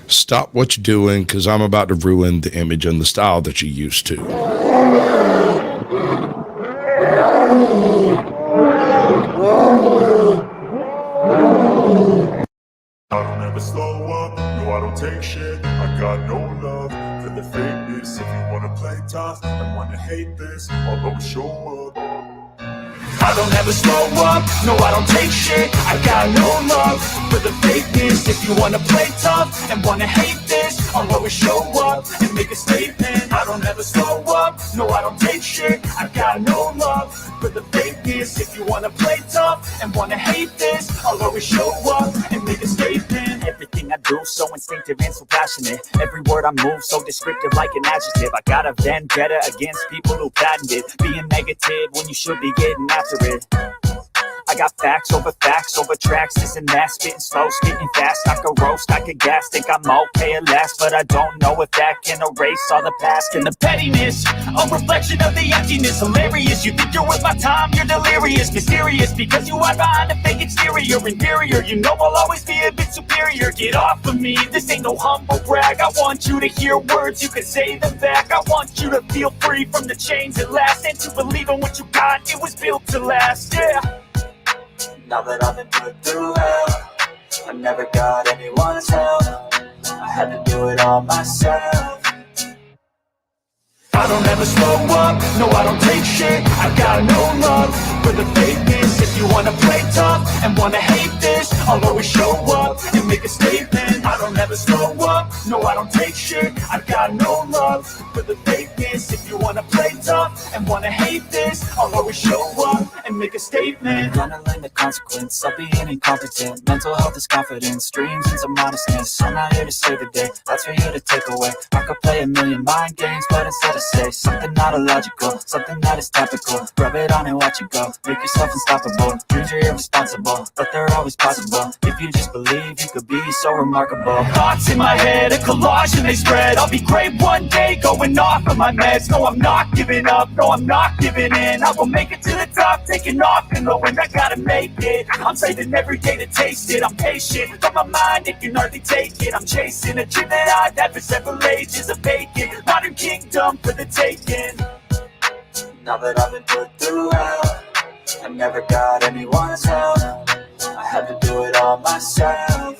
Stop what you're doing, because I'm about to ruin the image and the style that you used to. I don't ever slow up, no I don't take shit. I got no love for the fakeness. If you wanna play tough and wanna hate this, I'll always show up. I don't ever slow up, no I don't take shit. I got no love for the fakeness. If you wanna play tough and wanna hate this, I'll always show up and make a statement. I don't ever slow up, no I don't take shit. I got no love for the fakeness. If you wanna play tough and wanna hate this, I'll always show up and make a statement. Everything I do so instinctive and so passionate. Every word I move so descriptive like an adjective. I got a vendetta against people who patented being negative when you should be getting after it. I got facts over tracks, this and that, spitting slow, spitting fast. I could roast, I could gas, think I'm okay at last, but I don't know if that can erase all the past. And the pettiness, a reflection of the emptiness. Hilarious, you think you're worth my time, you're delirious. Mysterious, because you are behind a fake exterior. Inferior, you know I'll always be a bit superior. Get off of me, this ain't no humble brag. I want you to hear words, you can say them back. I want you to feel free from the chains at last, and to believe in what you got, it was built to last, yeah. Now that I've been put through hell, I never got anyone's help. I had to do it all myself. I don't ever slow up, no I don't take shit. I got no love for the fakeness. If you wanna play tough and wanna hate this, I'll always show up and make a statement. I don't ever slow up, no I don't take shit. I got no love for the fakeness. If you wanna play tough and wanna hate this, I'll always show up and make a statement. Gonna learn the consequence of being incompetent. Mental health is confidence, dreams and some modestness. I'm not here to save the day, that's for you to take away. I could play a million mind games, but instead of say something not illogical, something that is topical. Rub it on and watch it go, make yourself unstoppable. Dreams are irresponsible, but they're always possible. If you just believe, you could be so remarkable. Thoughts in my head, a collage and they spread. I'll be great one day, going off of my meds. No, I'm not giving up, no, I'm not giving in. I will make it to the top, taking off and knowing I gotta make it. I'm saving every day to taste it. I'm patient, but my mind, it can hardly take it. I'm chasing a dream that I've had for several ages. A vacant modern kingdom for the taking. Now that I've been put through hell, I never got anyone's help. I had to do it all myself.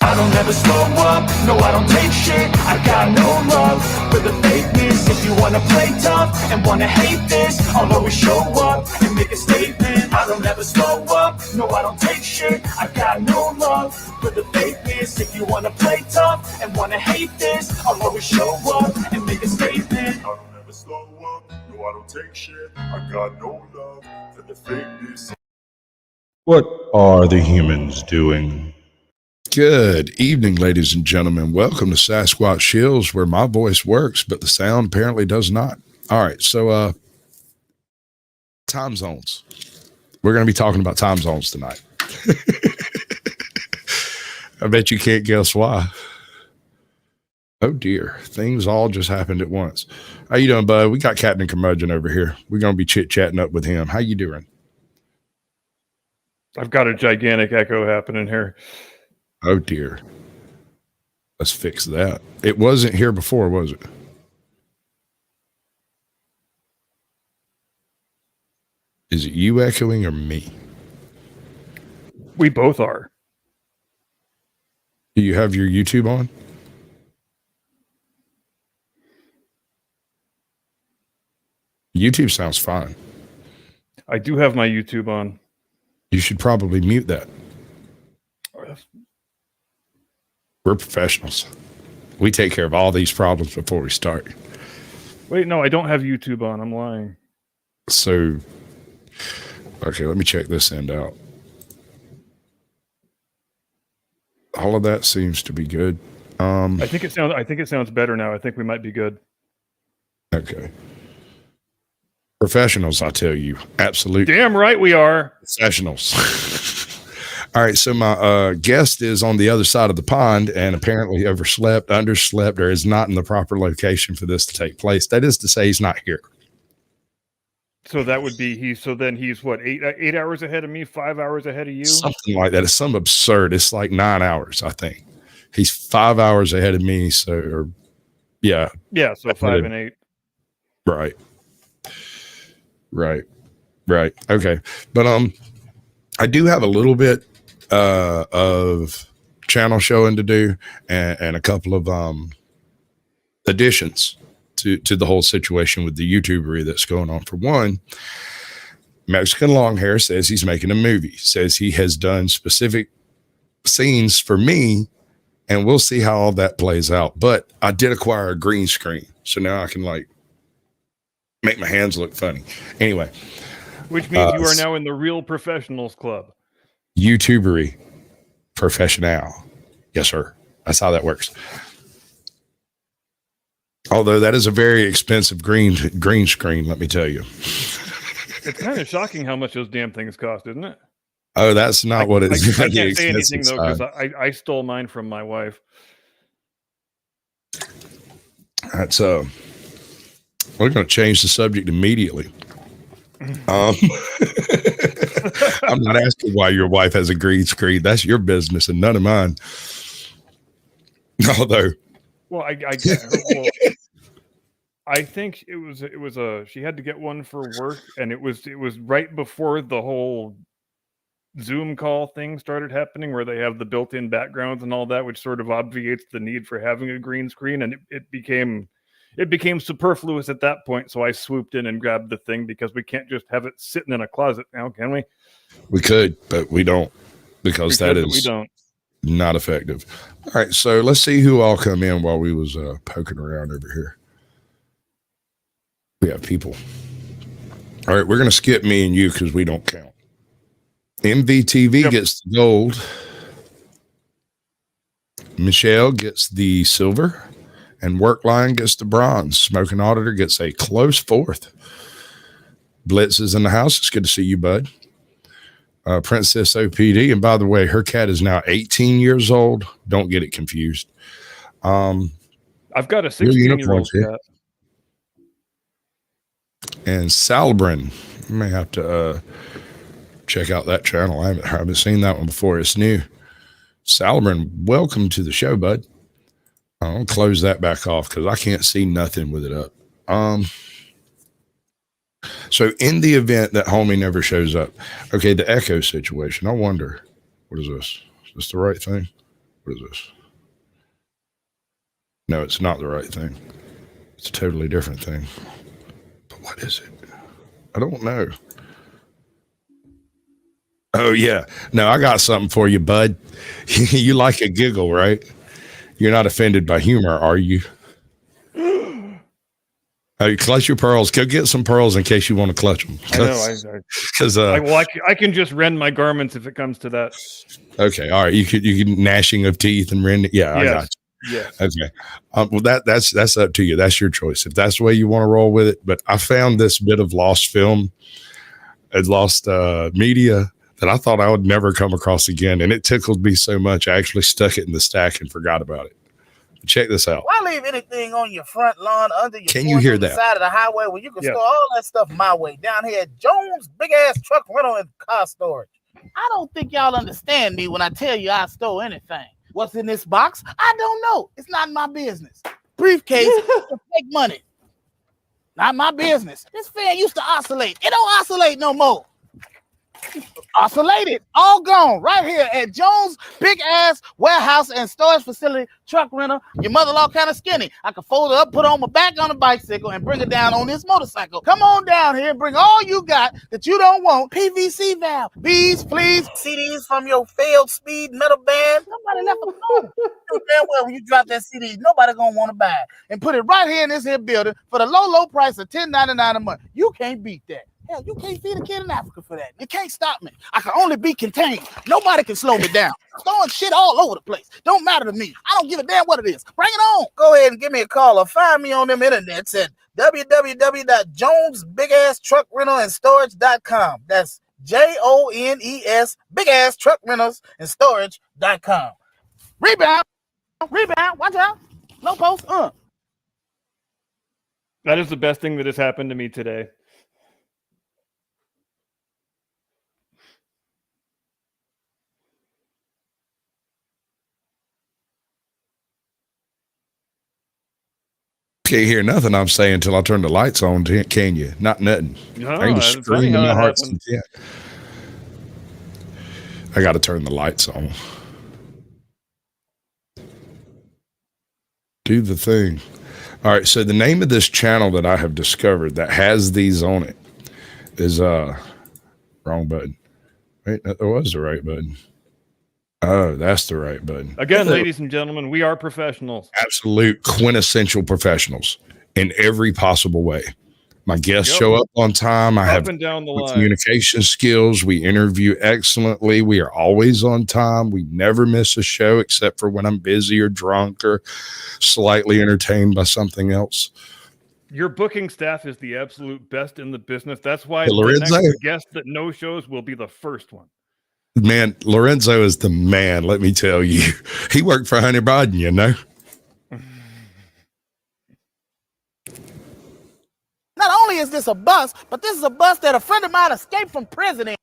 I don't ever slow up, no I don't take shit. I got no love for the fakeness. If you wanna play tough and wanna hate this, I'll always show up and make a statement. I don't ever slow up, no I don't take shit. I got no love for the fakeness. If you wanna play tough and wanna hate this, I'll always show up and make a statement. I don't ever slow up, no I don't take shit. I got no love for the fakeness. What are the humans doing? Good evening, ladies and gentlemen. Welcome to Sasquatch Shills, where my voice works, but the sound apparently does not. All right, so time zones. We're going to be talking about time zones tonight. I bet you can't guess why. Oh dear, things all just happened at once. How you doing, bud? We got Captain Curmudgeon over here. We're going to be chit-chatting up with him. How you doing? I've got a gigantic echo happening here. Oh dear. Let's fix that. It wasn't here before, was it? Is it you echoing or me? We both are. Do you have your YouTube on? YouTube sounds fine. I do have my YouTube on. You should probably mute that. We're professionals. We take care of all these problems before we start. Wait, no, I don't have YouTube on. I'm lying. So, okay, let me check this end out. All of that seems to be good. I think it sounds better now. I think we might be good. Okay. Professionals, I tell you. Absolutely. Damn right we are. Professionals. All right, so my guest is on the other side of the pond and apparently overslept, underslept, or is not in the proper location for this to take place. That is to say, he's not here. So that would be he's what, 8 hours ahead of me, 5 hours ahead of you? Something like that. It's some absurd. It's like 9 hours, I think. He's 5 hours ahead of me. So, yeah. Yeah. So 5 and 8. Right. Okay. But, I do have a little bit, of channel showing to do and a couple of, additions to the whole situation with the YouTubery that's going on. For one, Mexican Longhair says he's making a movie, says he has done specific scenes for me, and we'll see how all that plays out. But I did acquire a green screen, so now I can like make my hands look funny. Anyway, which means you are now in the Real Professionals Club. YouTubery professional. Yes, sir. That's how that works. Although that is a very expensive green screen, let me tell you. It's kind of shocking how much those damn things cost, isn't it? Oh, that's not what it is. I can't say anything though because I stole mine from my wife. That's we're going to change the subject immediately. I'm not asking why your wife has a green screen. That's your business and none of mine. Although, well, I get her. Well, I think it was she had to get one for work, and it was right before the whole Zoom call thing started happening, where they have the built-in backgrounds and all that, which sort of obviates the need for having a green screen, and it became superfluous at that point. So I swooped in and grabbed the thing because we can't just have it sitting in a closet now, can we? We could, but we don't because that is we don't. Not effective. All right, so let's see who all come in while we was poking around over here. We have people. All right, we're going to skip me and you because we don't count. MVTV gets the gold. Michelle gets the silver. And Workline gets the bronze. Smoking Auditor gets a close fourth. Blitz is in the house. It's good to see you, bud. Princess OPD. And by the way, her cat is now 18 years old. Don't get it confused. I've got a 16-year-old cat. And Salbrin. You may have to check out that channel. I haven't seen that one before. It's new. Salbrin, welcome to the show, bud. I'll close that back off because I can't see nothing with it up. So in the event that homie never shows up, okay, the echo situation, I wonder, what is this? Is this the right thing? What is this? No, it's not the right thing. It's a totally different thing. But what is it? I don't know. Oh, yeah. No, I got something for you, bud. You like a giggle, right? You're not offended by humor, are you? You clutch your pearls. Go get some pearls in case you want to clutch them. I know. Because I can just rend my garments if it comes to that. Okay, all right. You can gnashing of teeth and rending. Yeah, yes. I got you. Yes. Okay. Well, that's up to you. That's your choice. If that's the way you want to roll with it. But I found this bit of lost film, lost media that I thought I would never come across again, and it tickled me so much. I actually stuck it in the stack and forgot about it. Check this out. Why leave anything on your front lawn under your Can you hear that? Side of the highway where you can store all that stuff my way down here at Jones big ass truck rental and car storage? I don't think y'all understand me when I tell you I stole anything. What's in this box? I don't know. It's not my business. Briefcase, fake money. Not my business. This fan used to oscillate. It don't oscillate no more. Oscillated, all gone right here at Jones big ass warehouse and storage facility truck rental. Your mother-in-law kind of skinny. I can fold it up, put it on my back on a bicycle, and bring it down on this motorcycle. Come on down here and bring all you got that you don't want. PVC valve, bees, please, CDs from your failed speed metal band. Nobody left alone. Damn well when you drop that CD, nobody gonna want to buy it. And put it right here in this here building for the low price of $10.99 a month. You can't beat that. Hell, you can't feed a kid in Africa for that. You can't stop me. I can only be contained. Nobody can slow me down. Throwing shit all over the place. Don't matter to me. I don't give a damn what it is. Bring it on. Go ahead and give me a call or find me on them internets at www.jonesbigasstruckrentalstorage.com. That's JONES bigasstruckrentalstorage.com. Rebound. Watch out. Low post. That is the best thing that has happened to me today. Can't hear nothing I'm saying until I turn the lights on, can you? Not nothing. No, I can just it's funny scream in how my that heart's happened. content. I got to turn the lights on. Do the thing. All right, so the name of this channel that I have discovered that has these on it is wrong button. Wait, that was the right button. Oh, that's the right button. Again, ladies and gentlemen, we are professionals. Absolute quintessential professionals in every possible way. My guests show up on time. I have and down the line. Communication skills. We interview excellently. We are always on time. We never miss a show except for when I'm busy or drunk or slightly entertained by something else. Your booking staff is the absolute best in the business. That's why Hey, the next guest that no shows will be the first one. Man, Lorenzo is the man, let me tell you. He worked for Honey Biden, you know. Not only is this a bus, but this is a bus that a friend of mine escaped from prison in.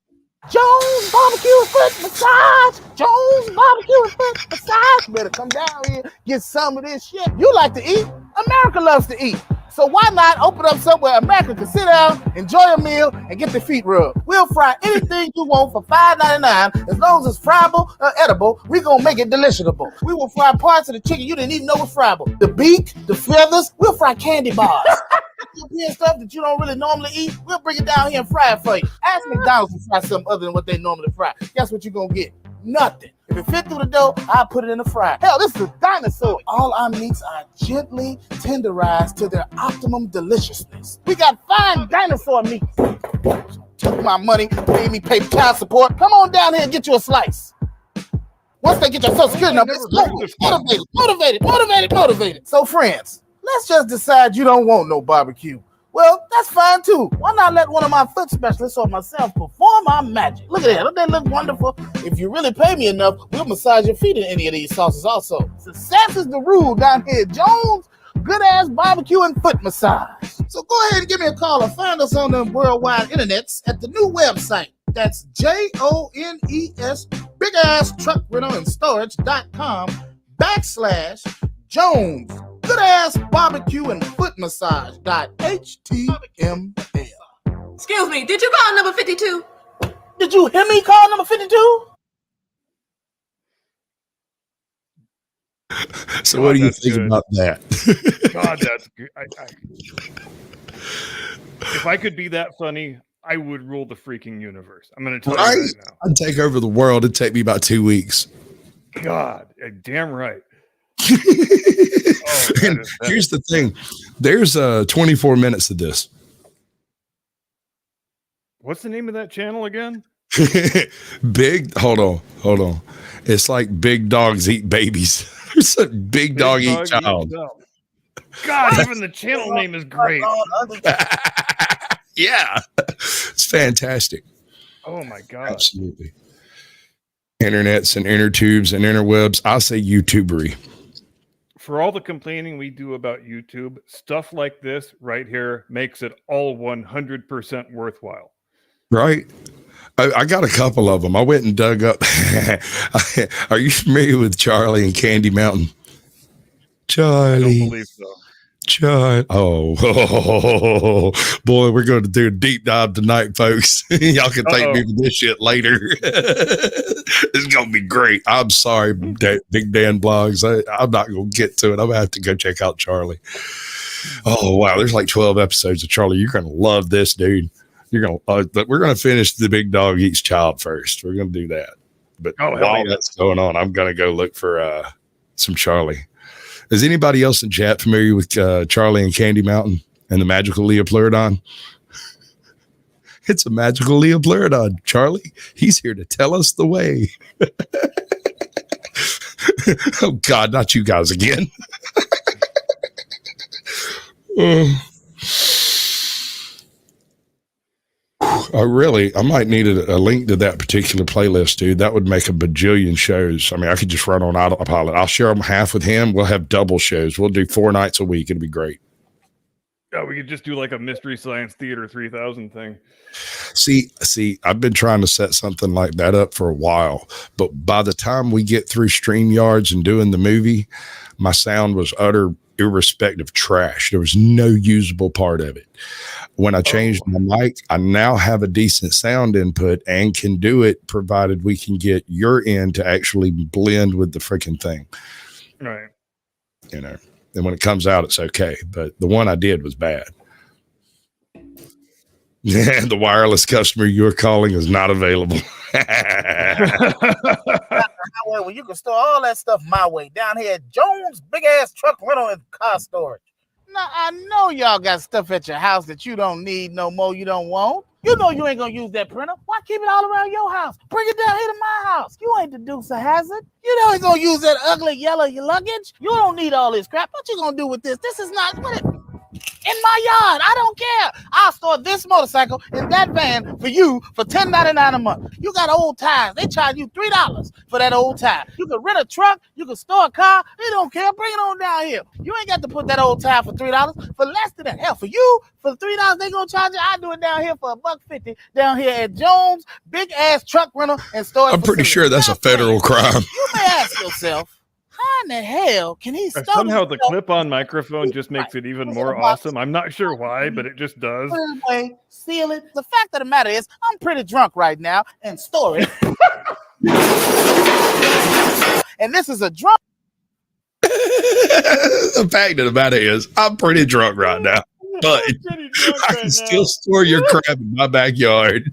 Jones Barbecue Foot Massage. Jones Barbecue Foot Massage. Better come down here, get some of this shit. You like to eat? America loves to eat. So why not open up somewhere America can sit down, enjoy a meal, and get their feet rubbed? We'll fry anything you want for $5.99. As long as it's friable or edible, we're going to make it deliciable. We will fry parts of the chicken you didn't even know was friable. The beak, the feathers, we'll fry candy bars. European stuff that you don't really normally eat, we'll bring it down here and fry it for you. Ask McDonald's to fry something other than what they normally fry. Guess what you're going to get? Nothing. If it fit through the dough, I'll put it in the fryer. Hell, this is a dinosaur. All our meats are gently tenderized to their optimum deliciousness. We got fine dinosaur meat. Took my money, made me pay child support. Come on down here and get you a slice. Once they get your social security number, it's motivated. So friends, let's just decide you don't want no barbecue. Well, that's fine too. Why not let one of my foot specialists or myself perform our magic? Look at that. Don't they look wonderful? If you really pay me enough, we'll massage your feet in any of these sauces also. Success is the rule down here at Jones. Good ass barbecue and foot massage. So go ahead and give me a call or find us on the worldwide internets at the new website. That's JONES big ass truck rental and storage.com/Jones. Good ass barbecue and foot massage.html. Excuse me, did you call number 52? Did you hear me call number 52? So God, what do you that's think good. about that? God, that's good. If I could be that funny, I would rule the freaking universe. I'm going to tell you right now. I'd take over the world. It'd take me about 2 weeks. God, damn right. And here's the thing. There's 24 minutes of this. What's the name of that channel again? Hold on. It's like big dogs eat babies. It's a big dog eat child. God, even the channel name is great. Yeah. It's fantastic. Oh my God. Absolutely. Internets and inner tubes and interwebs. I say YouTubery. For all the complaining we do about YouTube, stuff like this right here makes it all 100% worthwhile. Right? I got a couple of them. I went and dug up. Are you familiar with Charlie and Candy Mountain? Charlie. I don't believe so. Charlie. Oh, boy, we're going to do a deep dive tonight, folks. Y'all can thank me for this shit later. It's going to be great. I'm sorry, Big Dan Blogs. I'm not going to get to it. I'm going to have to go check out Charlie. Oh, wow. There's like 12 episodes of Charlie. You're going to love this, dude. We're going to finish the Big Dog Eats Child first. We're going to do that. But while that's going on, I'm going to go look for some Charlie. Is anybody else in chat familiar with Charlie and Candy Mountain and the magical Leopleurodon? It's a magical Leopleurodon, Charlie. He's here to tell us the way. Oh, God, not you guys again. I might need a link to that particular playlist, dude. That would make a bajillion shows. I mean, I could just run on autopilot. I'll share them half with him. We'll have double shows. We'll do 4 nights a week. It'd be great. Yeah, we could just do like a Mystery Science Theater 3000 thing. See, I've been trying to set something like that up for a while, but by the time we get through StreamYards and doing the movie, my sound was utter irrespective trash. There was no usable part of it. When I changed my mic, I now have a decent sound input and can do it provided we can get your end to actually blend with the freaking thing. Right. You know, and when it comes out, it's okay. But the one I did was bad. Yeah, the wireless customer you're calling is not available. Well, you can store all that stuff my way down here at Jones Big Ass Truck Rental and Car Storage. Now, I know y'all got stuff at your house that you don't need no more, you don't want. You know you ain't gonna use that printer. Why keep it all around your house? Bring it down here to my house. You ain't the Dukes of Hazzard. You know he's gonna use that ugly yellow luggage. You don't need all this crap. What you gonna do with this? This is not what it in my yard. I don't care. I'll store this motorcycle in that van for you for $10.99 a month. You got old tires. They charge you $3 for that old tire. You can rent a truck. You can store a car. They don't care. Bring it on down here. You ain't got to put that old tire for $3 for less than that. Hell, for you, for $3 they gonna charge you. I do it down here for $1.50 down here at Jones Big Ass Truck Rental and Storage. I'm pretty sure that's a federal crime. You may ask yourself, how in the hell can he store somehow the clip-on microphone just makes it even more awesome. I'm not sure why, but it just does. Put it away, seal it. The fact of the matter is, I'm pretty drunk right now and store it. And this is a drunk. The fact of the matter is, I'm pretty drunk right now, but I can still store your crap in my backyard.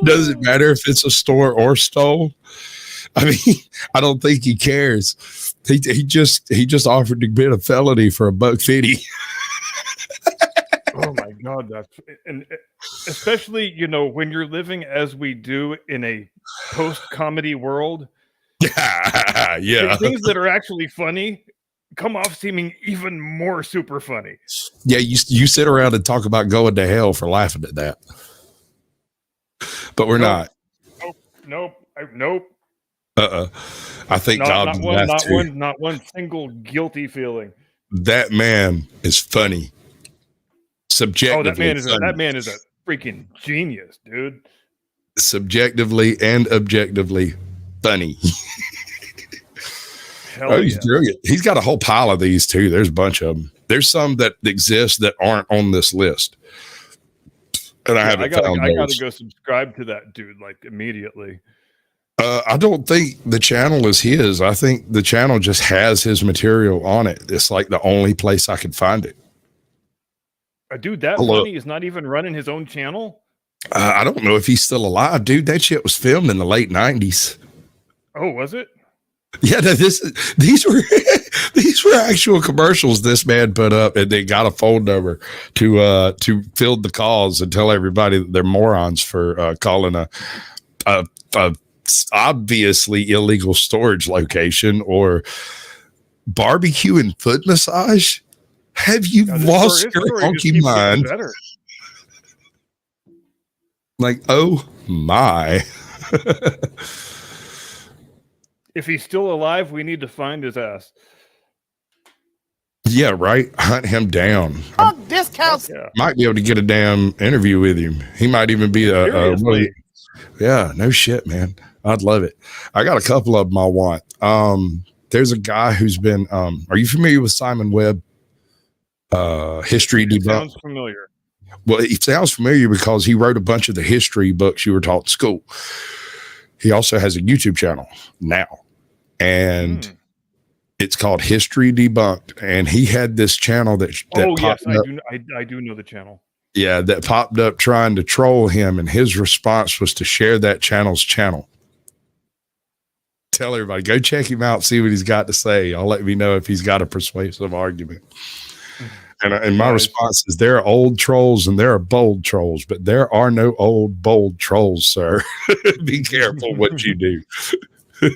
Does it matter if it's a store or stole? I mean, I don't think he cares. He just offered to commit a felony for $1.50. Oh my God, that's and especially when you're living as we do in a post-comedy world. Yeah. Things that are actually funny come off seeming even more super funny. Yeah, you sit around and talk about going to hell for laughing at that. But we're not. Nope. I think God not one single guilty feeling. That man is funny. Subjectively, that man is a freaking genius, dude. Subjectively and objectively funny. He's brilliant. He's got a whole pile of these too. There's a bunch of them. There's some that exist that aren't on this list. And I gotta go subscribe to that dude like immediately. I don't think the channel is his. I think the channel just has his material on it. It's like the only place I could find it. Dude, that funny is not even running his own channel. I don't know if he's still alive, dude. That shit was filmed in the late 90s. Oh, was it? Yeah, these were actual commercials this man put up, and they got a phone number to field the calls and tell everybody that they're morons for calling a obviously illegal storage location or barbecue and foot massage. Have you lost your honky mind? Like, oh my. If he's still alive, we need to find his ass. Yeah, right. Hunt him down. Discounts. Might be able to get a damn interview with him. He might even be yeah, no shit, man. I'd love it. I got a couple of them I want. There's a guy who's been, are you familiar with Simon Webb? History Debunked. Sounds familiar. Well, it sounds familiar because he wrote a bunch of the history books you were taught in school. He also has a YouTube channel now, and it's called History Debunked. And he had this channel that I do know the channel. Yeah, that popped up trying to troll him, and his response was to share that channel's channel. Tell everybody, go check him out, see what he's got to say. I'll let me know if he's got a persuasive argument. And my response is, there are old trolls and there are bold trolls, but there are no old, bold trolls, sir. Be careful what you do. All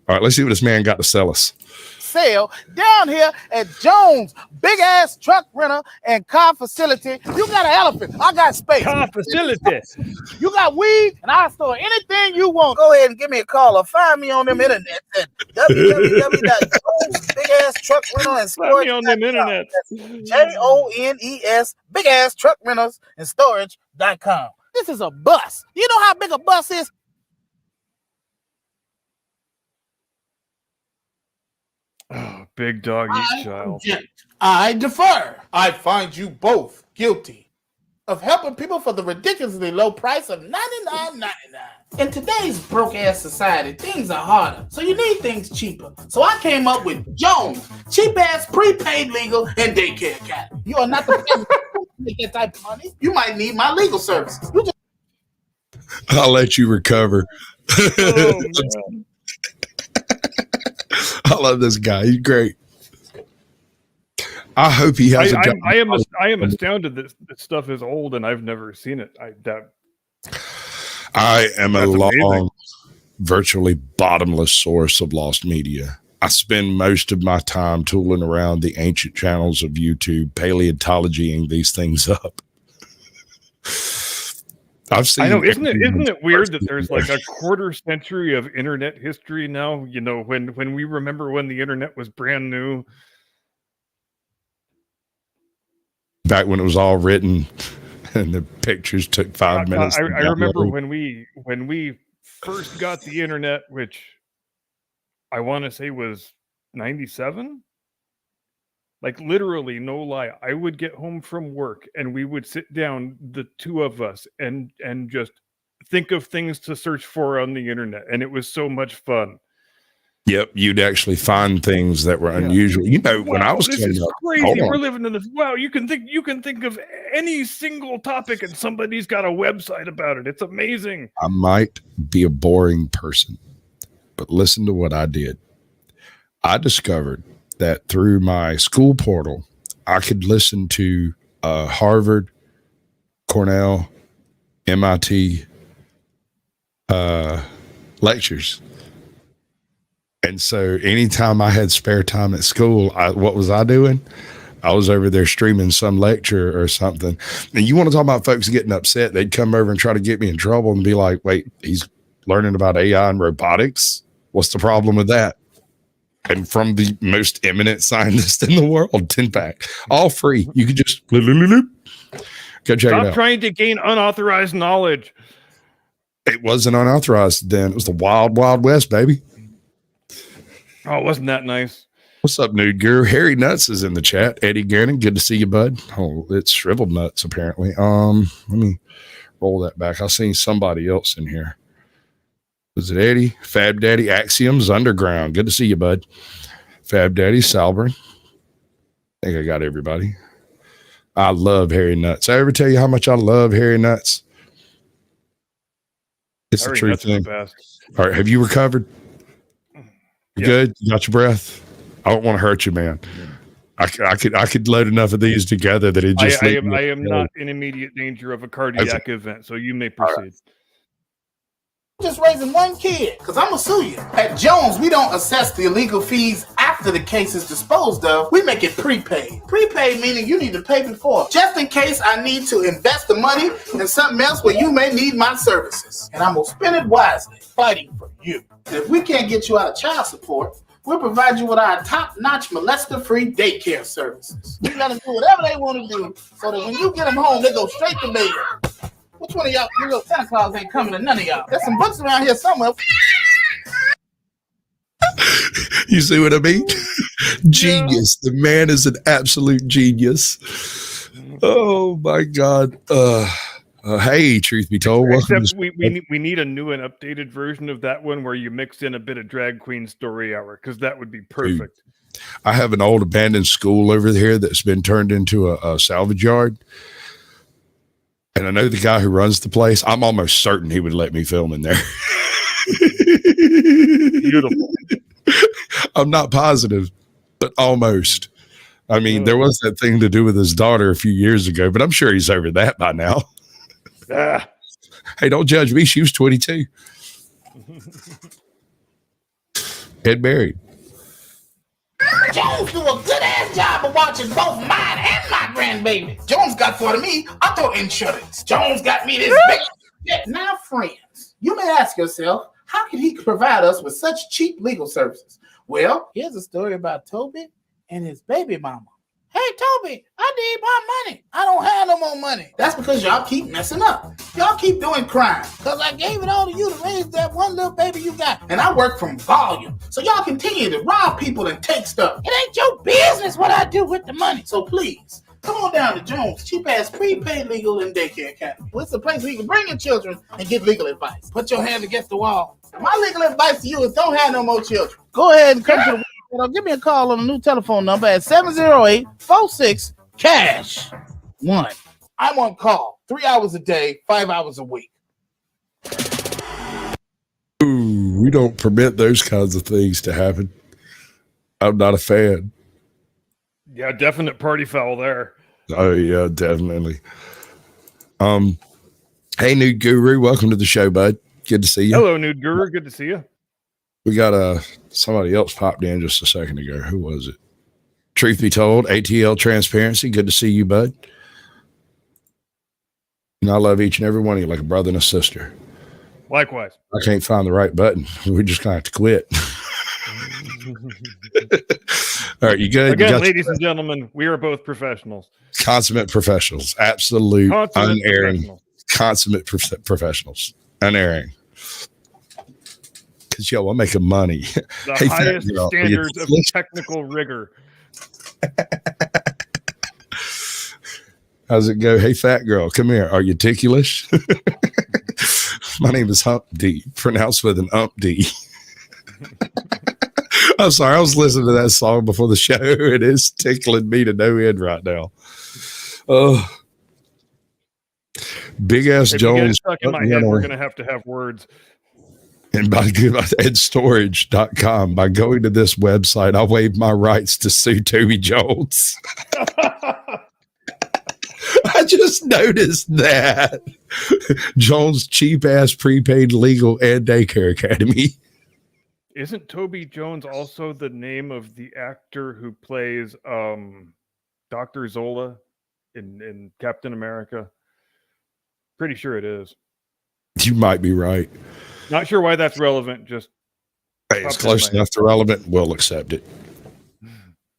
right, let's see what this man got to sell us. Sale down here at Jones Big Ass Truck Rental and Car Facility. You got an elephant. I got space. Car Facility. You got weed, and I'll store anything you want. Go ahead and give me a call or find me on them internet at www.jonesbigasstruckrental and storage. Find me on them internet. JONES Big Ass Truck Rentals and Storage.com. This is a bus. You know how big a bus is? Big dog eat child. I defer. I find you both guilty of helping people for the ridiculously low price of $99.99. In today's broke-ass society, things are harder, so you need things cheaper. So I came up with Jones, cheap-ass prepaid legal and daycare academy. You are not the person to make that type of money. You might need my legal services. I'll let you recover. Oh, man. I love this guy. He's great. I hope he has a job. I am astounded that this stuff is old and I've never seen it. I am a long, amazing. virtually bottomless source of lost media. I spend most of my time tooling around the ancient channels of YouTube, paleontologying these things up. I've seen. I know, isn't it weird that there's like a quarter century of internet history now? You know, when we remember when the internet was brand new, back when it was all written and the pictures took 5 minutes. I remember when we first got the internet, which I want to say was 97. Like literally, no lie, I would get home from work and we would sit down, the two of us, and just think of things to search for on the internet, and it was so much fun. Yep, you'd actually find things that were unusual. You know, when I was this is crazy. We're living in this. Wow, you can think of any single topic, and somebody's got a website about it. It's amazing. I might be a boring person, but listen to what I did. I discovered that through my school portal, I could listen to Harvard, Cornell, MIT lectures. And so anytime I had spare time at school, what was I doing? I was over there streaming some lecture or something. And you want to talk about folks getting upset? They'd come over and try to get me in trouble and be like, wait, he's learning about AI and robotics? What's the problem with that? And from the most eminent scientist in the world, 10-pack, all free. You could just go check it out. Stop trying to gain unauthorized knowledge. It wasn't unauthorized then. It was the wild, wild west, baby. Oh, wasn't that nice? What's up, Nude Guru? Harry Nuts is in the chat. Eddie Gannon, good to see you, bud. Oh, it's Shriveled Nuts, apparently. Let me roll that back. I seen somebody else in here. Was it Eddie? Fab Daddy, Axioms Underground. Good to see you, bud. Fab Daddy, Salburn. I think I got everybody. I love Harry Nuts. I ever tell you how much I love Harry Nuts? It's the true thing. All right, have you recovered? You good? You got your breath? I don't want to hurt you, man. I could load enough of these together that it just. I am not in immediate danger of a cardiac event, so you may proceed. Just raising one kid, because I'm going to sue you. At Jones, we don't assess the illegal fees after the case is disposed of. We make it prepaid. Prepaid meaning you need to pay before, just in case I need to invest the money in something else where you may need my services. And I'm going to spend it wisely, fighting for you. And if we can't get you out of child support, we'll provide you with our top-notch molester-free daycare services. We let them do whatever they want to do, so that when you get them home, they go straight to bed. Which one of y'all, you little Santa Claus ain't coming to none of y'all? There's some books around here somewhere. You see what I mean? Genius. The man is an absolute genius. Oh my God. Hey, truth be told, except we need a new and updated version of that one where you mix in a bit of Drag Queen Story Hour, because that would be perfect. Dude, I have an old abandoned school over here that's been turned into a salvage yard. And I know the guy who runs the place. I'm almost certain he would let me film in there. Beautiful. I'm not positive, but almost. I mean, there was that thing to do with his daughter a few years ago, but I'm sure he's over that by now. Hey, don't judge me. She was 22. Ed married. Jones do a good ass job of watching both mine and my grandbaby. Jones got for me auto insurance. Jones got me this big. Now, friends, you may ask yourself, how can he provide us with such cheap legal services? Well, here's a story about Toby and his baby mama. Hey, Toby, I need my money. I don't have no more money. That's because y'all keep messing up. Y'all keep doing crime. Because I gave it all to you to raise that one little baby you got. And I work from volume. So y'all continue to rob people and take stuff. It ain't your business what I do with the money. So please, come on down to Jones, cheap-ass prepaid legal and daycare academy. It's a place where you can bring your children and get legal advice. Put your hand against the wall. My legal advice to you is don't have no more children. Go ahead and come to the give me a call on the new telephone number at 708-46-CASH-1. I'm on call 3 hours a day, 5 hours a week. Ooh, we don't permit those kinds of things to happen. I'm not a fan. Yeah, definite party foul there. Oh yeah, definitely. Hey, Nude Guru, welcome to the show, bud. Good to see you. Hello, Nude Guru. Good to see you. We got somebody else popped in just a second ago. Who was it? Truth be told, ATL Transparency. Good to see you, bud. And I love each and every one of you like a brother and a sister. Likewise. I can't find the right button. We're just gonna have to quit. All right, you good? Again, ladies and gentlemen, we are both professionals. Consummate professionals. Absolute Consummate unerring. Consummate professionals. Unerring. Because, yo, I'm making money. The highest standards of technical rigor. How's it go? Hey, fat girl, come here. Are you ticklish? My name is Hump D, pronounced with an ump D. I'm sorry, I was listening to that song before the show. It is tickling me to no end right now. Oh, big ass if Jones. You get stuck in my head, we're going to have words. And by storage.com, by going to this website, I waive my rights to sue Toby Jones. I just noticed that. Jones cheap ass prepaid legal and daycare academy. Isn't Toby Jones also the name of the actor who plays Dr. Zola in Captain America? Pretty sure it is. You might be right. Not sure why that's relevant. Just hey, it's close enough to relevant. We'll accept it.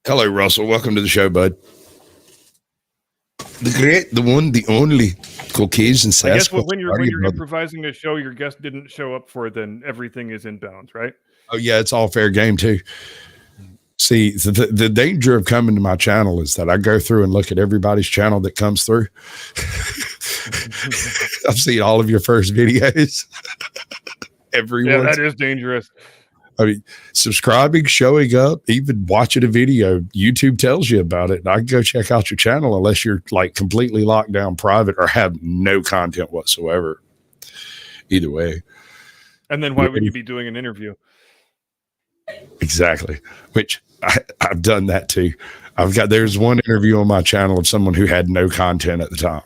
Hello, Russell. Welcome to the show, bud. The great, the one, the only Caucasian Sasquatch. I guess when you're improvising a show your guest didn't show up for, then everything is in bounds, right? Oh yeah, it's all fair game too. See, the danger of coming to my channel is that I go through and look at everybody's channel that comes through. I've seen all of your first videos. Everyone. Yeah, that is dangerous. I mean, subscribing, showing up, even watching a video, YouTube tells you about it. And I can go check out your channel unless you're like completely locked down private or have no content whatsoever. Either way. And then why would you be doing an interview? Exactly. Which I've done that too. There's one interview on my channel of someone who had no content at the time.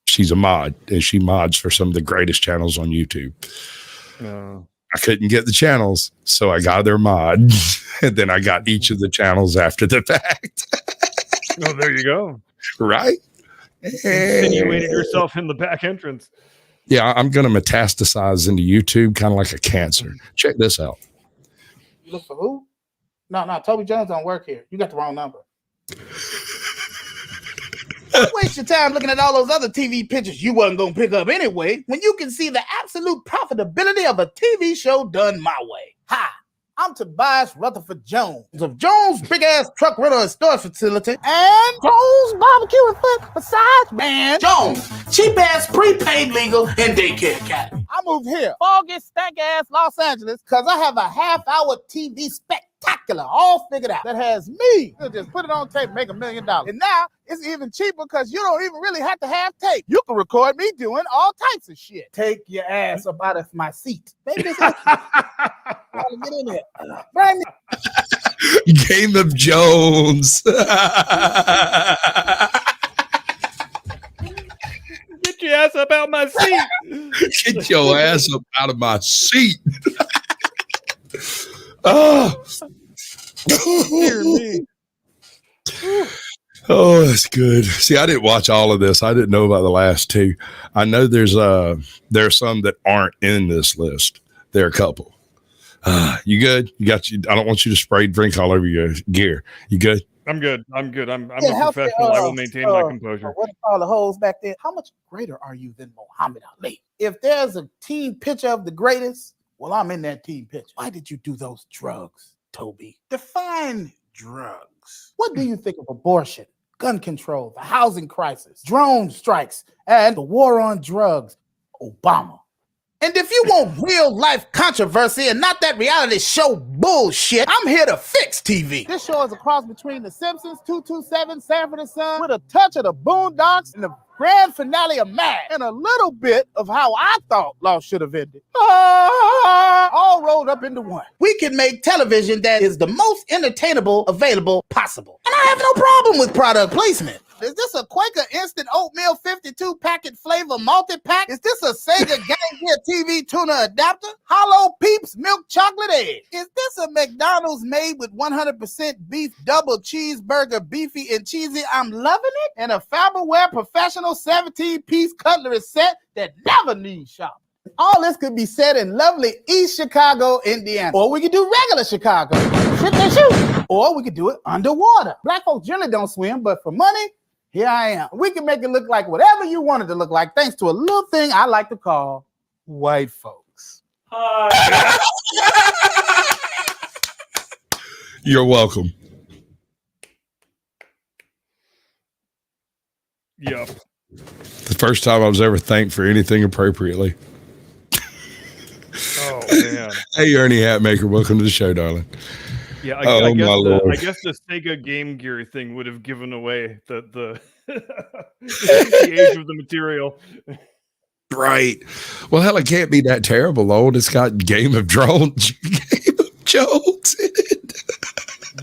She's a mod and she mods for some of the greatest channels on YouTube. I couldn't get the channels, so I got their mod, and then I got each of the channels after the fact. Oh, there you go. Right? Insinuated yourself in the back entrance. Yeah, I'm going to metastasize into YouTube, kind of like a cancer. Check this out. You look for who? No, Toby Jones don't work here. You got the wrong number. Don't waste your time looking at all those other TV pictures you wasn't going to pick up anyway, when you can see the absolute profitability of a TV show done my way. Hi, I'm Tobias Rutherford Jones of Jones Big Ass Truck Rental and Storage Facility and Jones Barbecue and Foot Massage Man Jones, cheap ass prepaid legal and daycare academy. I moved here, foggy, stank ass Los Angeles, because I have a half-hour TV spectacular all figured out that has me. You just put it on tape, make $1 million. And now it's even cheaper because you don't even really have to have tape. You can record me doing all types of shit. Take your ass up out of my seat. Baby, get in there. Bring me. Game of Jones. Get your ass up out my seat. Get your ass up out of my seat. Oh. Dear me. Oh, that's good. See, I didn't watch all of this. I didn't know about the last two. I know there's some that aren't in this list. There are a couple. You good? I don't want you to spray drink all over your gear. You good? I'm good. I'm good. I'm Yeah, a how- professional. I will maintain my composure. What are the hoes back there? How much greater are you than Muhammad Ali? If there's a team picture of the greatest, well, I'm in that team picture. Why did you do those drugs, Toby? Define drugs. What do you think of abortion, gun control, the housing crisis, drone strikes, and the war on drugs? Obama. And if you want real life controversy and not that reality show bullshit, I'm here to fix TV. This show is a cross between The Simpsons, 227, Sanford and Son, with a touch of the Boondocks and the grand finale of Mad, and a little bit of how I thought Law should have ended. All rolled up into one. We can make television that is the most entertainable available possible. And I have no problem with product placement. Is this a Quaker Instant Oatmeal 52 packet flavor multi-pack? Is this a Sega Game Gear TV tuner adapter? Hollow Peeps milk chocolate egg? Is this a McDonald's made with 100% beef double cheeseburger beefy and cheesy? I'm loving it. And a Faberware professional 17-piece cutlery set that never needs shopping. All this could be said in lovely East Chicago, Indiana. Or we could do regular Chicago. Shoot and shoot. Or we could do it underwater. Black folks generally don't swim, but for money, here I am. We can make it look like whatever you want it to look like, thanks to a little thing I like to call white folks. You're welcome. Yep. The first time I was ever thanked for anything appropriately. Oh man. Hey, Ernie Hatmaker, welcome to the show, darling. Yeah, I Oh, my Lord. guess the Sega Game Gear thing would have given away the age of the material. Right. Well, hell, it can't be that terrible old. It's got Game of Drones, Game of Jones in it.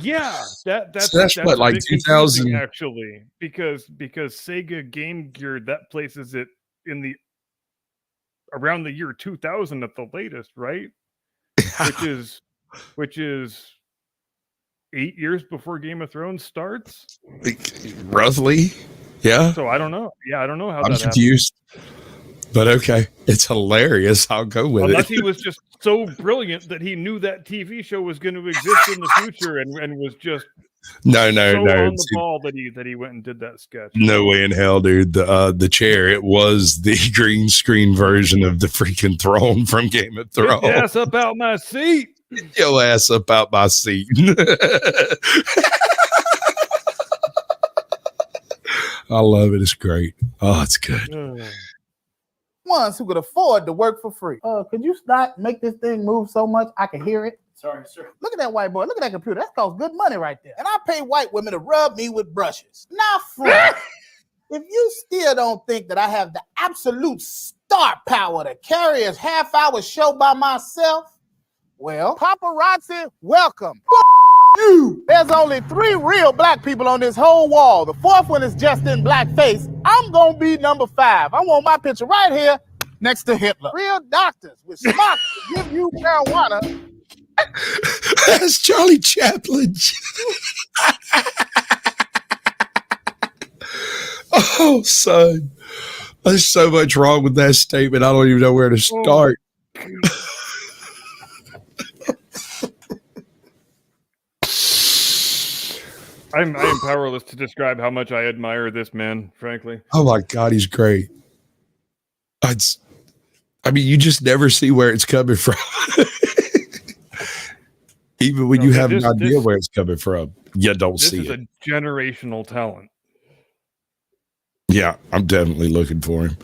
Yeah, that's what, a like bit 2000 confusing, actually, because Sega Game Gear, that places it in the around the year 2000 at the latest, right? which is 8 years before Game of Thrones starts, Roughly. Yeah. so I don't know. Yeah, I don't know how I'm that confused. But okay. It's hilarious. I'll go with happened. Unless it. he was just so brilliant that he knew that TV show was going to exist in the future and was just No. on the See, ball that he went and did that sketch. no way in hell, dude. The chair, it was the green screen version of the freaking throne from Game of Get Thrones. your ass up out my seat. Your ass up out my seat. I love it. It's great. Oh, it's good. Ones who could afford to work for free. Could you not make this thing move so much I can hear it? Sorry, sir. Look at that white boy. Look at that computer. That costs good money right there. And I pay white women to rub me with brushes. Now, friend, if you still don't think that I have the absolute star power to carry a half-hour show by myself, well, paparazzi, welcome. You. There's only 3 real black people on this whole wall. The 4th one is just in blackface. I'm gonna be number 5. I want my picture right here next to Hitler. Real doctors with smocks to give you marijuana. That's Charlie Chaplin. Oh, son. There's so much wrong with that statement. I don't even know where to start. I am powerless to describe how much I admire this man, frankly. Oh, my God. He's great. I mean, you just never see where it's coming from. Even when you have an idea where it's coming from, you don't see it. This is a generational talent. Yeah, I'm definitely looking for him.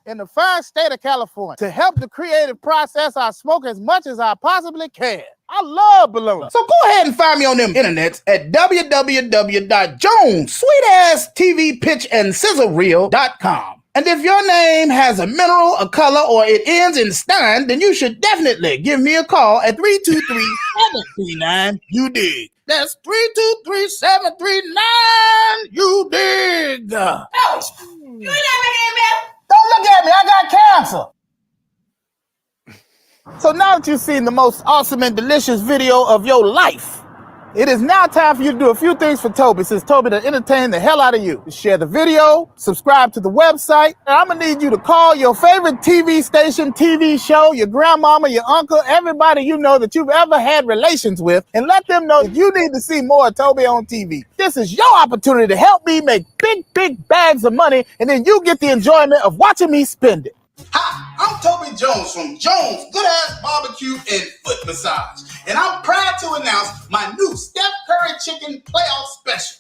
In the fine state of California. To help the creative process, I smoke as much as I possibly can. I love balloons. So go ahead and find me on them internets at www.jones.sweetasstvpitchandsizzlereel.com. And if your name has a mineral, a color, or it ends in Stein, then you should definitely give me a call at 323-739. You dig? That's 323-739. You dig? Oh, you ain't never getting back. Don't look at me. I got cancer. So now that you've seen the most awesome and delicious video of your life, It is now time for you to do a few things for Toby, since Toby done entertained the hell out of you. Share the video, subscribe to the website, and I'm gonna need you to call your favorite TV station, TV show, your grandmama, your uncle, everybody you know that you've ever had relations with, and let them know that you need to see more of Toby on TV. This is your opportunity to help me make big bags of money, and then you get the enjoyment of watching me spend it. Hi, I'm Toby Jones from Jones Good Ass Barbecue and Foot Massage, and I'm proud to announce my new Steph Curry Chicken Playoff Special.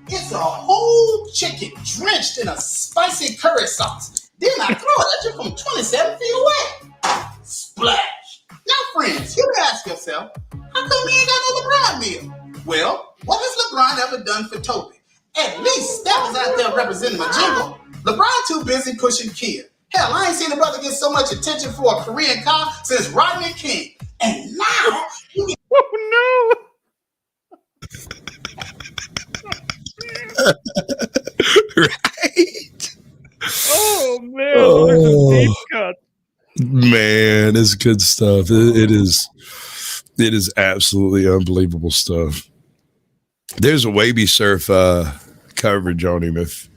It's a whole chicken drenched in a spicy curry sauce. Then I throw it at you from 27 feet away. Splash. Now, friends, you can ask yourself, how come we ain't got no LeBron meal? Well, what has LeBron ever done for Toby? At least Steph is out there representing my jingle. LeBron too busy pushing Kia. Hell, I ain't seen a brother get so much attention for a Korean car since Rodney King. And now... Oh, no! Right? Oh, man. Those are some deep cuts. Man, it's good stuff. It is absolutely unbelievable stuff. There's a wavy surf coverage on him if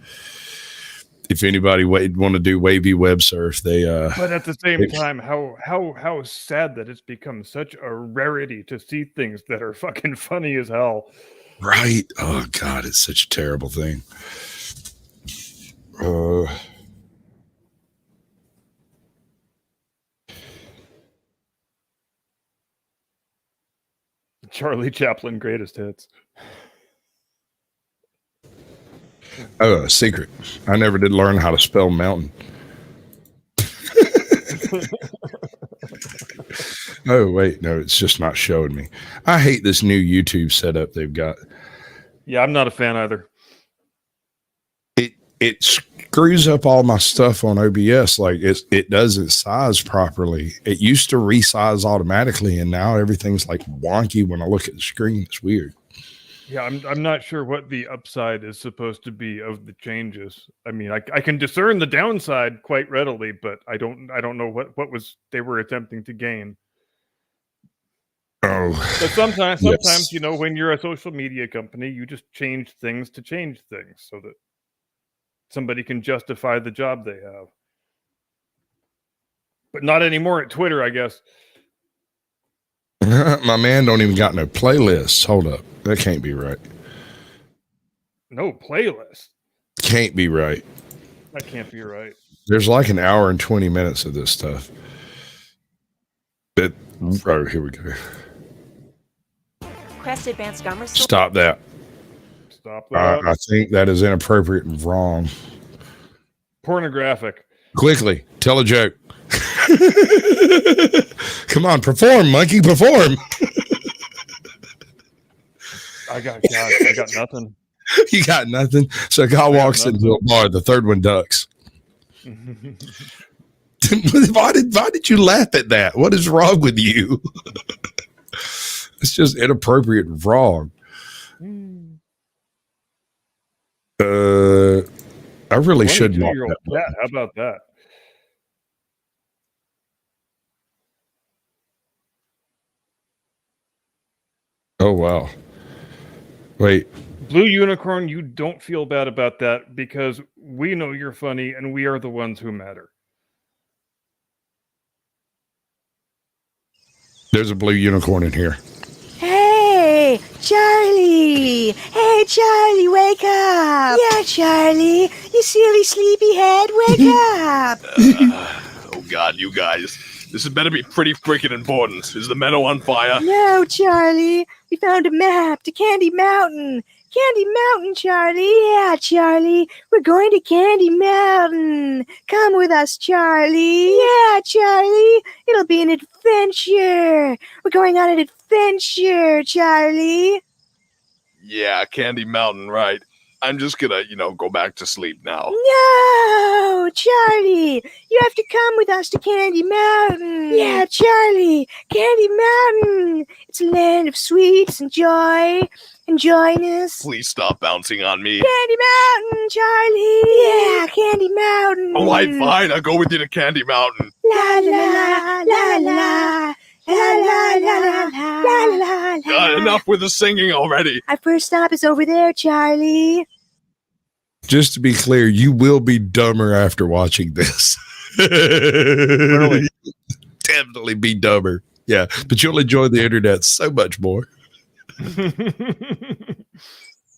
anybody want to do wavy web surf, but at the same time, how sad that it's become such a rarity to see things that are fucking funny as hell. Right? Oh God, it's such a terrible thing. Charlie Chaplin greatest hits. Oh, a secret. I never did learn how to spell mountain. Oh, wait. No, it's just not showing me. I hate this new YouTube setup they've got. Yeah, I'm not a fan either. It screws up all my stuff on OBS. Like it doesn't size properly. It used to resize automatically, and now everything's like wonky when I look at the screen. It's weird. Yeah, I'm not sure what the upside is supposed to be of the changes. I mean, I can discern the downside quite readily, but I don't know what they were attempting to gain. Oh, but sometimes yes. You know, when you're a social media company, you just change things to change things so that somebody can justify the job they have. But not anymore at Twitter, I guess. My man don't even got no playlists. Hold up. That can't be right. No playlist. Can't be right. That can't be right. There's like an hour and 20 minutes of this stuff. Oh, here we go. Crest Advanced Gum Restore. Stop that. Stop that. I think that is inappropriate and wrong. Pornographic. Quickly, tell a joke. Come on, perform, monkey, perform. I got nothing. You got nothing? So a guy walks into a bar, the third one ducks. Why did you laugh at that? What is wrong with you? It's just inappropriate and wrong. I really should mark that. How about that? Oh, wow. Wait. Blue Unicorn, you don't feel bad about that because we know you're funny and we are the ones who matter. There's a blue unicorn in here. Hey, Charlie! Hey, Charlie, wake up! Yeah, Charlie, you silly sleepyhead, wake up! Oh, God, you guys. This had better be pretty freaking important. Is the meadow on fire? No, Charlie. We found a map to Candy Mountain. Candy Mountain, Charlie. Yeah, Charlie. We're going to Candy Mountain. Come with us, Charlie. Yeah, Charlie. It'll be an adventure. We're going on an adventure, Charlie. Yeah, Candy Mountain, right. I'm just gonna, go back to sleep now. No, Charlie. You have to come with us to Candy Mountain. Yeah, Charlie. Candy Mountain. It's a land of sweets and joy and joyness. Please stop bouncing on me. Candy Mountain, Charlie. Yeah, Candy Mountain. All right, fine. I'll go with you to Candy Mountain. La la la la la. La la la la la la la. Enough with the singing already. Our first stop is over there, Charlie. Just to be clear, you will be dumber after watching this. Really? Definitely be dumber. Yeah, but you'll enjoy the internet so much more.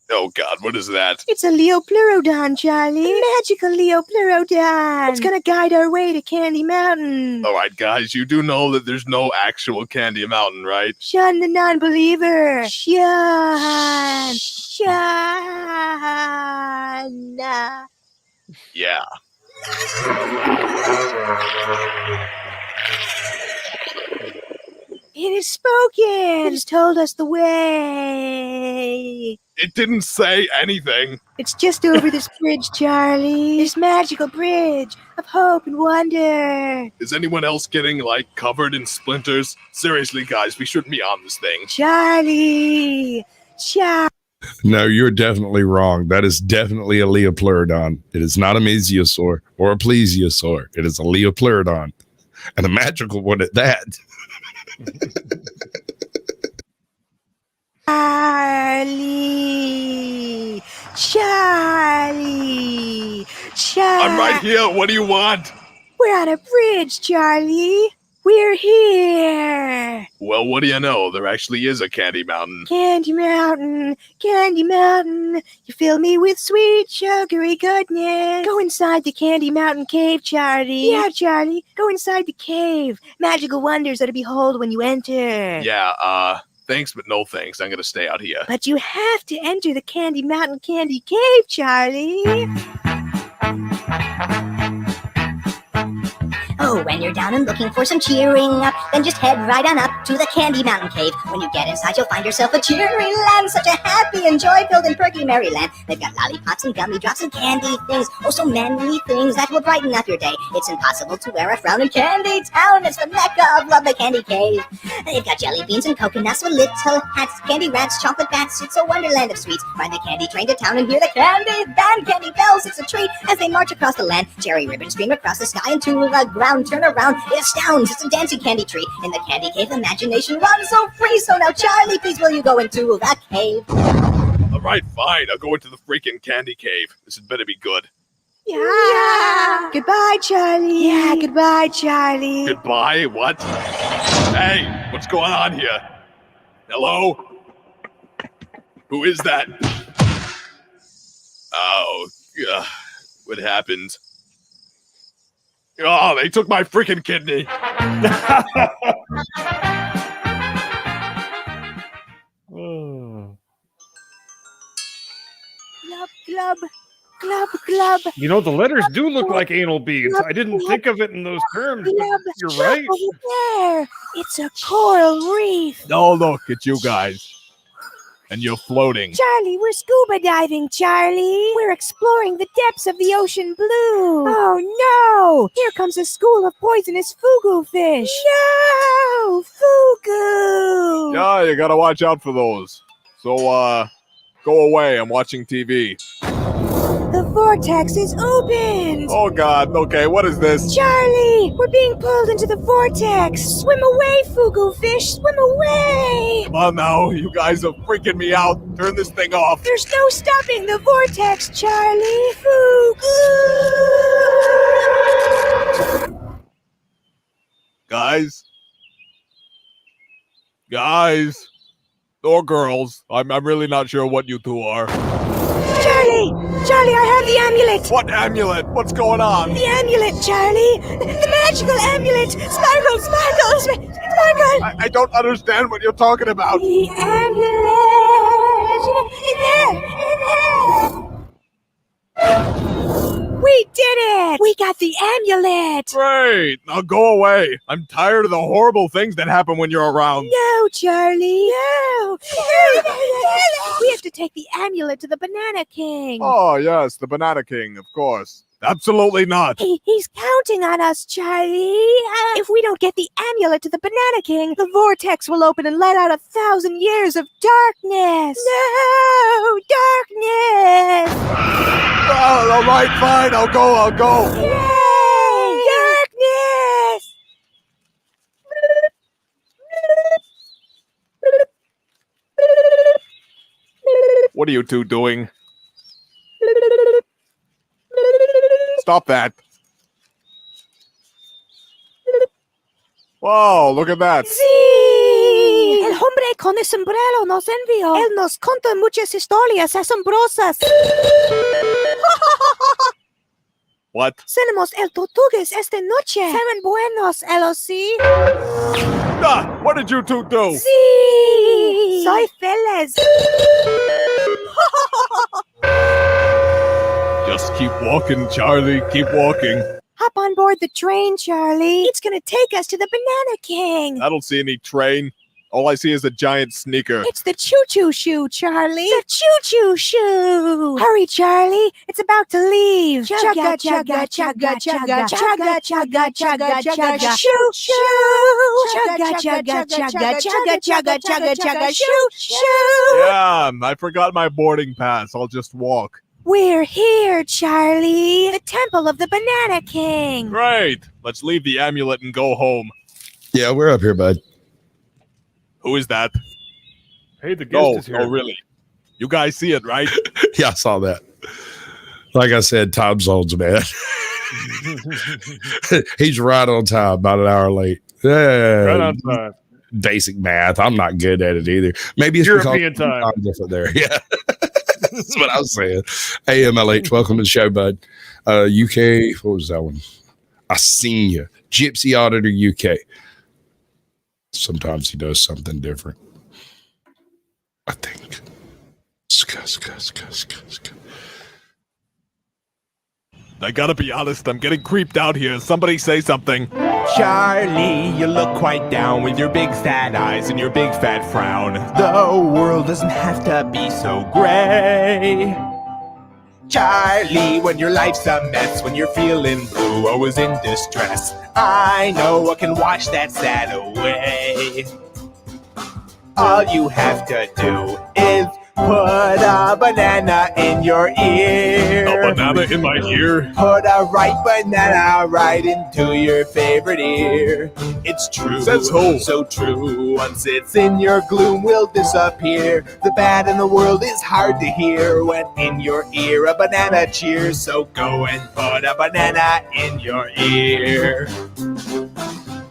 Oh God, what is that? It's a Leopleurodon, Charlie. A magical Leopleurodon. It's gonna guide our way to Candy Mountain. All right, guys, you do know that there's no actual Candy Mountain, right? Shun the non-believer. Shun. Shun. Yeah. It has spoken. It has told us the way. It didn't say anything. It's just over this bridge, Charlie. This magical bridge of hope and wonder. Is anyone else getting, like, covered in splinters? Seriously, guys, we shouldn't be on this thing. Charlie. Charlie. No, you're definitely wrong. That is definitely a Leopleurodon. It is not a mesiosaur or a plesiosaur. It is a Leopleurodon. And a magical one at that. Charlie. Charlie. Charlie. I'm right here. What do you want? We're on a bridge, Charlie. We're here. Well, what do you know? There actually is a Candy Mountain. Candy Mountain, Candy Mountain. You fill me with sweet, sugary goodness. Go inside the Candy Mountain cave, Charlie. Yeah, Charlie. Go inside the cave. Magical wonders are to behold when you enter. Yeah, thanks, but no thanks. I'm gonna stay out here. But you have to enter the Candy Mountain Candy Cave, Charlie. Oh, when you're down and looking for some cheering up, then just head right on up to the Candy Mountain Cave. When you get inside, you'll find yourself a cheery land, such a happy and joy-filled and perky merry land. They've got lollipops and gummy drops and candy things, oh, so many things that will brighten up your day. It's impossible to wear a frown in Candy Town. It's the mecca of love, the Candy Cave. They've got jelly beans and coconuts with little hats, candy rats, chocolate bats. It's a wonderland of sweets. Ride the candy train to town and hear the candy band, candy bells. It's a treat as they march across the land. Cherry ribbons stream across the sky into the ground. Turn around, it astounds. It's a dancing candy tree. In the Candy Cave, imagination runs so free. So now, Charlie, please will you go into the cave? All right, fine. I'll go into the freaking Candy Cave. This had better be good. Yeah. Goodbye, Charlie. Yeah, goodbye, Charlie. Goodbye? What? Hey, what's going on here? Hello? Who is that? Oh, what happened? Oh, they took my freaking kidney. Oh. Glub, glub, glub, glub. You know, the letters do look like anal beads. I didn't think of it in those terms, but you're right. Over there. It's a coral reef. Oh, look at you guys. And you're floating. Charlie, we're scuba diving, Charlie. We're exploring the depths of the ocean blue. Oh, no. Here comes a school of poisonous fugu fish. No, fugu. Yeah, you gotta watch out for those. So, go away. I'm watching TV. The vortex is open. Oh, God. Okay, what is this? Charlie, we're being pulled into the vortex. Swim away, fugu fish. Swim away. Come on now. You guys are freaking me out. Turn this thing off. There's no stopping the vortex, Charlie. Fugu. Guys? Or girls. I'm really not sure what you two are. Charlie, I have the amulet. What amulet? What's going on? The amulet, Charlie. The magical amulet. Sparkle, sparkle, sparkle. I don't understand what you're talking about. The amulet. In there. We did it. We got the amulet. Great. Now go away. I'm tired of the horrible things that happen when you're around. No, Charlie. No. We have to take the amulet to the Banana King. Oh, yes, the Banana King, of course. Absolutely not. He's counting on us, Charlie. If we don't get the amulet to the Banana King, the vortex will open and let out 1,000 years of darkness. No, darkness. Oh, all right, fine. I'll go. Yay, darkness. What are you two doing? Stop that. Whoa, look at that. Sí. El hombre con el sombrero nos envió. Él nos contó muchas historias asombrosas. What? Cenamos el tortugas esta noche. Serán buenos, ¿sí? Ah, what did you two do? Sí. Soy feliz. Just keep walking, Charlie. Keep walking. Hop on board the train, Charlie. It's gonna take us to the Banana King. I don't see any train. All I see is a giant sneaker. It's the choo-choo shoe, Charlie. The choo-choo shoe. Hurry, Charlie. It's about to leave. Chugga, chugga, chugga, chugga, chugga, chugga, chugga, chugga, shoo, shoo. Chugga, chugga, chugga, chugga, chugga, chugga, chugga, shoo, shoo. Yeah, I forgot my boarding pass. I'll just walk. We're here, Charlie. The temple of the Banana King. Great. Let's leave the amulet and go home. Yeah, we're up here, bud. Who is that? Hey, the guest is here. Oh, really? You guys see it, right? Yeah, I saw that. Like I said, time zones, man. He's right on time, about an hour late. Yeah, Right on time. Basic math. I'm not good at it either. Maybe it's European because time. I'm different there. Yeah. That's what I was saying. Hey, MLH, welcome to the show, bud. UK, what was that one? I seen you. Gypsy Auditor UK. Sometimes he does something different. I think. I gotta be honest, I'm getting creeped out here. Somebody say something. Charlie, you look quite down with your big sad eyes and your big fat frown. The world doesn't have to be so gray. Charlie, when your life's a mess, when you're feeling blue, always in distress, I know what can wash that sad away. All you have to do is put a banana in your ear. A banana in my ear? Put a ripe banana right into your favorite ear. It's true, Says who? so true. Once it's in your gloom, will disappear. The bad in the world is hard to hear when in your ear a banana cheers. So go and put a banana in your ear.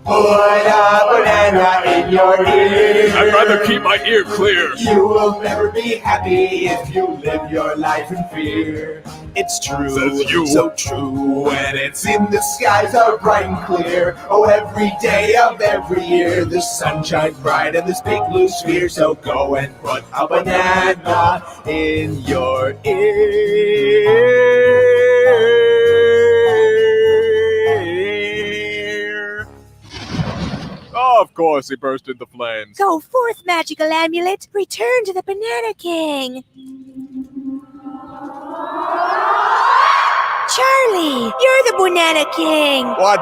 Put a banana in your ear. I'd rather keep my ear clear. You will never be happy if you live your life in fear. It's true, Says you. so true. When it's in the skies are bright and clear. Oh, every day of every year the sun shines bright in this big blue sphere. So go and put a banana in your ear. Oh, of course, he burst into flames. Go forth, magical amulet. Return to the Banana King. Charlie, you're the Banana King. What?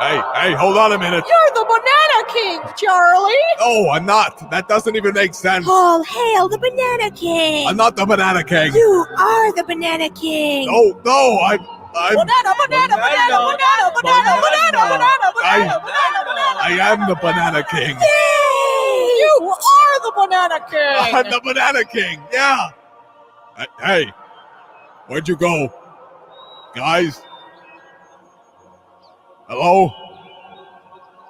Hey, hold on a minute. You're the Banana King, Charlie. No, I'm not. That doesn't even make sense. All hail the Banana King. I'm not the Banana King. You are the Banana King. No, I'm... Banana, banana, banana, banana, banana, banana, banana, banana, banana. I am the Banana King. Yay! You are the Banana King. I'm the Banana King, yeah. Hey, where'd you go? Guys? Hello?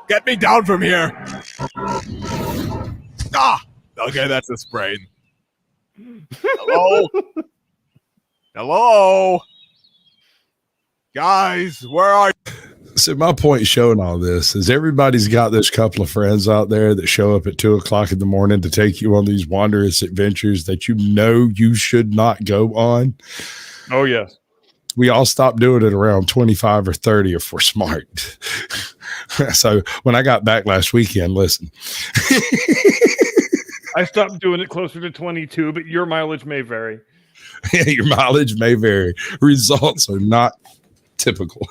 Get me down from here. Ah! Okay, that's a sprain. Hello? Hello? Guys, where are you? So my point showing all this is everybody's got those couple of friends out there that show up at 2:00 in the morning to take you on these wondrous adventures that you know you should not go on. Oh, yes. We all stop doing it around 25 or 30 if we're smart. So when I got back last weekend, listen. I stopped doing it closer to 22, but your mileage may vary. Your mileage may vary. Results are not typical.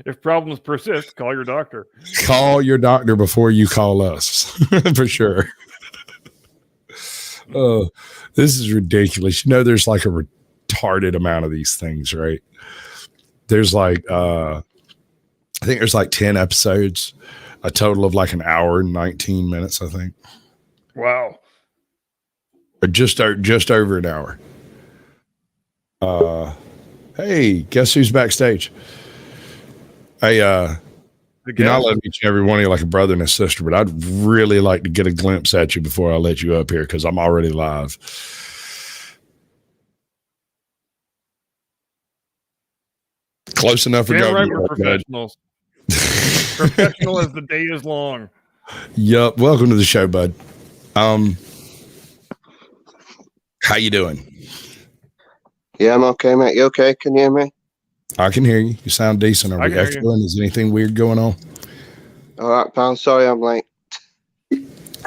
If problems persist, call your doctor. Call your doctor before you call us. For sure. Oh, this is ridiculous. You know, there's like a retarded amount of these things, right? There's like, I think there's like 10 episodes, a total of like an hour and 19 minutes, I think. Wow. Or just over an hour. Hey, guess who's backstage? Hey, you're not letting each and every one of you like a brother and a sister, but I'd really like to get a glimpse at you before I let you up here because I'm already live. Close enough for Damn right, government. we're professionals. Professional as the day is long. Yup. Welcome to the show, bud. How you doing? Yeah, I'm okay, mate. You okay? Can you hear me? I can hear you. You sound decent. Are we echoing? Is anything weird going on? All right, pal. Sorry I'm late.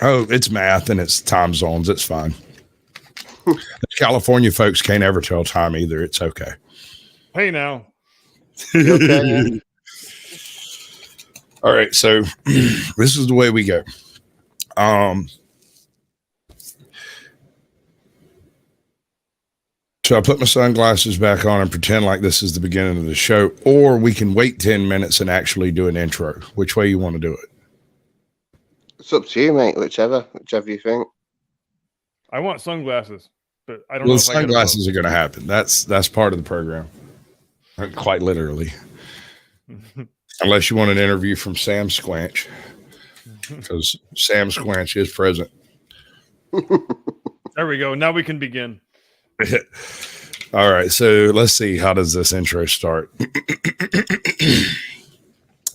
Oh, it's math and it's time zones. It's fine. California folks can't ever tell time either. It's okay. Hey, now. You okay, yeah? All right. So this is the way we go. So I put my sunglasses back on and pretend like this is the beginning of the show, or we can wait 10 minutes and actually do an intro. Which way you want to do it? It's up to you, mate. Whichever you think. I want sunglasses, but I don't Well, know if sunglasses are going to happen. That's part of the program. Quite literally. Unless you want an interview from Sam Squanch, because Sam Squanch is present. There we go. Now we can begin. All right, so let's see. How does this intro start?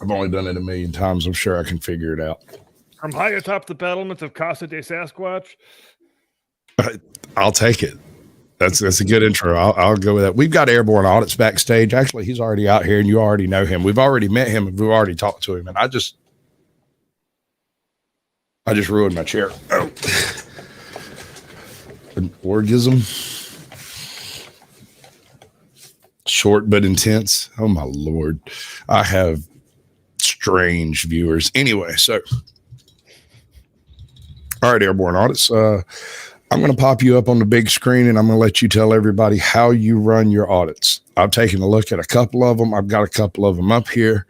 I've only done it a million times. I'm sure I can figure it out. From high atop the battlements of Casa de Sasquatch. I'll take it. That's a good intro. I'll go with that. We've got Airborne Audits backstage. Actually, he's already out here, and you already know him. We've already met him, and we've already talked to him. And I just ruined my chair. Oh, an orgasm. Short but intense. Oh my Lord. I have strange viewers. Anyway, so all right, Airborne Audits. I'm going to pop you up on the big screen and I'm going to let you tell everybody how you run your audits. I've taken a look at a couple of them. I've got a couple of them up here.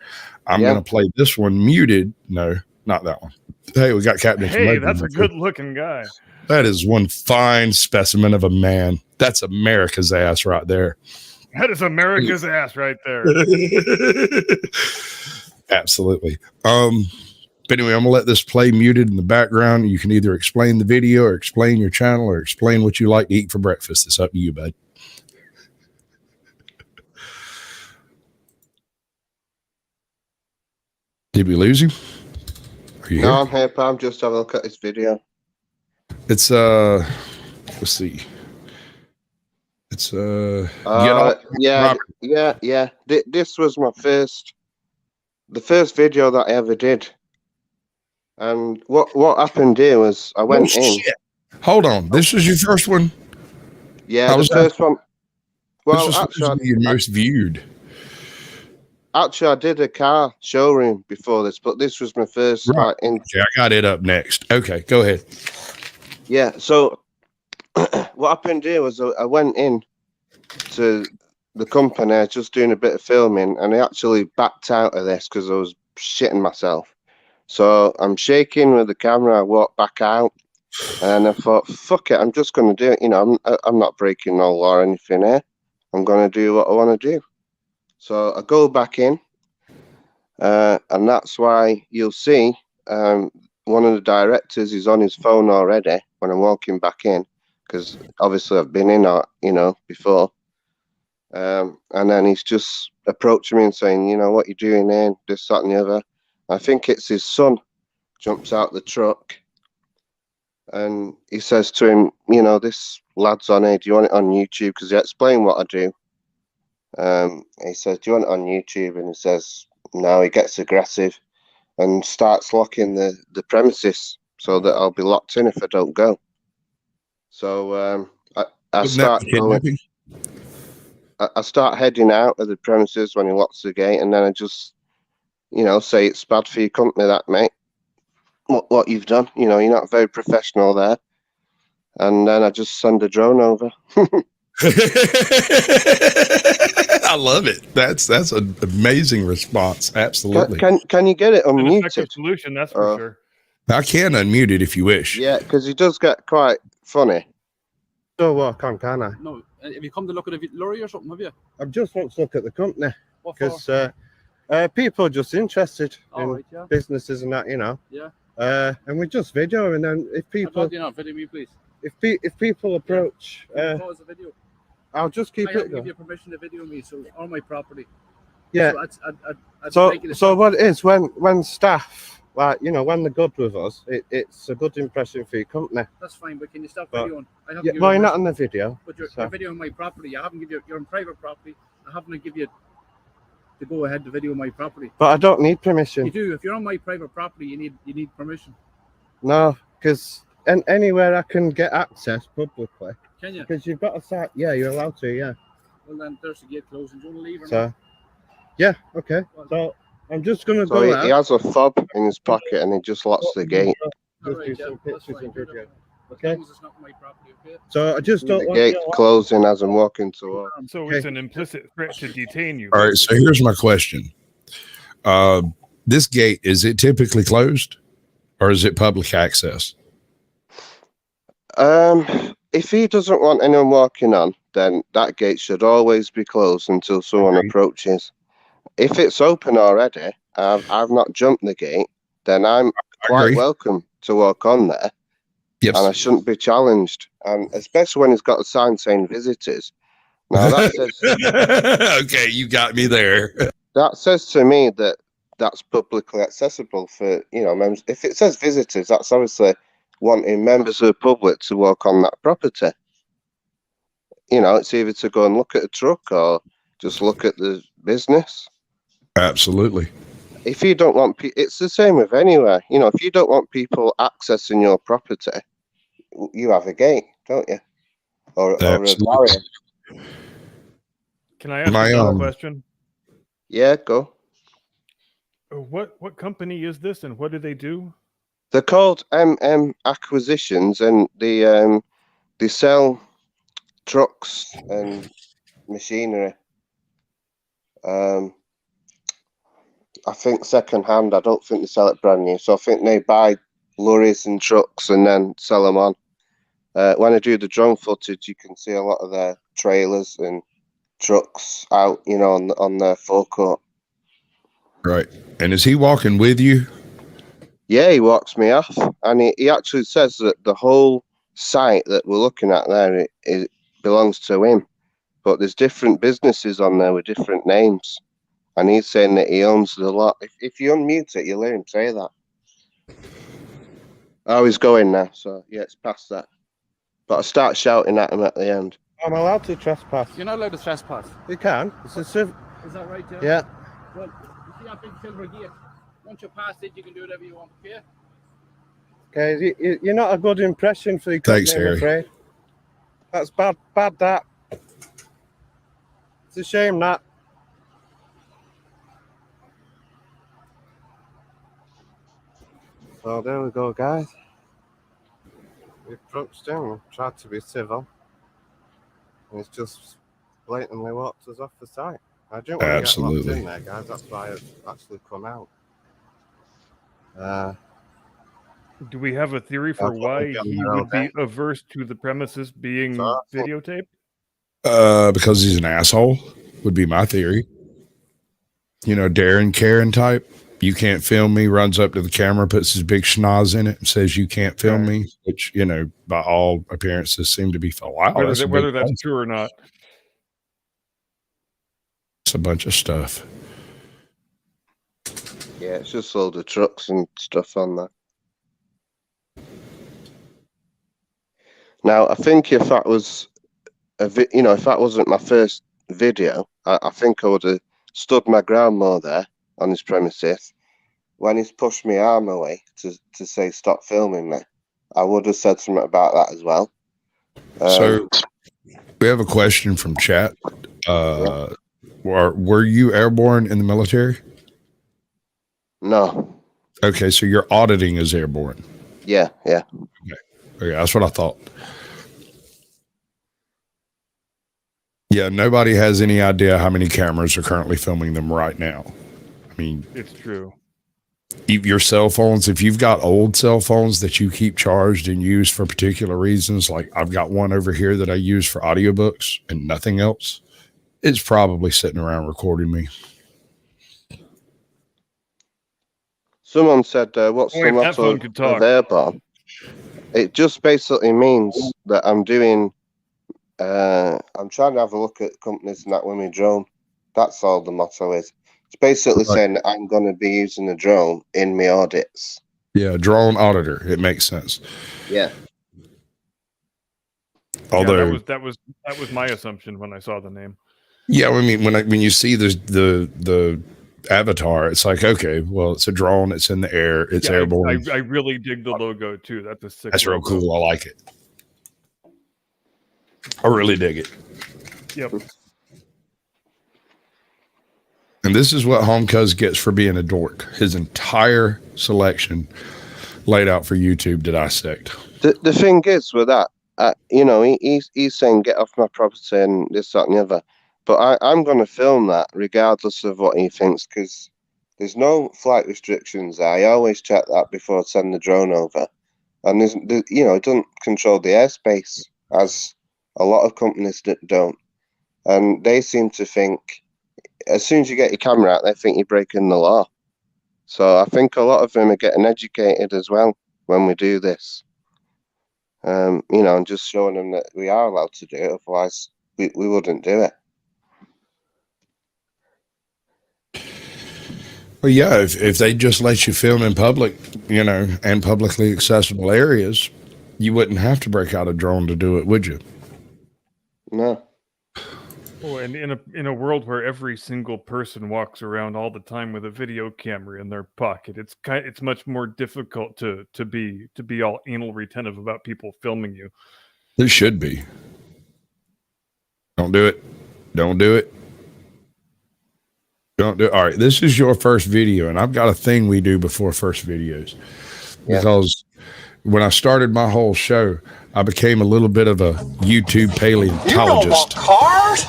I'm going to play this one muted. No, not that one. Hey, we got Captain. Hey, that's a good looking guy. That is one fine specimen of a man. That's America's ass right there. That is America's ass right there. Absolutely. But anyway, I'm gonna let this play muted in the background. You can either explain the video or explain your channel or explain what you like to eat for breakfast. It's up to you, bud. Did we lose him? Are you here? No, I'm here, pal. I'm just having a look at this video. It's let's see. It's yeah. This was the first video that I ever did. And what happened here was I went in. Shit. Hold on, this was your first one? Yeah, the first one. Well, this was actually your most viewed. Actually, I did a car showroom before this, but this was my first. Right. Okay, I got it up next. Okay, go ahead. Yeah. So what happened here was I went in to the company just doing a bit of filming, and I actually backed out of this because I was shitting myself. So I'm shaking with the camera. I walked back out, and I thought, "Fuck it, I'm just going to do it." You know, I'm not breaking no law or anything here. I'm going to do what I want to do. So I go back in, and that's why you'll see one of the directors is on his phone already when I'm walking back in, because obviously I've been in, before. And then he's just approaching me and saying, "What you doing here? This, that, and the other." I think it's his son jumps out the truck, and he says to him, "This lad's on here. Do you want it on YouTube?" Because he explained what I do. He says, "Do you want it on YouTube?" And he says, no. He gets aggressive and starts locking the premises so that I'll be locked in if I don't go. So I start going. I start heading out of the premises when he locks the gate, and then I just, say it's bad for your company, that, mate. What you've done, you're not very professional there. And then I just send a drone over. I love it. That's an amazing response. Absolutely. Can you get it unmuted? Solution, that's for sure. I can unmute it if you wish. Yeah, because he does get quite funny. still walk on, can I? No. Have you come to look at a lorry or something, have you? I've just want to look at the company What for? because people are just interested All in right, yeah. businesses and that, you know. Yeah. And we just video, and then if I'd people, rather you not video me, please. if people approach, Pause the video. I'll just keep I it haven't give going. you permission to video me, so on my property. Yeah. So, I'd make it a So stop. what it is when staff, like, you know, when they're good with us, it's a good impression for your company. That's fine, but can you stop But- videoing? I haven't Yeah, given well, you you're not permission. on the video. But you're so- videoing my property. I haven't give you. You're on private property. I haven't give you to go ahead to video my property. But I don't need You permission. do. If you're on my private property, you need permission. No, because anywhere I can get access publicly, Can you? because you've got a site. Yeah, you're allowed to. Yeah. Well, then there's the gate closing. Do you want to leave or not? So, yeah, okay. So I'm just gonna So go he out. has a fob in his pocket and he just locks the gate. All Just right, do yeah, some that's pictures fine. and Do that. video. As Okay. long as it's not my property, okay? So I just don't The want gate you. closing as I'm walking towards. So it's an implicit threat to detain you. All right. So here's my question. This gate, is it typically closed or is it public access? If he doesn't want anyone walking on, then that gate should always be closed until someone Agreed. approaches. If it's open already, I've not jumped the gate, then I'm quite agree. welcome to walk on there, Yes. and I shouldn't be challenged. And especially when he's got a sign saying visitors. Now that says Okay, you got me there. that says to me that that's publicly accessible for, you know, members. If it says visitors, that's obviously wanting members of the public to walk on that property. You know, it's either to go and look at a truck or just look at the business. Absolutely. If you don't want it's the same with anywhere. You know, if you don't want people accessing your property, you have a gate, don't you? Or a Absolutely. barrier. Can I ask My, you a question? Yeah, go. What company is this and what do they do? They're called Acquisitions, and they sell trucks and machinery. I think second hand. I don't think they sell it brand new. So I think they buy lorries and trucks and then sell them on. When I do the drone footage, you can see a lot of their trailers and trucks out, you know, on their forecourt. Right. And is he walking with you? Yeah, he walks me off, and he actually says that the whole site that we're looking at there it belongs to him, but there's different businesses on there with different names, and he's saying that he owns the lot. If you unmute it, you'll hear him say that. Oh, he's going now, so yeah, it's past that. But I start shouting at him at the end. I'm allowed to trespass. You're not allowed to trespass. You can. It's a civ. Is that right, Joe? Yeah. Well, you see that big silver gate? Once you pass it, you can do whatever you want, okay? Okay. You're not a good impression for your company, Thanks, I'm Harry. afraid. That's bad. Bad. That. It's a shame that. So there we go, guys. We approached him, we tried to be civil, and he's just blatantly walked us off the site. I didn't want to get locked Absolutely. in there, guys. That's why I've actually come out. Do we have a theory for I'll why probably he get there, would be okay. averse to the premises being So- videotaped? Because he's an asshole would be my theory. You know, Darren Karen type. You can't film me, runs up to the camera, puts his big schnoz in it and says you can't film me, which, you know, by all appearances seem to be wow. Whether that's true or not. It's a bunch of stuff. Yeah, it's just a load of trucks and stuff on there. Now, I think if that was if that wasn't my first video, I think I would have stood my ground more there on his premises. When he's pushed my arm away to say stop filming me, I would have said something about that as well. So we have a question from chat. Were you airborne in the military? No. Okay, so your auditing is airborne. Yeah. Okay, that's what I thought. Yeah, nobody has any idea how many cameras are currently filming them right now. I mean, It's true. your cell phones, if you've got old cell phones that you keep charged and use for particular reasons, like I've got one over here that I use for audiobooks and nothing else, it's probably sitting around recording me. Someone said, what's Only the if that phone motto could of talk. airborne? It just basically means that I'm doing, I'm trying to have a look at companies and that with my drone. That's all the motto is. It's basically saying that I'm going to be using a drone in my audits. Yeah, drone auditor. It makes sense. Yeah. Although that was my assumption when I saw the name. Yeah, I mean, when you see the avatar, it's like, okay, well, it's a drone, it's in the air, it's airborne. I really dig the logo too. That's a sick. That's logo. real cool. I like it. I really dig it. Yep. And this is what Homecuz gets for being a dork. His entire selection laid out for YouTube to dissect. The thing is with that, you know, he's saying get off my property and this, that, and the other. But I'm going to film that regardless of what he thinks, because there's no flight restrictions there. I always check that before I send the drone over. And you know, it doesn't control the airspace, as a lot of companies don't. And they seem to think, as soon as you get your camera out, they think you're breaking the law. So I think a lot of them are getting educated as well when we do this. You know, and just showing them that we are allowed to do it, otherwise we wouldn't do it. Well, yeah, if they just let you film in public, you know, and publicly accessible areas, you wouldn't have to break out a drone to do it, would you? No. Oh, and in a world where every single person walks around all the time with a video camera in their pocket, it's much more difficult to be all anal retentive about people filming you. There should be. Don't do it. Don't do it. Don't do it. All right, this is your first video, and I've got a thing we do before first videos. Yeah. Because when I started my whole show, I became a little bit of a YouTube paleontologist. You know about cars?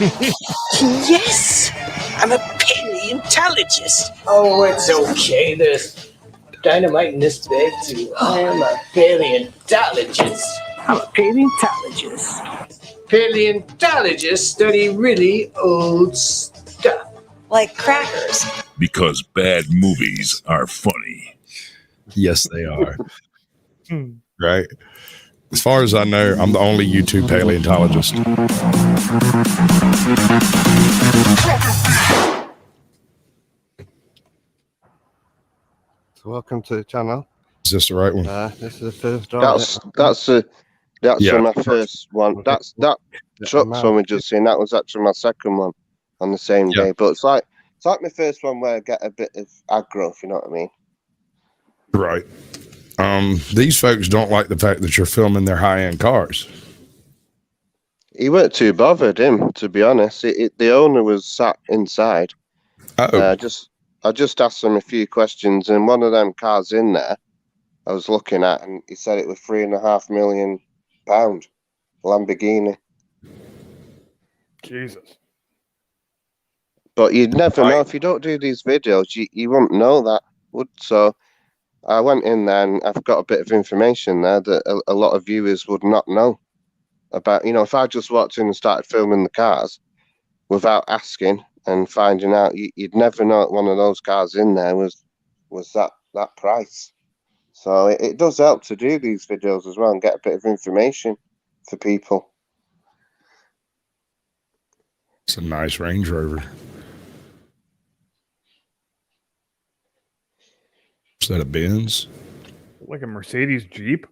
Yes, I'm a paleontologist. Oh, it's okay. There's dynamite in this bag too. I am a paleontologist. I'm a paleontologist. Paleontologists study really old stuff. Like crackers. Because bad movies are funny. Yes, they are. Right? As far as I know, I'm the only YouTube paleontologist. So welcome to the channel. Is this the right one? This is the first one. That's my first one. That truck's one we just seen. That was actually my second one on the same day. But it's like my first one where I get a bit of aggro, if you know what I mean. Right. These folks don't like the fact that you're filming their high-end cars. He weren't too bothered, him, to be honest. The owner was sat inside. I just asked him a few questions, and one of them cars in there I was looking at, and he said it was £3.5 million Lamborghini. Jesus. But you'd never know if you don't do these videos. You wouldn't know that, so I went in there and I've got a bit of information there that a lot of viewers would not know about. You know, if I just walked in and started filming the cars without asking and finding out, you'd never know that one of those cars in there was that price. So it does help to do these videos as well and get a bit of information for people. It's a nice Range Rover. Is that a Benz? Like a Mercedes Jeep?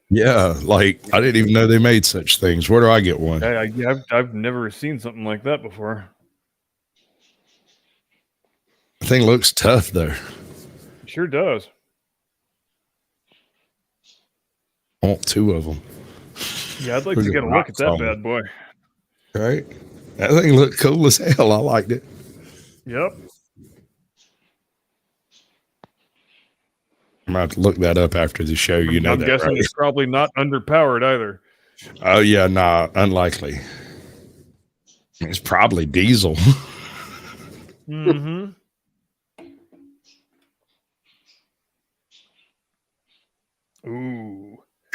Yeah, like I didn't even know they made such things. Where do I get one? I've never seen something like that before. The thing looks tough though. It sure does. I want two of them. Yeah, I'd like to get a look at that bad boy. Right? That thing looked cool as hell. I liked it. Yep. I'm about to look that up after the show. You know, I'm guessing it's probably not underpowered either. Oh yeah, nah, unlikely. It's probably diesel. Mm-hmm.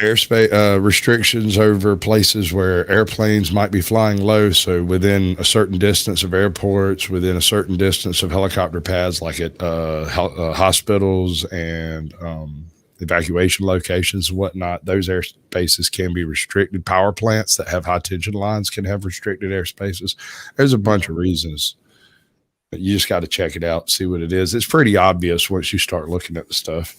airspace restrictions over places where airplanes might be flying low. So within a certain distance of airports, within a certain distance of helicopter pads, like at hospitals and evacuation locations and whatnot, those airspaces can be restricted. Power plants that have high tension lines can have restricted airspaces. There's a bunch of reasons. But you just got to check it out, see what it is. It's pretty obvious once you start looking at the stuff.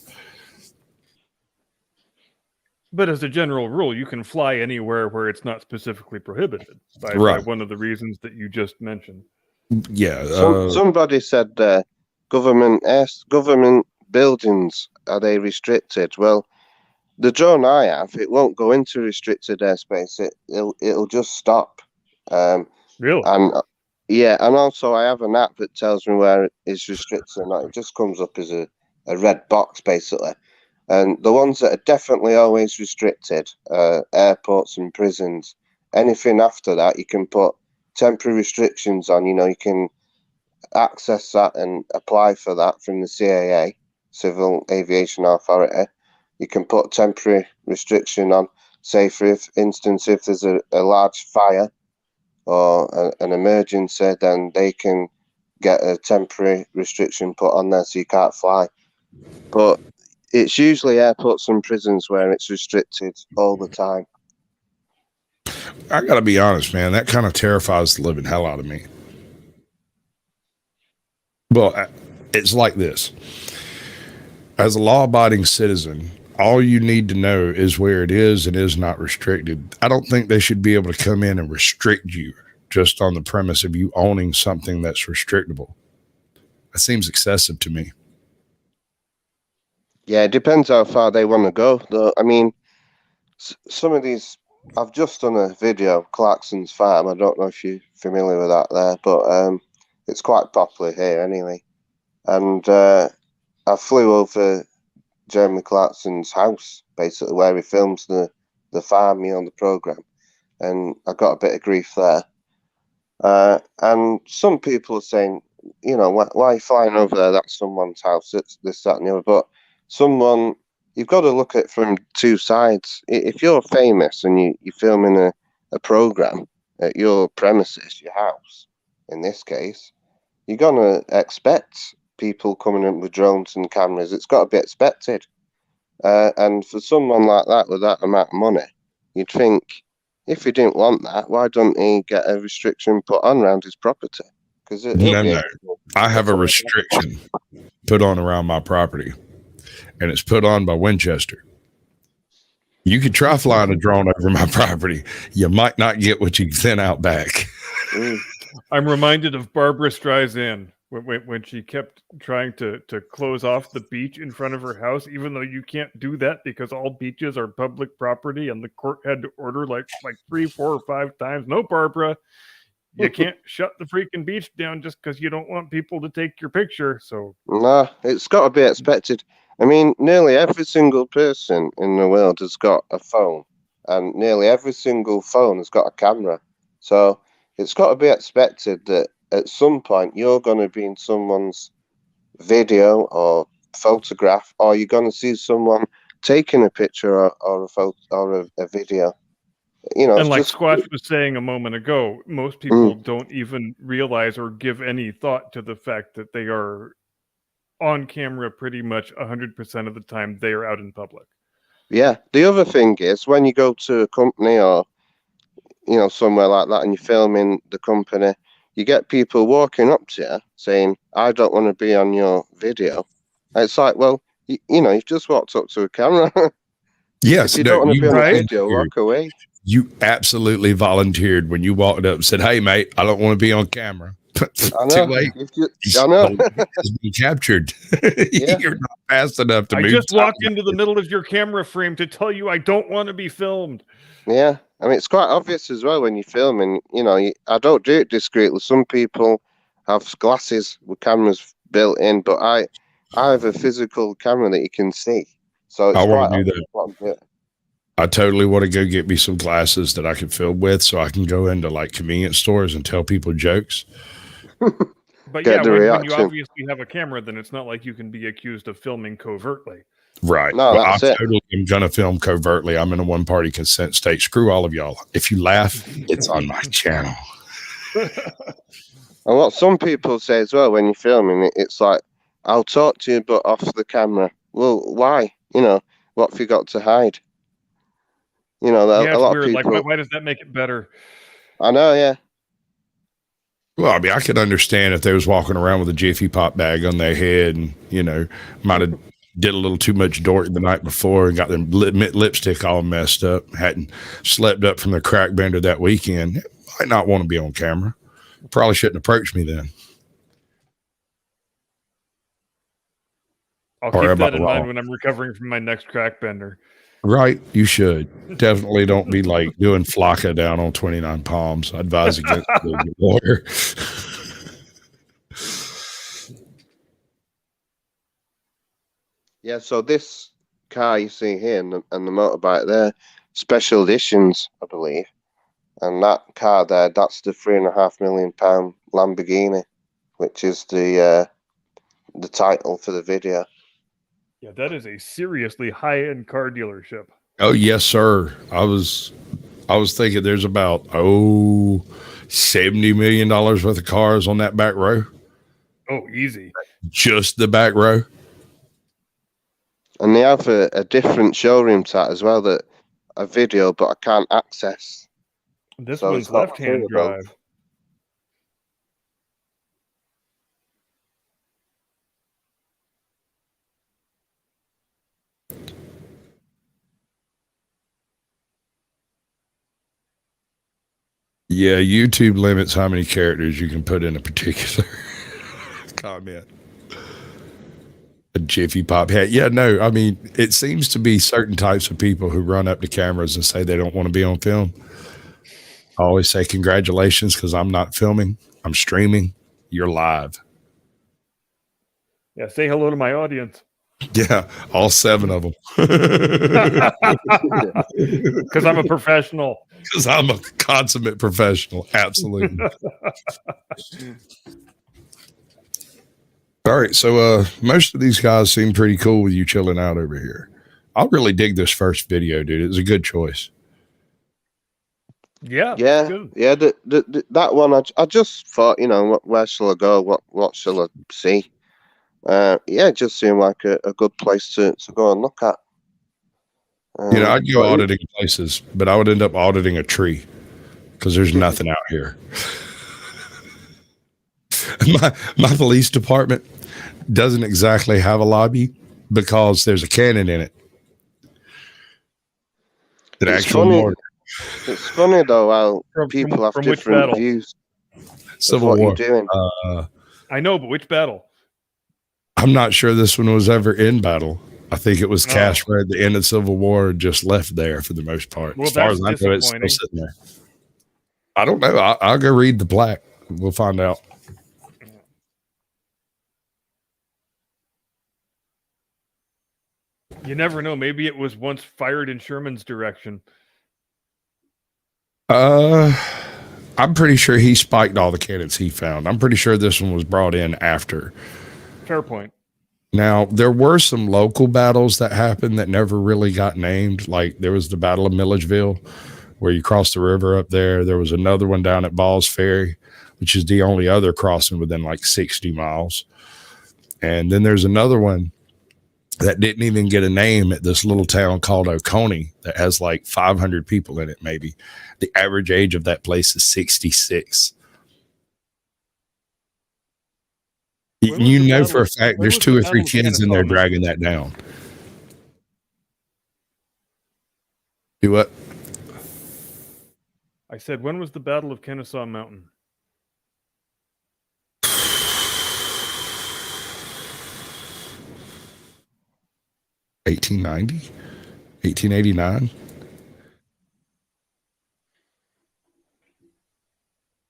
But as a general rule, you can fly anywhere where it's not specifically prohibited by one of the reasons that you just mentioned. Yeah. Somebody said government buildings, are they restricted? Well, the drone I have, it won't go into restricted airspace. It'll just stop. Really? And yeah, and also I have an app that tells me where it is restricted or not. It just comes up as a red box, basically. And the ones that are definitely always restricted, airports and prisons. Anything after that, you can put temporary restrictions on. You know, you can access that and apply for that from the CAA, Civil Aviation Authority. You can put temporary restriction on, say, for instance, if there's a large fire or an emergency, then they can get a temporary restriction put on there so you can't fly. But it's usually airports and prisons where it's restricted all the time. I got to be honest, man, that kind of terrifies the living hell out of me. Well, it's like this. As a law-abiding citizen, all you need to know is where it is and is not restricted. I don't think they should be able to come in and restrict you just on the premise of you owning something that's restrictable. That seems excessive to me. Yeah, it depends how far they want to go, though. I mean, some of these, I've just done a video, Clarkson's Farm. I don't know if you're familiar with that there, but it's quite popular here anyway. And I flew over Jeremy Clarkson's house, basically, where he films the farm, you know, the program. And I got a bit of grief there. And some people are saying, you know, why are you flying over there? That's someone's house. It's this, that, and the other. But you've got to look at it from two sides. If you're famous and you're filming a program at your premises, your house, in this case, you're going to expect people coming in with drones and cameras. It's got to be expected. And for someone like that with that amount of money, you'd think, if he didn't want that, why don't he get a restriction put on around his property? Because no. I have a restriction put on around my property, and it's put on by Winchester. You could try flying a drone over my property. You might not get what you sent out back. I'm reminded of Barbara Streisand when she kept trying to close off the beach in front of her house, even though you can't do that because all beaches are public property, and the court had to order like 3, 4, or 5 times. No, Barbara, you can't shut the freaking beach down just because you don't want people to take your picture. So no, it's got to be expected. I mean, nearly every single person in the world has got a phone, and nearly every single phone has got a camera. So it's got to be expected that at some point you're going to be in someone's video or photograph, or you're going to see someone taking a picture or a photo or a video. You know, and like Squatch was saying a moment ago, most people don't even realize or give any thought to the fact that they are on camera pretty much 100% of the time they are out in public. Yeah. The other thing is, when you go to a company or, you know, somewhere like that and you're filming the company, you get people walking up to you saying, I don't want to be on your video. And it's like, well, you know, you've just walked up to a camera. Yes. If you don't want to be on a video, walk away. You absolutely volunteered when you walked up and said, hey, mate, I don't want to be on camera. I know. Too late. I know. Be captured. Yeah. You're not fast enough to move. I just walked into the middle of your camera frame to tell you I don't want to be filmed. Yeah. I mean, it's quite obvious as well when you're filming. You know, I don't do it discreetly. Some people have glasses with cameras built in, but I have a physical camera that you can see. So it's I quite want to do that. I totally want to go get me some glasses that I can film with so I can go into like convenience stores and tell people jokes. But yeah, when you obviously have a camera, then it's not like you can be accused of filming covertly. Right. No, well, that's I it. totally am going to film covertly. I'm in a one-party consent state. Screw all of y'all. If you laugh, it's on my channel. And what some people say as well when you're filming it, it's like, I'll talk to you, but off the camera. Well, why? You know, what have you got to hide? You know, Yeah, a it's lot weird. of Like, people. why does that make it better? I know, yeah. Well, I mean, I could understand if they was walking around with a Jiffy Pop bag on their head and, you know, might have did a little too much dork the night before and got their lipstick all messed up, hadn't slept up from the crack bender that weekend. Might not want to be on camera. Probably shouldn't approach me then. I'll Or keep am I that in mind wrong? when I'm recovering from my next crack bender. Right, you should. Definitely don't be like doing flocka down on 29 Palms. I advise against being a lawyer. Yeah, so this car you see here and the motorbike there, special editions, I believe. And that car there, that's the £3.5 million Lamborghini, which is the title for the video. Yeah, that is a seriously high-end car dealership. Oh, yes, sir. I was thinking there's about $70 million worth of cars on that back row. Oh, easy. Just the back row. And they have a different showroom tat as well, that a video, but I can't access. This So one's it's not left-hand available. drive. Yeah, YouTube limits how many characters you can put in a particular comment. A Jiffy Pop hat. Yeah, no, I mean, it seems to be certain types of people who run up to cameras and say they don't want to be on film. I always say congratulations because I'm not filming. I'm streaming. You're live. Yeah, say hello to my audience. Yeah, all 7 of them. Because I'm a professional. Because I'm a consummate professional. Absolutely. All right. So most of these guys seem pretty cool with you chilling out over here. I really dig this first video, dude. It was a good choice. Yeah. Yeah, Good. yeah. That one, I just thought, you know, where shall I go? What shall I see? Yeah, it just seemed like a good place to go and look at. You know, I'd go auditing places, but I would end up auditing a tree because there's nothing out here. My police department doesn't exactly have a lobby because there's a cannon in it. It's funny though how people have from which different battle? views. Civil of what War. You're doing. I know, but which battle? I'm not sure this one was ever in battle. I think it was cast right at the end of Civil War and just left there for the most part. Well, as far that's as I know, it's still disappointing. sitting there. I don't know. I'll go read the plaque. We'll find out. You never know. Maybe it was once fired in Sherman's direction. I'm pretty sure he spiked all the cannons he found. I'm pretty sure this one was brought in after. Fair point. Now, there were some local battles that happened that never really got named. Like there was the Battle of Milledgeville, where you cross the river up there. There was another one down at Ball's Ferry, which is the only other crossing within like 60 miles. And then there's another one that didn't even get a name at this little town called Oconee that has like 500 people in it, maybe. The average age of that place is 66. You know for a fact there's 2 or 3 kids in there dragging that down. Do what? I said, when was the Battle of Kennesaw Mountain? $1890? $1889?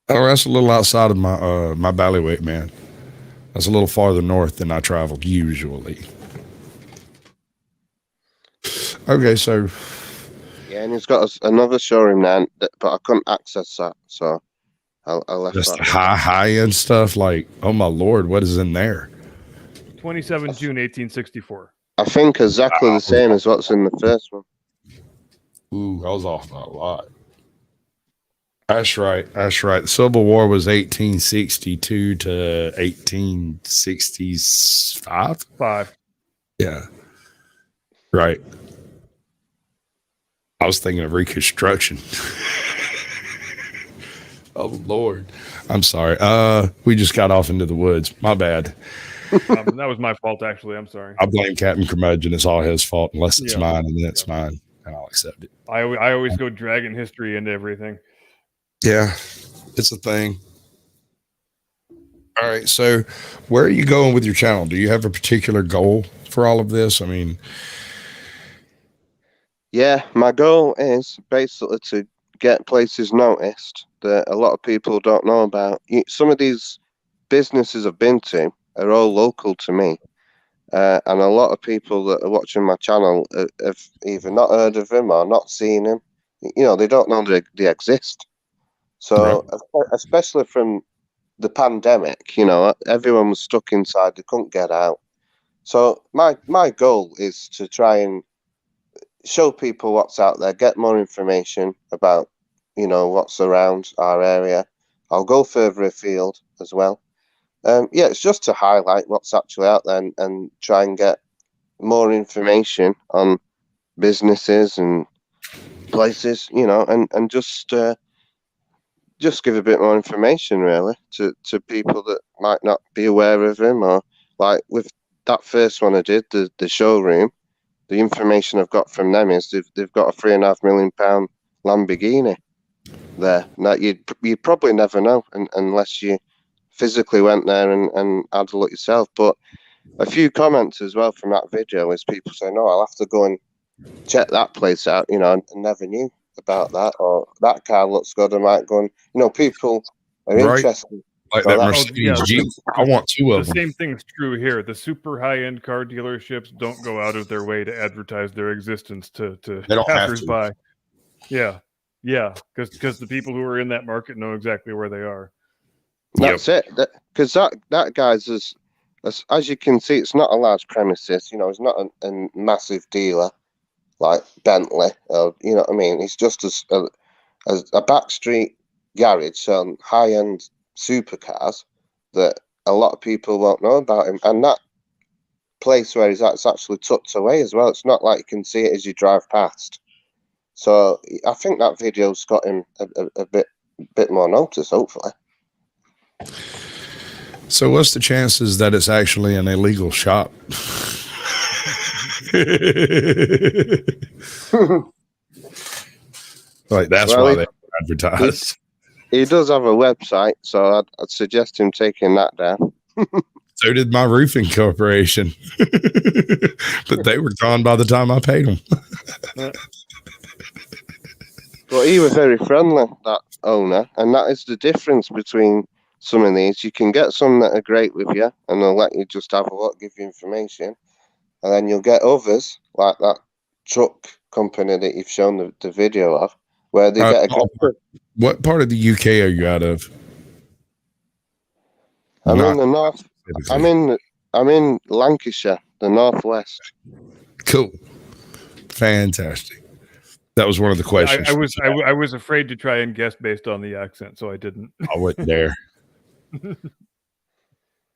Oh, that's a little outside of my my bailiwick, man. That's a little farther north than I traveled usually. Okay, so Yeah, and he's got another showroom now, but I couldn't access that, so I left just that. high end stuff. Like, oh my lord, what is in there? 27 June 1864. I think exactly the same as what's in the first one. Ooh, I was off by a lot. That's right. That's right. The Civil War was 1862 to 1865. 5. Yeah. Right. I was thinking of Reconstruction. Oh, Lord. I'm sorry. We just got off into the woods. My bad. That was my fault, actually. I'm sorry. I blame Captain Curmudgeon. It's all his fault, unless it's mine, and then it's mine, and I'll accept it. I always go dragging history into everything. Yeah, it's a thing. All right, so where are you going with your channel? Do you have a particular goal for all of this? I mean, yeah, my goal is basically to get places noticed that a lot of people don't know about. Some of these businesses I've been to are all local to me, and a lot of people that are watching my channel have either not heard of them or not seen them. You know, they don't know they exist. So, especially from the pandemic, you know, everyone was stuck inside; they couldn't get out. So, my goal is to try and show people what's out there, get more information about, you know, what's around our area. I'll go further afield as well. Yeah, it's just to highlight what's actually out there and try and get more information on businesses and places, you know, and just give a bit more information really to people that might not be aware of them, or like with that first one I did, the showroom. The information I've got from them is they've got a £3.5 million Lamborghini there. Now you'd probably never know unless you physically went there and had a look yourself. But a few comments as well from that video is people saying, "No, I'll have to go and check that place out." You know, and never knew about that, or that car looks good. I might go and, you know, people are interested. Like So that that's- Mercedes Jeep. I want two of The them. same thing's true here. The super high-end car dealerships don't go out of their way to advertise their existence to They don't have to. passersby. Yeah, because the people who are in that market know exactly where they are. That's it. Because that guy's as you can see, it's not a large premises. You know, it's not a massive dealer like Bentley. You know what I mean? It's just a backstreet garage selling high-end supercars that a lot of people won't know about him. And that place where he's at, it's actually tucked away as well. It's not like you can see it as you drive past. So I think that video's got him a bit more notice, hopefully. So what's the chances that it's actually an illegal shop? Like that's why they advertise. He does have a website, so I'd suggest him taking that down. So did my roofing corporation, but they were gone by the time I paid them. But he was very friendly, that owner, and that is the difference between some of these. You can get some that are great with you, and they'll let you just have a look, give you information, and then you'll get others like that truck company that you've shown the video of, where they get aggressive. What part of the UK are you out of? I'm in the north. I'm in Lancashire, the northwest. Cool, fantastic. That was one of the questions. I was afraid to try and guess based on the accent, so I didn't. I wasn't there.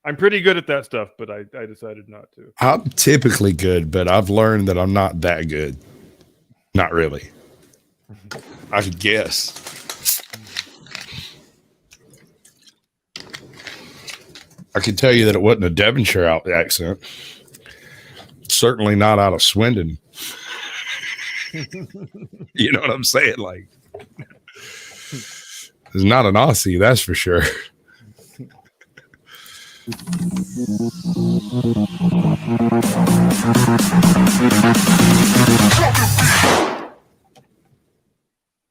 I'm pretty good at that stuff, but I decided not to. I'm typically good, but I've learned that I'm not that good. Not really. I could guess. I can tell you that it wasn't a Devonshire accent. Certainly not out of Swindon. You know what I'm saying? Like, it's not an Aussie, that's for sure.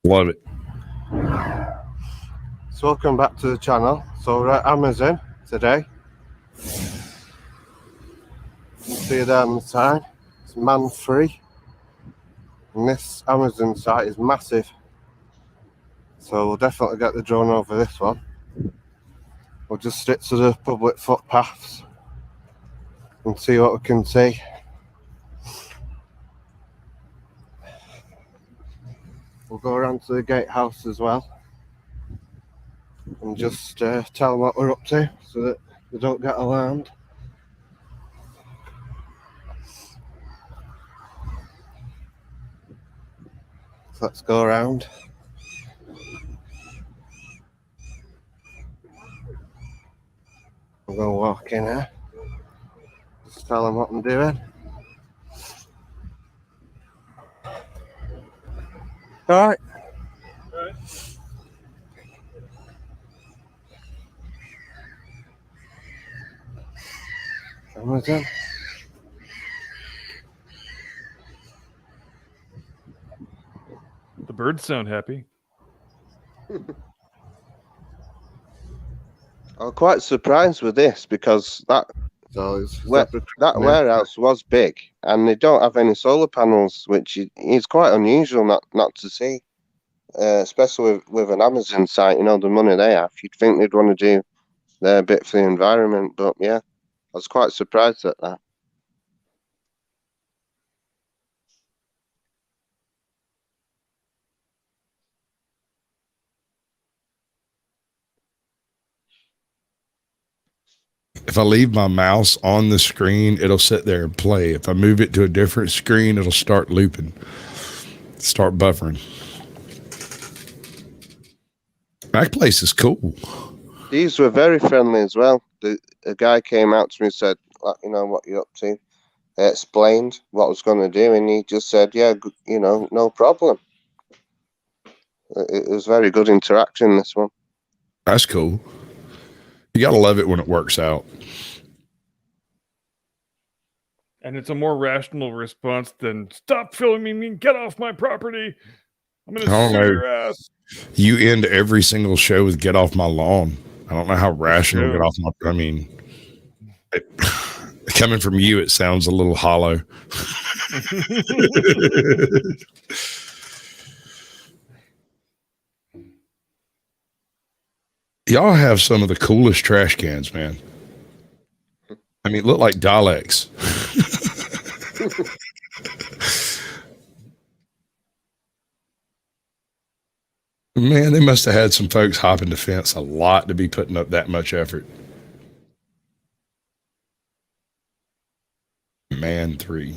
Love it. So welcome back to the channel. So we're at Amazon today. See you there on the sign. It's man free. And this Amazon site is massive. So we'll definitely get the drone over this one. We'll just stick to the public footpaths and see what we can see. go around to the gatehouse as well and just tell them what we're up to so that they don't get alarmed. So let's go around. I'm going to walk in here. Just tell them what I'm doing. All right. Cameras in. The birds sound happy. I'm quite surprised with this because that warehouse was big, and they don't have any solar panels, which is quite unusual not to see, especially with an Amazon site. You know, the money they have, you'd think they'd want to do their bit for the environment. But yeah, I was quite surprised at that. If I leave my mouse on the screen, it'll sit there and play. If I move it to a different screen, it'll start looping, start buffering. That place is cool. These were very friendly as well. A guy came out to me and said, you know, what you're up to. I explained what I was going to do, and he just said, yeah, you know, no problem. It was very good interaction, this one. That's cool. You got to love it when it works out. And it's a more rational response than stop filming me, get off my property. I'm going to sue your ass. You end every single show with get off my lawn. I don't know how rational get off my, I mean, coming from you, it sounds a little hollow. Y'all have some of the coolest trash cans, man. I mean, look like Daleks. Man, they must have had some folks hopping the fence a lot to be putting up that much effort. Man 3.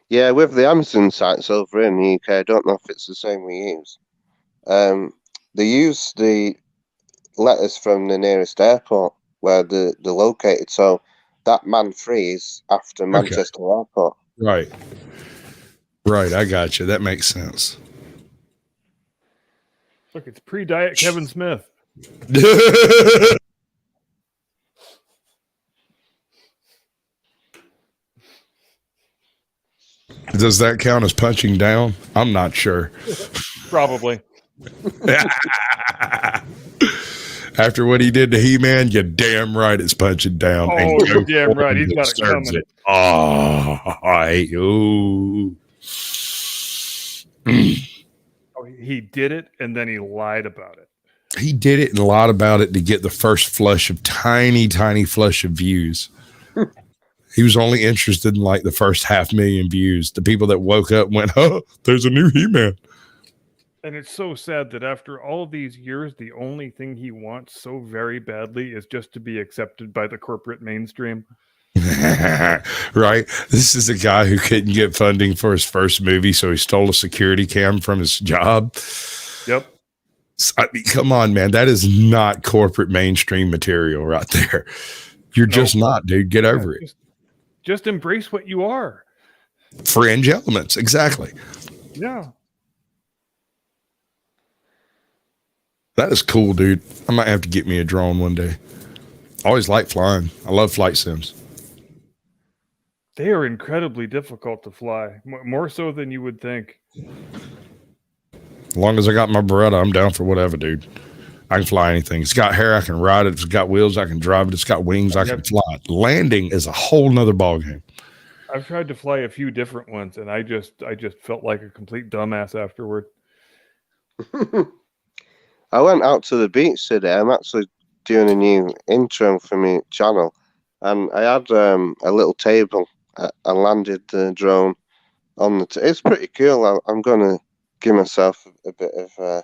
Yeah, with the Amazon sites over in the UK, I don't know if it's the same we use. They use the letters from the nearest airport where they're located. So that Man 3 is after Manchester Airport. Right. Right, I got you. That makes sense. Look, it's pre-diet Kevin Smith. Does that count as punching down? I'm not sure. Probably. After what he did to He-Man, you're damn right it's punching down. Oh, you're damn right. He's got it coming. Oh, I hate you. Oh, he did it, and then he lied about it. He did it and lied about it to get the first flush of tiny flush of views. He was only interested in like the first 500,000 views. The people that woke up went, oh, there's a new He-Man. And it's so sad that after all these years, the only thing he wants so very badly is just to be accepted by the corporate mainstream. Right. This is a guy who couldn't get funding for his first movie, so he stole a security cam from his job. Yep. I mean, come on, man. That is not corporate mainstream material right there. You're just not, dude. Get over it. Just embrace what you are. Fringe elements. Exactly. Yeah. That is cool, dude. I might have to get me a drone one day. I always like flying. I love flight sims. They are incredibly difficult to fly, more so than you would think. As long as I got my Beretta, I'm down for whatever, dude. I can fly anything. It's got hair, I can ride it. If it's got wheels, I can drive it. It's got wings, I can fly it. Landing is a whole nother ballgame. I've tried to fly a few different ones, and I just felt like a complete dumbass afterward. I went out to the beach today. I'm actually doing a new intro for my channel, and I had a little table. I landed the drone on the. It's pretty cool. I'm gonna give myself a bit of a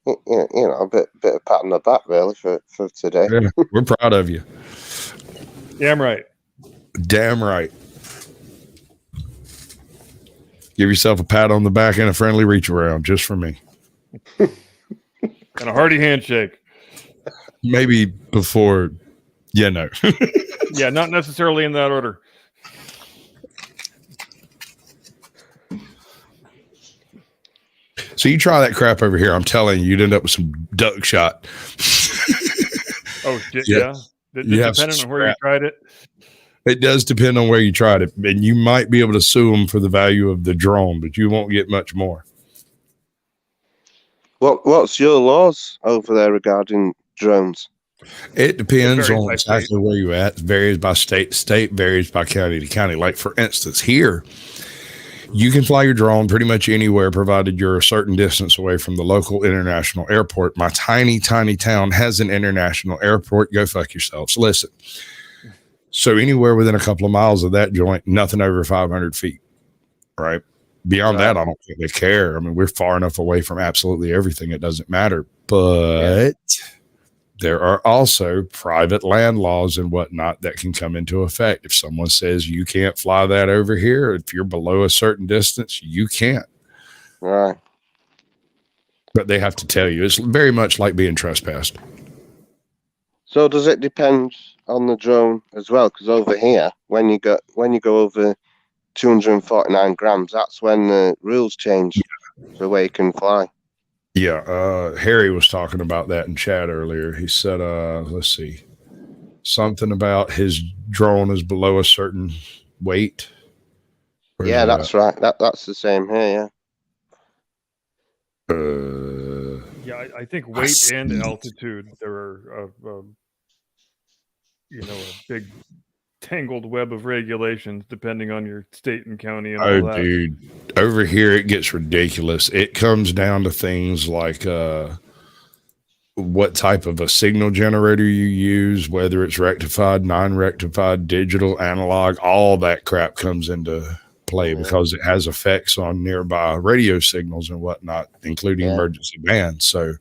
bit of pat on the back really for today. Yeah, we're proud of you. Damn right. Damn right. Give yourself a pat on the back and a friendly reach around just for me. And a hearty handshake. Maybe before, no. Yeah, not necessarily in that order. So you try that crap over here. I'm telling you, you'd end up with some duck shot. Oh, yeah. Depending on where you tried it. It does depend on where you tried it. And you might be able to sue them for the value of the drone, but you won't get much more. What's your laws over there regarding drones? It depends on exactly where you're at. It varies by state to state, varies by county to county. Like, for instance, here, you can fly your drone pretty much anywhere, provided you're a certain distance away from the local international airport. My tiny, tiny town has an international airport. Go fuck yourselves. Listen. So anywhere within a couple of miles of that joint, nothing over 500 feet, right? Beyond that, I don't think they care. I mean, we're far enough away from absolutely everything. It doesn't matter. But there are also private land laws and whatnot that can come into effect. If someone says you can't fly that over here, if you're below a certain distance, you can't. Right. But they have to tell you. It's very much like being trespassed. So does it depend on the drone as well? Because over here, when you go over 249 grams, that's when the rules change for where you can fly. Yeah, Harry was talking about that in chat earlier. He said, let's see, something about his drone is below a certain weight. Yeah, that's right. That's the same here, yeah, I think weight and altitude, there are, a big tangled web of regulations depending on your state and county and all that. Dude, over here it gets ridiculous. It comes down to things like what type of a signal generator you use, whether it's rectified, non-rectified, digital, analog, all that crap comes into play because it has effects on nearby radio signals and whatnot, including emergency bands. So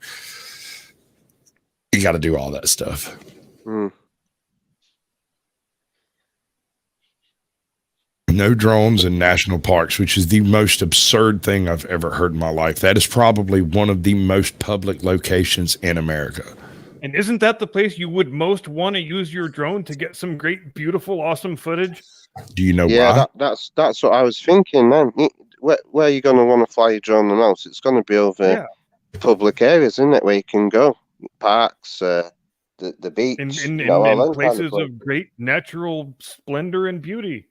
you got to do all that stuff. No drones in national parks, which is the most absurd thing I've ever heard in my life. That is probably one of the most public locations in America. And isn't that the place you would most want to use your drone to get some great, beautiful, awesome footage? Do you know why? Yeah, that's what I was thinking, man. Where are you going to want to fly your drone the most? It's going to be over public areas, isn't it, where you can go? Parks, the beach. In places of great natural splendor and beauty.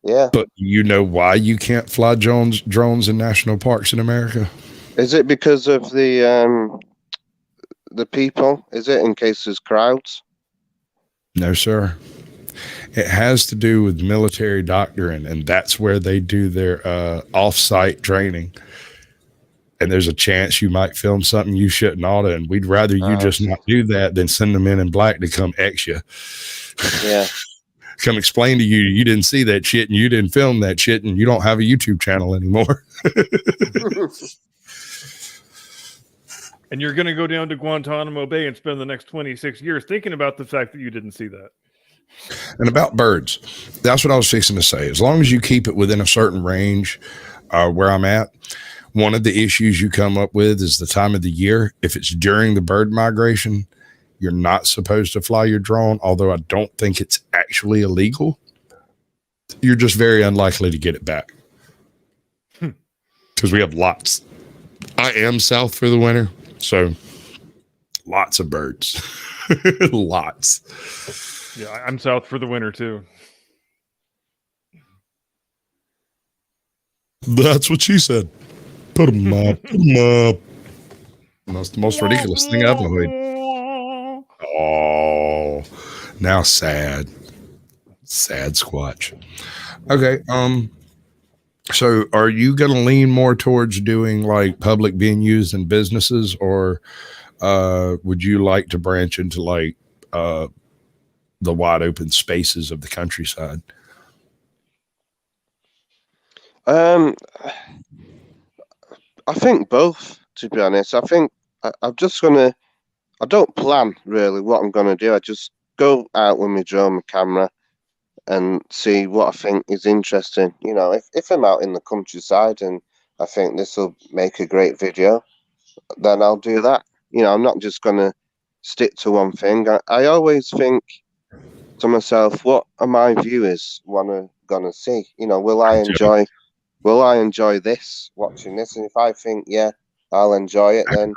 Yeah. But you know why you can't fly drones in national parks in America? Is it because of the people? Is it in case there's crowds? No, sir. It has to do with military doctrine, and that's where they do their off-site training. And there's a chance you might film something you shouldn't oughta, and we'd rather you just not do that than send them in black to come X you. Yeah. Come explain to you you didn't see that shit and you didn't film that shit and you don't have a YouTube channel anymore. And you're going to go down to Guantanamo Bay and spend the next 26 years thinking about the fact that you didn't see that. And about birds, that's what I was fixing to say. As long as you keep it within a certain range where I'm at, one of the issues you come up with is the time of the year. If it's during the bird migration, you're not supposed to fly your drone, although I don't think it's actually illegal. You're just very unlikely to get it back. Because we have lots. I am south for the winter, so lots of birds. Lots. Yeah, I'm south for the winter, too. That's what she said. Put them up. Put them up. That's the most ridiculous thing I've ever heard. Oh, now sad Squatch. Okay. So are you going to lean more towards doing like public being used in businesses, or would you like to branch into like the wide open spaces of the countryside? I think both, to be honest. I think I'm just gonna. I don't plan really what I'm gonna do. I just go out with my drone, my camera, and see what I think is interesting. You know, if I'm out in the countryside and I think this will make a great video, then I'll do that. You know, I'm not just gonna stick to one thing. I always think to myself, what are my viewers gonna see? You know, will I enjoy this watching this? And if I think, yeah, I'll enjoy it, then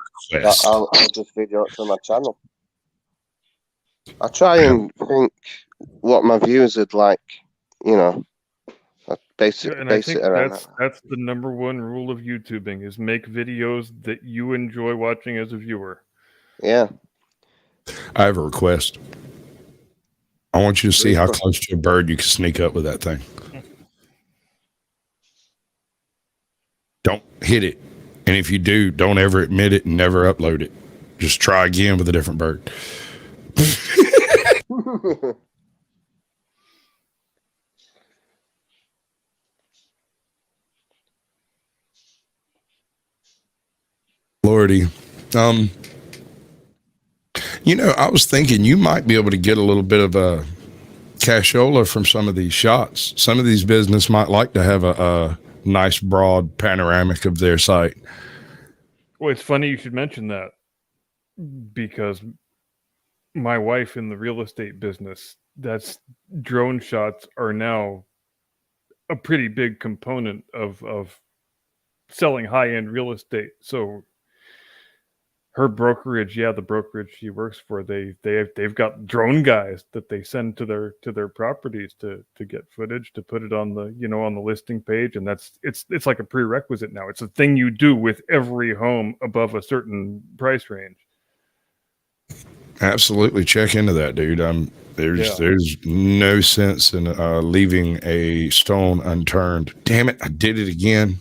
I'll just video it for my channel. I try and think what my viewers would like, you know. Base it around that. That's the number one rule of YouTubing, is make videos that you enjoy watching as a viewer. Yeah. I have a request. I want you to see how close to a bird you can sneak up with that thing. Don't hit it. And if you do, don't ever admit it and never upload it. Just try again with a different bird. Lordy. You know, I was thinking you might be able to get a little bit of a cashola from some of these shots. Some of these business might like to have a nice broad panoramic of their site. Well, it's funny you should mention that, because my wife in the real estate business, that's drone shots are now a pretty big component of selling high-end real estate. So her brokerage, the brokerage she works for, they've got drone guys that they send to their properties to get footage, to put it on the on the listing page, and it's like a prerequisite now. It's a thing you do with every home above a certain price range. Absolutely, check into that, dude. There's no sense in leaving a stone unturned. Damn it, I did it again.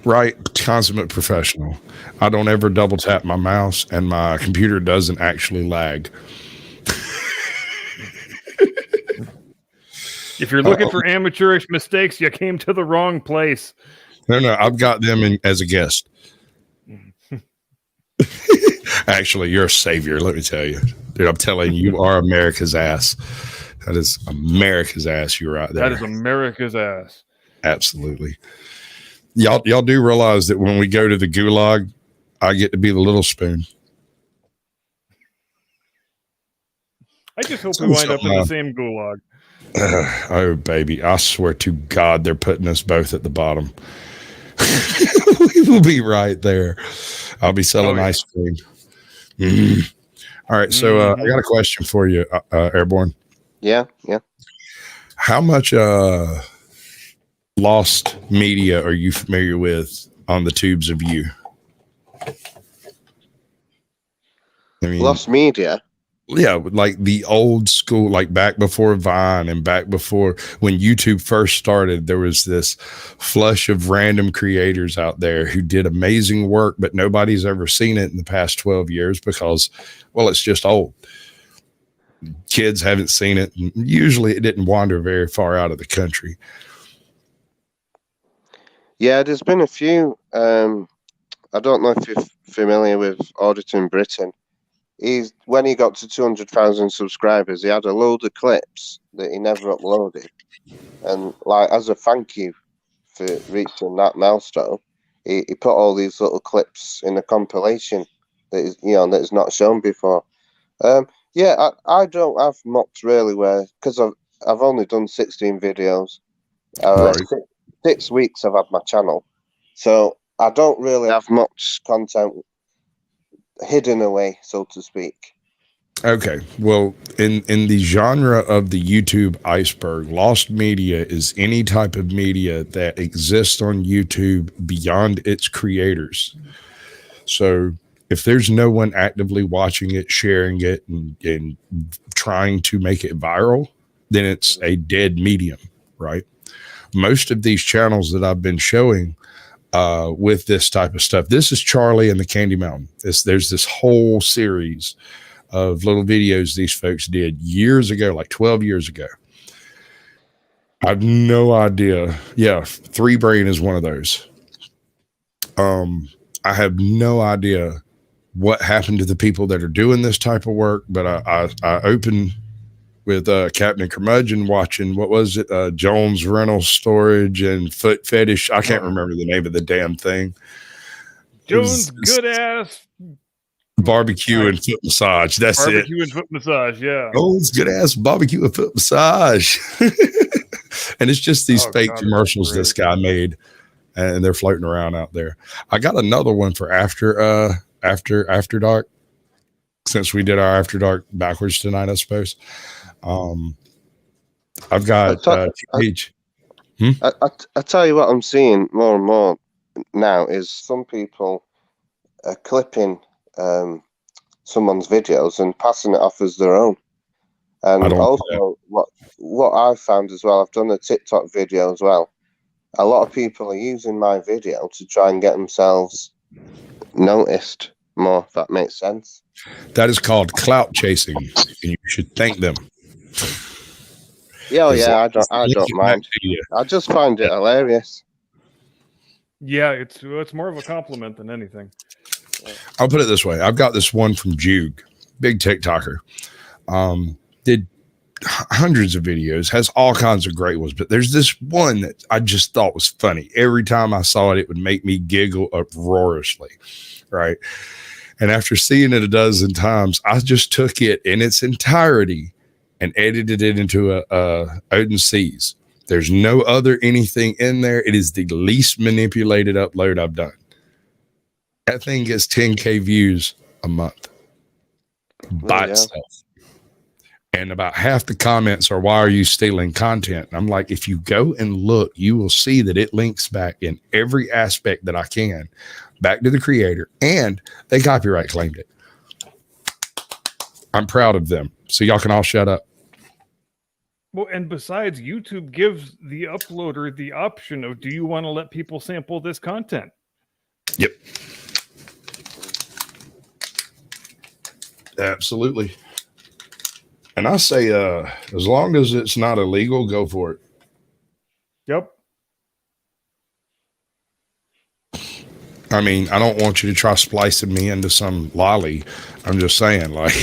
Right, consummate professional. I don't ever double tap my mouse, and my computer doesn't actually lag. If you're looking for amateurish mistakes, you came to the wrong place. No, I've got them in as a guest. Actually, you're a savior, let me tell you. Dude, I'm telling you, you are America's ass. That is America's ass. You're right there. That is America's ass. Absolutely. Y'all do realize that when we go to the gulag, I get to be the little spoon. I just hope we wind up in the same gulag. Oh, baby. I swear to God, they're putting us both at the bottom. We will be right there. I'll be selling ice cream. All right. So I got a question for you, Airborne. Yeah. How much lost media are you familiar with on the tubes of you? I mean, lost media? Yeah, like the old school, like back before Vine and back before when YouTube first started, there was this flush of random creators out there who did amazing work, but nobody's ever seen it in the past 12 years because, well, it's just old. Kids haven't seen it. And usually it didn't wander very far out of the country. Yeah, there's been a few. I don't know if you're familiar with Auditing Britain. When he got to 200,000 subscribers, he had a load of clips that he never uploaded, and like as a thank you for reaching that milestone, he put all these little clips in a compilation that is that is not shown before. I don't have much really, because I've only done 16 videos. Right. 6 weeks I've had my channel, so I don't really have much content hidden away, so to speak. Okay. Well, in the genre of the YouTube iceberg, lost media is any type of media that exists on YouTube beyond its creators. So if there's no one actively watching it, sharing it, and trying to make it viral, then it's a dead medium, right? Most of these channels that I've been showing with this type of stuff, this is Charlie and the Candy Mountain. There's this whole series of little videos these folks did years ago, like 12 years ago. I have no idea. Yeah, 3 Brain is one of those. I have no idea what happened to the people that are doing this type of work, but I opened with Captain Curmudgeon watching, what was it? Jones Rental Storage and Foot Fetish. I can't remember the name of the damn thing. Jones good ass barbecue and foot massage. That's barbecue it. And foot massage. Yeah. Jones good ass barbecue and foot massage. And it's just these fake commercials this guy made, and they're floating around out there. I got another one for after dark, since we did our after dark backwards tonight, I suppose. I've got I tell you what I'm seeing more and more now is some people are clipping someone's videos and passing it off as their own. And also what I've found as well, I've done a TikTok video as well. A lot of people are using my video to try and get themselves noticed more, if that makes sense. That is called clout chasing, and you should thank them. Yeah, I don't mind. I just find it hilarious. Yeah, it's more of a compliment than anything. I'll put it this way. I've got this one from Juke, big TikToker. Did hundreds of videos, has all kinds of great ones, but there's this one that I just thought was funny. Every time I saw it, it would make me giggle uproariously, right? And after seeing it a dozen times, I just took it in its entirety and edited it into a Odin Seas. There's no other anything in there. It is the least manipulated upload I've done. That thing gets 10K views a month by itself. And about half the comments are, why are you stealing content? And I'm like, if you go and look, you will see that it links back in every aspect that I can back to the creator, and they copyright claimed it. I'm proud of them. So y'all can all shut up. Well, and besides, YouTube gives the uploader the option of, do you want to let people sample this content? Yep. Absolutely. And I say, as long as it's not illegal, go for it. Yep. I mean, I don't want you to try splicing me into some lolly. I'm just saying, like,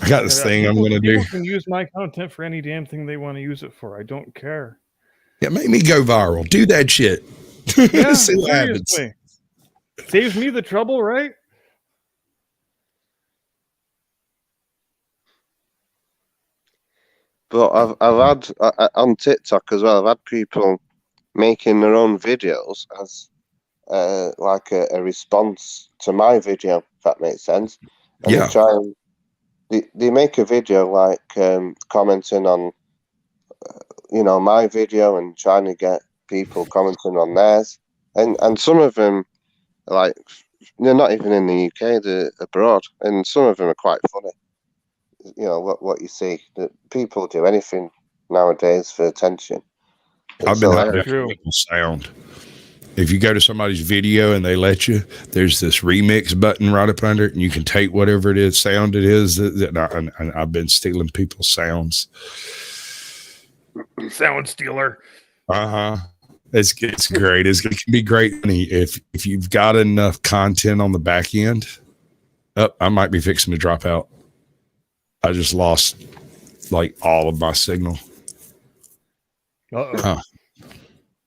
I got this thing I'm going to do. People can use my content for any damn thing they want to use it for. I don't care. Yeah, make me go viral. Do that shit. Yeah, see what happens. Saves me the trouble, right? But I've had on TikTok as well, I've had people making their own videos as like a response to my video, if that makes sense. And they make a video like commenting on my video and trying to get people commenting on theirs. And some of them, like, they're not even in the UK, they're abroad, and some of them are quite funny. You know what you see, that people do anything nowadays for attention. I've been out there with sound. If you go to somebody's video and they let you, there's this remix button right up under it, and you can take whatever it is, sound it is. And I've been stealing people's sounds. Sound stealer. It's great. It can be great if you've got enough content on the back end. I might be fixing to drop out. I just lost like all of my signal. Uh-oh.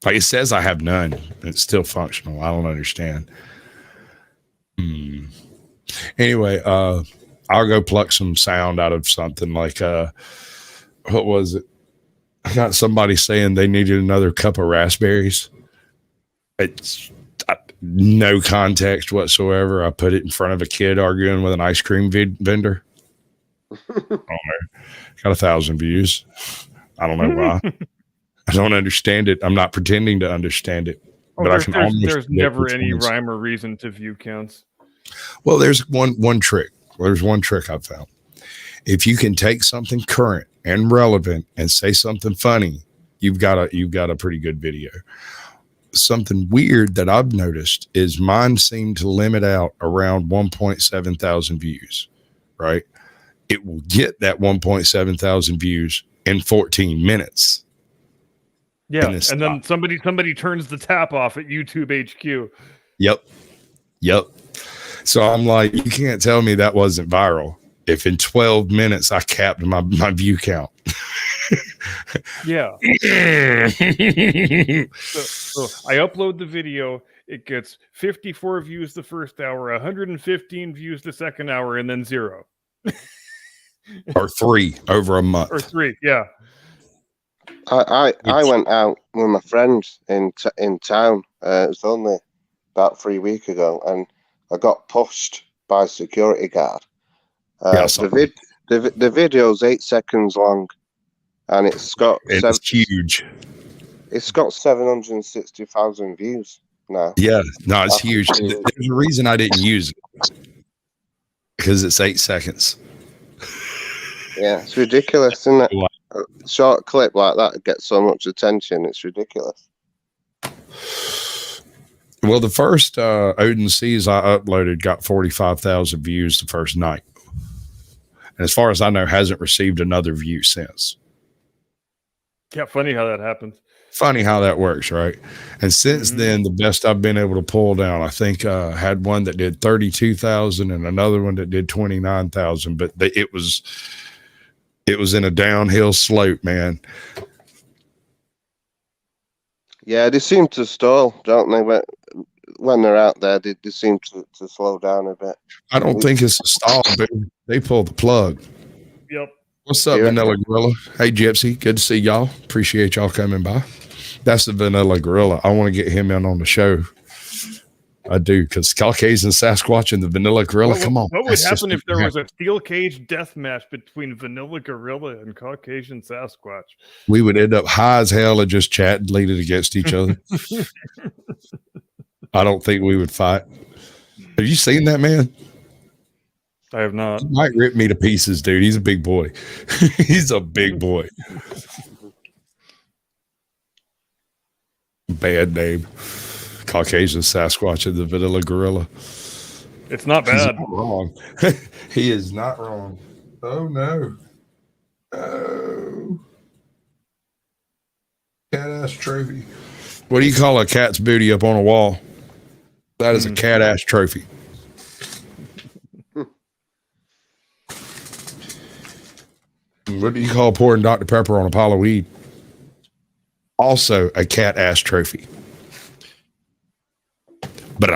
Like it says I have none. It's still functional. I don't understand. Anyway, I'll go pluck some sound out of something like, what was it? I got somebody saying they needed another cup of raspberries. It's no context whatsoever. I put it in front of a kid arguing with an ice cream vendor. Got 1,000 views. I don't know why. I don't understand it. I'm not pretending to understand it. But I can there's never any rhyme or reason to view counts. Well, there's one trick. There's one trick I've found. If you can take something current and relevant and say something funny, you've got a pretty good video. Something weird that I've noticed is mine seem to limit out around 1.7 thousand views. right? It will get that 1.7 thousand views in 14 minutes. Yeah, And then somebody turns the tap off at YouTube HQ. Yep. So I'm like, you can't tell me that wasn't viral if in 12 minutes I capped my view count. Yeah. so I upload the video. It gets 54 views the first hour, 115 views the second hour, and then 0. Or 3 over a month. Or 3, yeah. I went out with my friends in town. It was only about 3 weeks ago, and I got pushed by a security guard. The video's 8 seconds long, and it's huge. It's got 760,000 views now. Yeah, no, it's huge. There's a reason I didn't use it, because it's 8 seconds. Yeah, it's ridiculous, isn't it? A short clip like that gets so much attention. It's ridiculous. Well, the first AUDITS I uploaded got 45,000 views the first night. And as far as I know, hasn't received another view since. Yeah, funny how that happens. Funny how that works, right? And since then, the best I've been able to pull down, I think had one that did 32,000 and another one that did 29,000. But it was in a downhill slope, man. Yeah, they seem to stall, don't they? When they're out there, they seem to slow down a bit. I don't think it's a stall, but they pull the plug. Yep. What's up, Vanilla Gorilla? Hey, Gypsy. Good to see y'all. Appreciate y'all coming by. That's the Vanilla Gorilla. I want to get him in on the show. I do, because Caucasian Sasquatch and the Vanilla Gorilla. Come on. What would happen if there was a steel cage death match between Vanilla Gorilla and Caucasian Sasquatch? We would end up high as hell and just chat and lead it against each other. I don't think we would fight. Have you seen that man? I have not. He might rip me to pieces, dude. He's a big boy. He's a big boy. Bad name. Caucasian Sasquatch and the Vanilla Gorilla. It's not bad. He's not wrong. He is not wrong. Oh no. Oh. Cat ass trophy. What do you call a cat's booty up on a wall? That is a cat ass trophy. What do you call pouring Dr. Pepper on a pile of weed? Also a cat ass trophy. But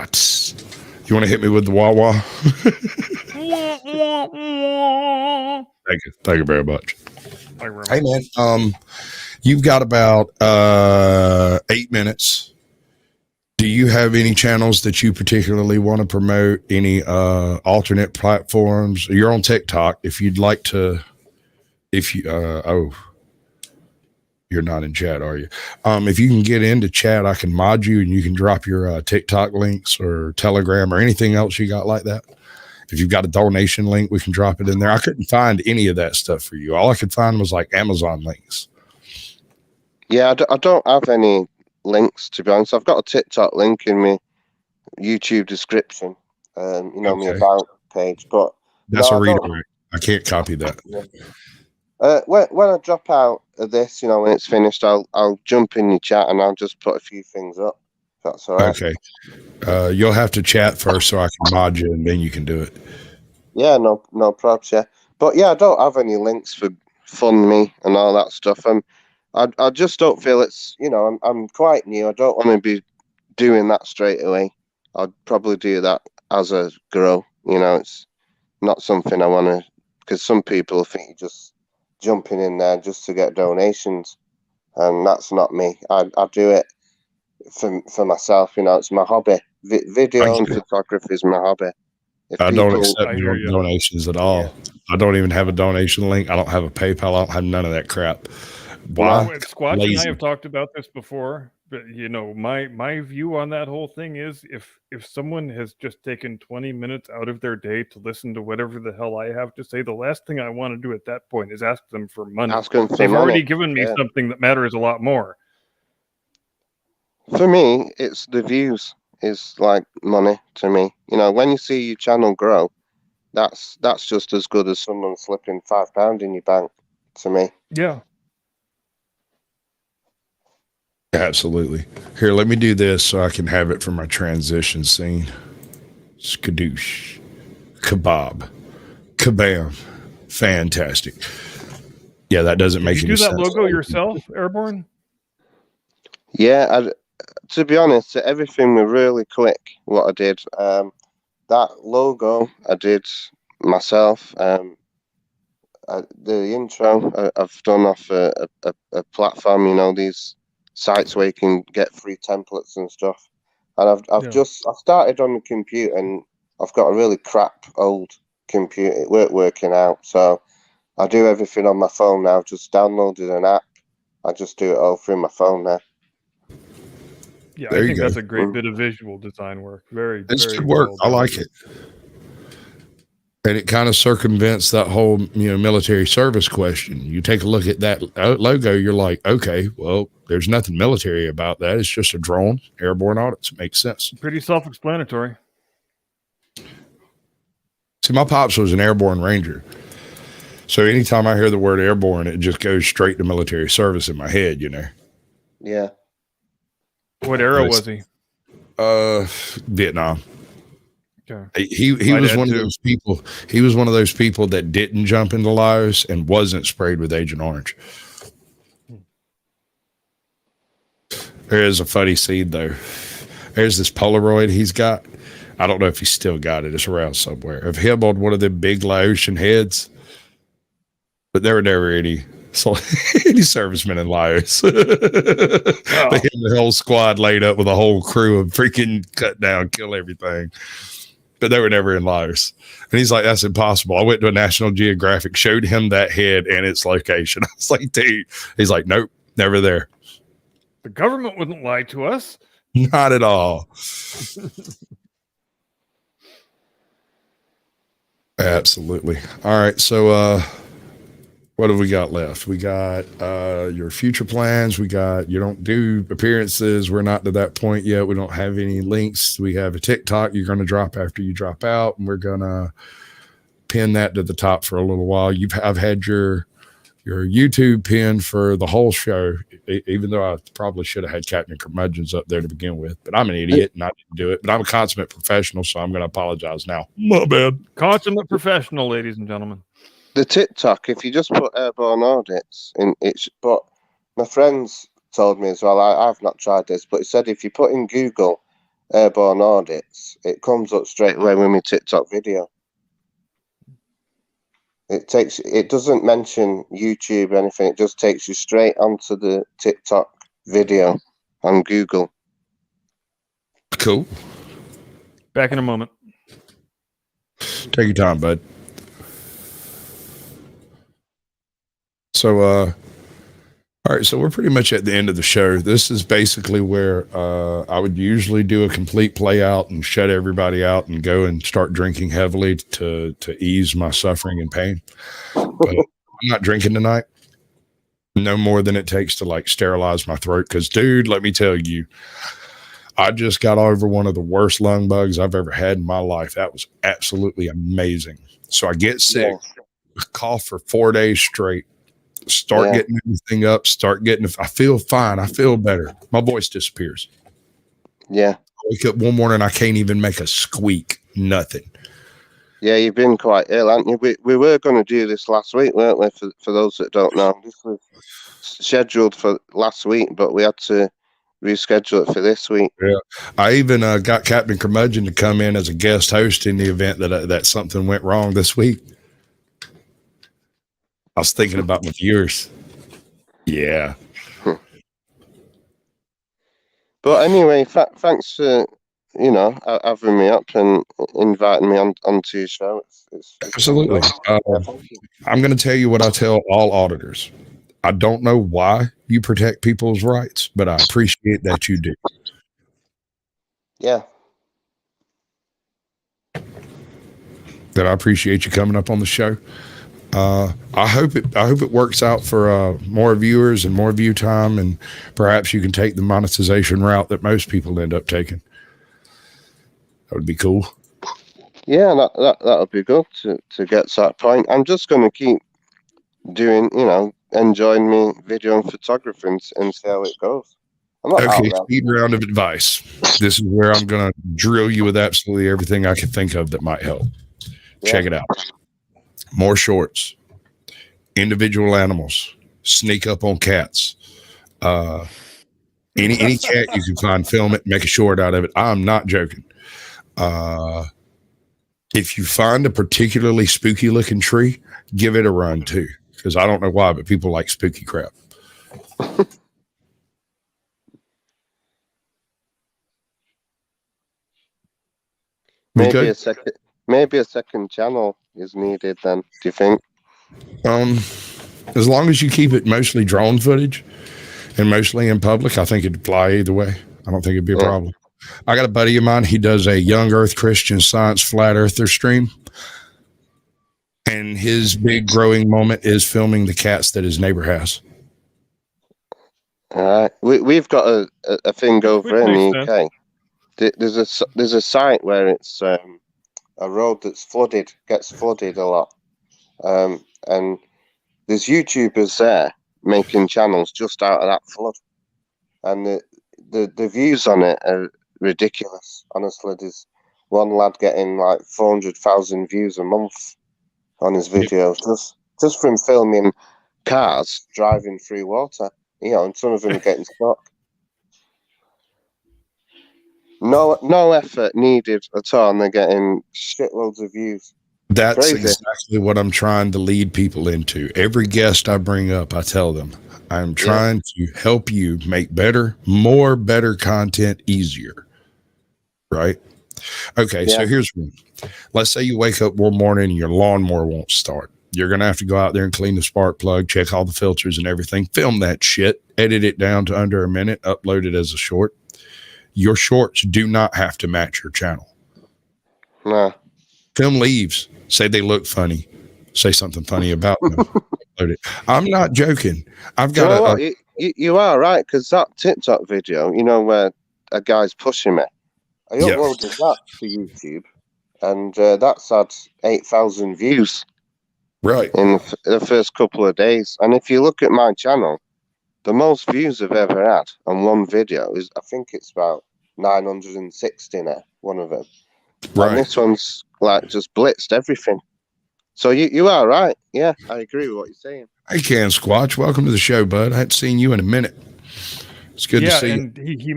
you want to hit me with the wah wah? Thank you very much. Hey man, you've got about 8 minutes. Do you have any channels that you particularly want to promote? Any alternate platforms? You're on TikTok. If you'd like to, you're not in chat, are you? If you can get into chat, I can mod you and you can drop your TikTok links or Telegram or anything else you got like that. If you've got a donation link, we can drop it in there. I couldn't find any of that stuff for you. All I could find was like Amazon links. Yeah, I don't have any links, to be honest. I've got a TikTok link in my YouTube description, my about page, but that's a redirect. I can't copy that. When I drop out of this, when it's finished, I'll jump in your chat and I'll just put a few things up. That's all right. Okay. You'll have to chat first so I can mod you and then you can do it. Yeah, no probs, yeah. But yeah, I don't have any links for Fund Me and all that stuff. I just don't feel it's, I'm quite new. I don't want to be doing that straight away. I'd probably do that as I grow. It's not something I want to, because some people think you're just jumping in there just to get donations, and that's not me. I do it for myself. It's my hobby. Video and photography is my hobby. I don't accept donations at all. Yeah. I don't even have a donation link. I don't have a PayPal. I don't have none of that crap. Why? Well, Squatch and I have talked about this before, but my view on that whole thing is if someone has just taken 20 minutes out of their day to listen to whatever the hell I have to say, the last thing I want to do at that point is ask them for money. They've already given me something that matters a lot more. For me, it's the views is like money to me. When you see your channel grow, that's just as good as someone slipping £5 in your bank to me. Yeah. Absolutely. Here, let me do this so I can have it for my transition scene. Skadoosh. Kebab. Kabam. Fantastic. Yeah, that doesn't make Did you any do that sense. logo yourself, Airborne? Yeah, to be honest, everything was really quick. What I did, that logo I did myself. The intro I've done off a platform, you know, these sites where you can get free templates and stuff. And I started on the computer, and I've got a really crap old computer. It weren't working out, so I do everything on my phone now. Just downloaded an app. I just do it all through my phone now. Yeah, There I you think go. that's a great bit of visual design work. Very, It's very good work. well I done. like it. And it kind of circumvents that whole, military service question. You take a look at that logo, you're like, okay, well, there's nothing military about that. It's just a drone, airborne audits. It makes sense. Pretty self-explanatory. See, my pops was an airborne ranger. So anytime I hear the word airborne, it just goes straight to military service in my head, Yeah. What era was he? Vietnam. Okay. He was one of those people. He was one of those people that didn't jump into Laos and wasn't sprayed with Agent Orange. There is a funny seed though. There's this Polaroid he's got. I don't know if he's still got it. It's around somewhere. Of him on one of them big Laotian heads, but there were never any servicemen in Laos. They had the whole squad laid up with a whole crew of freaking cut down, kill everything. But they were never in Laos. And he's like, that's impossible. I went to a National Geographic, showed him that head and its location. I was like, dude. He's like, nope, never there. The government wouldn't lie to us. Not at all. Absolutely. All right. So, what have we got left? We got your future plans. We got, you don't do appearances. We're not to that point yet. We don't have any links. We have a TikTok you're going to drop after you drop out, and we're going to pin that to the top for a little while. I've had your YouTube pin for the whole show, even though I probably should have had Captain Curmudgeons up there to begin with, but I'm an idiot and I didn't do it. But I'm a consummate professional, so I'm going to apologize now. My bad. Consummate professional, ladies and gentlemen. The TikTok, if you just put airborne audits in, but my friends told me as well, I've not tried this, but he said if you put in Google airborne audits, it comes up straight away with my TikTok video. It doesn't mention YouTube or anything, it just takes you straight onto the TikTok video on Google. Cool. Back in a moment. Take your time, bud. So, all right, so we're pretty much at the end of the show. This is basically where I would usually do a complete play out and shut everybody out and go and start drinking heavily to ease my suffering and pain. But I'm not drinking tonight. No more than it takes to like sterilize my throat. Because, dude, let me tell you, I just got over one of the worst lung bugs I've ever had in my life. That was absolutely amazing. So I get sick, cough for 4 days straight. Start getting everything up, I feel fine. I feel better. My voice disappears. Yeah. I wake up one morning, I can't even make a squeak. Nothing. Yeah, you've been quite ill, haven't you? We were going to do this last week, weren't we? For those that don't know, this was scheduled for last week, but we had to reschedule it for this week. Yeah. I even got Captain Curmudgeon to come in as a guest host in the event that something went wrong this week. I was thinking about my viewers. Yeah. But anyway, thanks for, having me up and inviting me onto your show. It's absolutely. I'm going to tell you what I tell all auditors. I don't know why you protect people's rights, but I appreciate that you do. Yeah. That I appreciate you coming up on the show. I hope it works out for more viewers and more view time, and perhaps you can take the monetization route that most people end up taking. That would be cool. Yeah, that would be good to get to that point. I'm just going to keep doing, enjoying me video and photography and see how it goes. I'm not out Okay, there. speed round of advice. This is where I'm going to drill you with absolutely everything I can think of that might help. Yeah. Check it out. More shorts, individual animals, sneak up on cats. Any cat you can find, film it, make a short out of it. I'm not joking. If you find a particularly spooky looking tree, give it a run too. Because I don't know why, but people like spooky crap. Maybe a second channel is needed then, do you think? As long as you keep it mostly drone footage and mostly in public, I think it'd fly either way. I don't think it'd be a problem. I got a buddy of mine. He does a Young Earth Christian Science Flat Earther stream. And his big growing moment is filming the cats that his neighbor has. All right. We've got a thing over in the UK. There's a site where it's a road that's gets flooded a lot. And there's YouTubers there making channels just out of that flood. And the views on it are ridiculous. Honestly, there's one lad getting like 400,000 views a month on his videos just from filming cars driving through water, and some of them are getting stuck. No effort needed at all, and they're getting shitloads of views. That's Crazy. exactly what I'm trying to lead people into. Every guest I bring up, I tell them, I'm trying to help you make better content easier. Right? Okay, so here's one. Let's say you wake up one morning and your lawnmower won't start. You're going to have to go out there and clean the spark plug, check all the filters and everything, film that shit, edit it down to under a minute, upload it as a short. Your shorts do not have to match your channel. No. Film leaves. Say they look funny. Say something funny about them. Upload it. I'm not joking. I've got you are right, because that TikTok video, where a guy's pushing me, I uploaded that to YouTube, and that's had 8,000 views. Right. In the first couple of days. And if you look at my channel, the most views I've ever had on one video is, I think it's about 960 now, one of them. Right. And this one's like just blitzed everything. So you are right. Yeah, I agree with what you're saying. Hey, Can Squatch, welcome to the show, bud. I hadn't seen you in a minute. It's good to see you. And he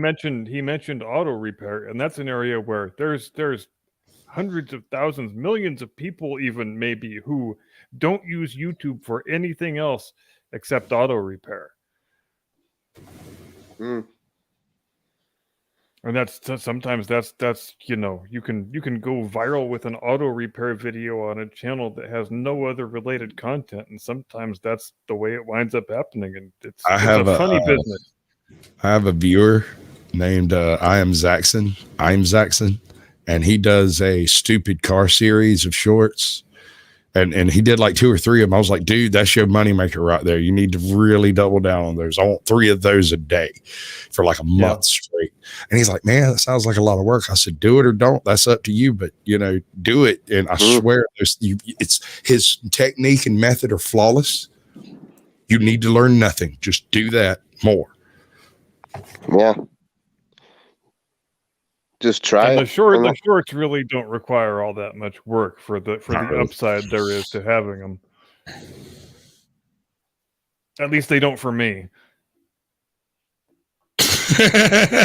mentioned auto repair, and that's an area where there's hundreds of thousands, millions of people even maybe who don't use YouTube for anything else except auto repair. Mm. And sometimes that's you can go viral with an auto repair video on a channel that has no other related content, and sometimes that's the way it winds up happening, and it's a funny business. I have a viewer named I'm Zaxxon, and he does a stupid car series of shorts. And he did like 2 or 3 of them. I was like, dude, that's your moneymaker right there. You need to really double down on those. I want 3 of those a day for like a month straight. And he's like, man, that sounds like a lot of work. I said, do it or don't. That's up to you. But, do it. And I swear, it's his technique and method are flawless. You need to learn nothing. Just do that more. Yeah. Just try and it. The shorts really don't require all that much work for the upside there is to having them. At least they don't for me.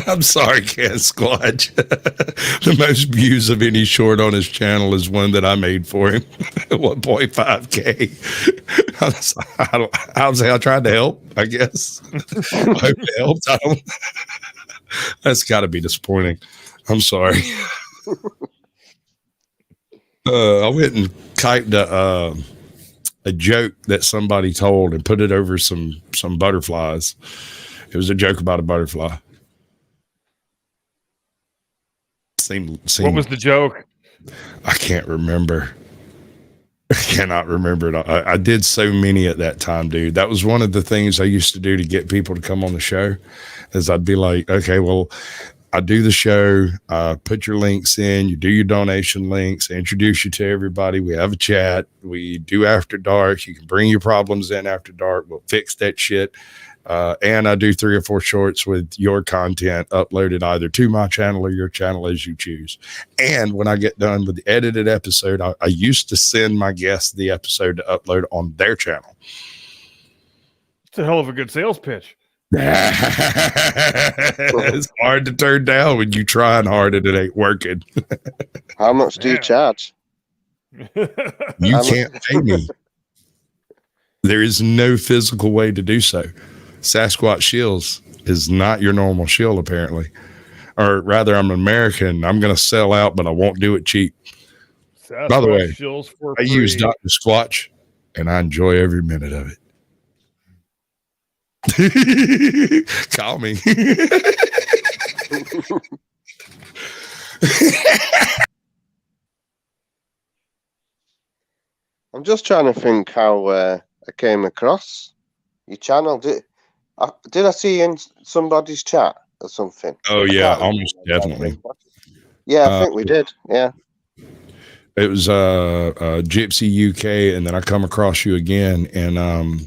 I'm sorry, Can Squatch. The most views of any short on his channel is one that I made for him. 1.5K. I tried to help, I guess. I hope it helped. That's got to be disappointing. I'm sorry. I went and typed a joke that somebody told and put it over some butterflies. It was a joke about a butterfly. What was the joke? I can't remember. I cannot remember it. I did so many at that time, dude. That was one of the things I used to do to get people to come on the show. Is I'd be like, okay, well, I do the show, put your links in, you do your donation links, introduce you to everybody. We have a chat. We do After Dark. You can bring your problems in after dark. We'll fix that shit. And I do 3 or 4 shorts with your content uploaded either to my channel or your channel as you choose. And when I get done with the edited episode, I used to send my guests the episode to upload on their channel. It's a hell of a good sales pitch. It's hard to turn down when you trying hard and it ain't working. How much do you charge? You can't pay me. There is no physical way to do so. Sasquatch Shills is not your normal shill, apparently. Or rather, I'm American. I'm going to sell out, but I won't do it cheap. Sasquatch By the way, Shills for I free. use Dr. Squatch, and I enjoy every minute of it. Call me. I'm just trying to think how I came across your channel. Did I see you in somebody's chat or something? Oh, yeah, almost definitely. Yeah, I think we did. Yeah. It was Gypsy UK, and then I come across you again, and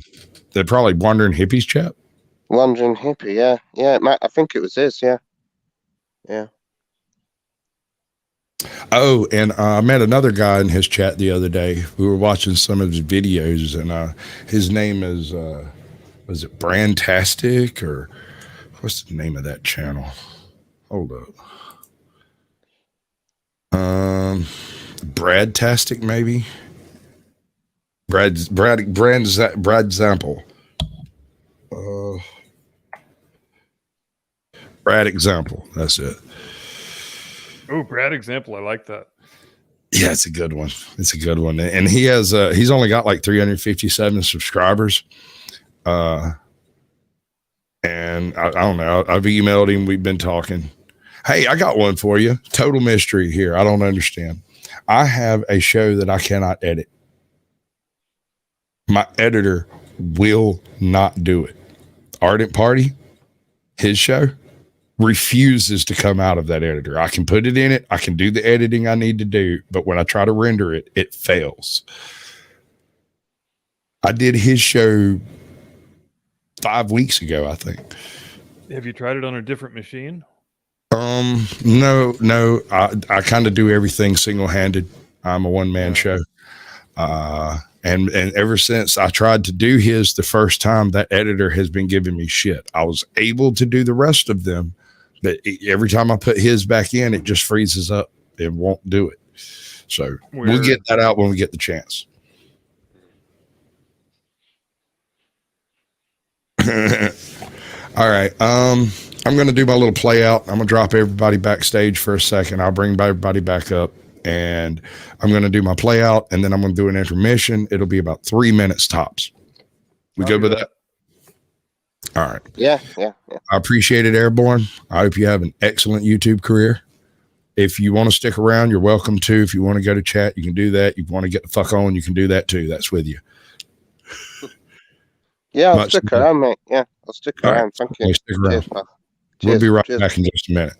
they're probably Wandering Hippies chat. Wandering Hippie, yeah. Yeah, I think it was his, yeah. Yeah. Oh, and I met another guy in his chat the other day. We were watching some of his videos, and his name is, was it Brandtastic, or what's the name of that channel? Hold up. Bradtastic, maybe? Brad Example. Brad Example, that's it. Oh, Brad Example, I like that. Yeah, it's a good one. It's a good one. And he has he's only got like 357 subscribers. And I don't know. I've emailed him. We've been talking. Hey, I got one for you. Total mystery here. I don't understand. I have a show that I cannot edit. My editor will not do it. Ardent Party, his show, refuses to come out of that editor. I can put it in it. I can do the editing I need to do. But when I try to render it, it fails. I did his show 5 weeks ago, I think. Have you tried it on a different machine? No. I kind of do everything single-handed. I'm a one-man show. And ever since I tried to do his the first time, that editor has been giving me shit. I was able to do the rest of them, but every time I put his back in, it just freezes up. It won't do it. So we'll get that out when we get the chance. All right. I'm going to do my little play out. I'm going to drop everybody backstage for a second. I'll bring everybody back up, and I'm going to do my play out, and then I'm going to do an intermission. It'll be about 3 minutes tops. We good with that? All right. Yeah. I appreciate it, Airborne. I hope you have an excellent YouTube career. If you want to stick around, you're welcome to. If you want to go to chat, you can do that. If you want to get the fuck on, you can do that too. That's with you. Yeah, I'll stick around, mate. Yeah, I'll stick around. Right. Thank you. Stick around. Cheers, pal. We'll be right Cheers. back in just a minute.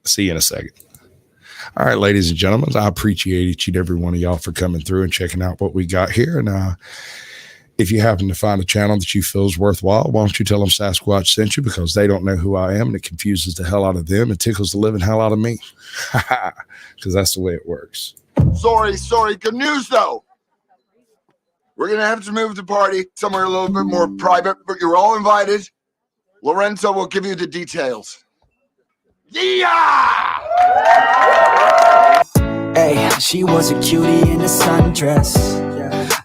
See you in a second. All right, ladies and gentlemen, I appreciate each and every one of y'all for coming through and checking out what we got here. And if you happen to find a channel that you feel is worthwhile, why don't you tell them Sasquatch sent you, because they don't know who I am, and it confuses the hell out of them and tickles the living hell out of me, because that's the way it works. Sorry. Good news, though. We're going to have to move the party somewhere a little bit more private, but you're all invited. Lorenzo will give you the details. Yeah! Hey, she was a cutie in a sundress.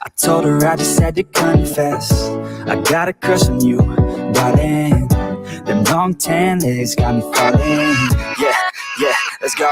I told her I just had to confess. I got a crush on you, darling. Them long tan legs got me falling. Yeah, let's go.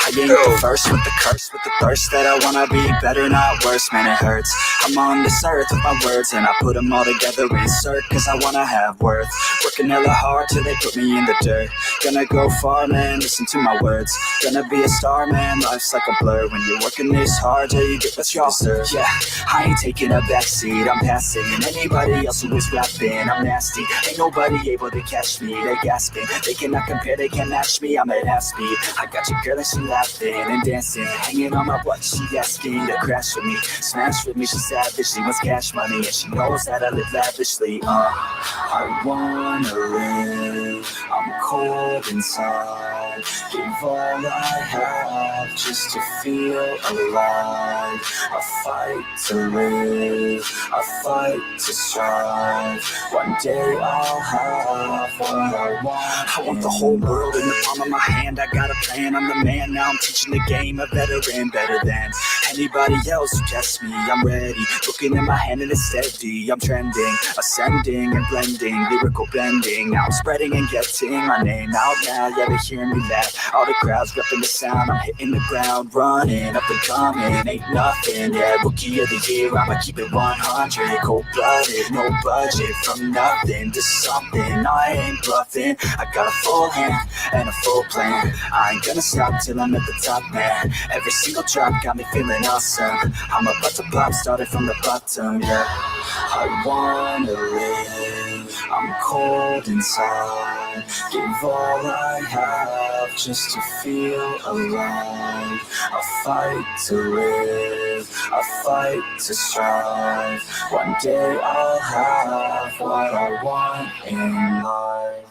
I ain't the first with the curse, with the thirst that I wanna be better, not worse, man, it hurts. I'm on this earth with my words, and I put them all together, insert, cause I wanna have worth. Working hella hard till they put me in the dirt. Gonna go far, man, listen to my words. Gonna be a star, man, life's like a blur. When you're working this hard, yeah, you get what you deserve. Yeah, I ain't taking a backseat, I'm passing anybody else who is rapping. I'm nasty, ain't nobody able to catch me. They gasping, they cannot compare, they can't match me. I'm at half speed, I got your girl and she laughing and dancing, hanging on my butt, she asking to crash with me, smash with me. She savage, she wants cash money, and she knows that I live lavishly. I wanna live, I'm cold inside, give all I have just to feel alive. I fight to live, I fight to strive. One day I'll have what I want. I want the whole world in the palm of my hand. I got a plan, I'm the man. Now I'm teaching the game, a veteran, better than anybody else who tests me. I'm ready, looking in my hand and it's steady. I'm trending, ascending and blending, lyrical bending. Now I'm spreading and getting my name out now. Yeah, they hearing me laugh, all the crowds repping the sound. I'm hitting the ground, running, up and coming, ain't nothing. Yeah, rookie of the year, I'ma keep it 100. Cold-blooded, no budget, from nothing to something. I ain't bluffing, I got a full hand and a full plan. I ain't gonna stop till I'm at the top, man. Every single drop got me feeling awesome. I'm about to pop, started from the bottom, yeah. I wanna live, I'm cold inside, give all I have just to feel alive. I fight to live, I fight to strive. One day I'll have what I want in life.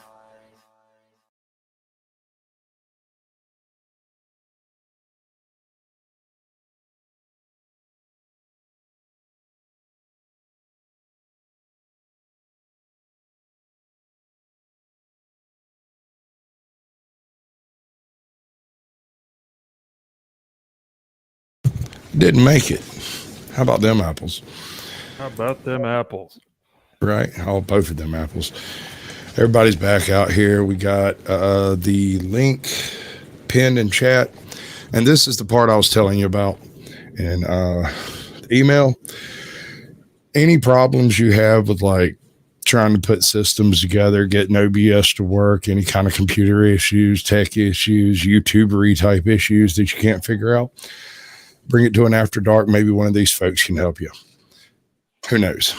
Didn't make it. How about them apples? How about them apples? Right? Both of them apples. Everybody's back out here. We got the link pinned in chat. And this is the part I was telling you about in email. Any problems you have with like trying to put systems together, getting OBS to work, any kind of computer issues, tech issues, YouTubery type issues that you can't figure out, bring it to an After Dark. Maybe one of these folks can help you. Who knows?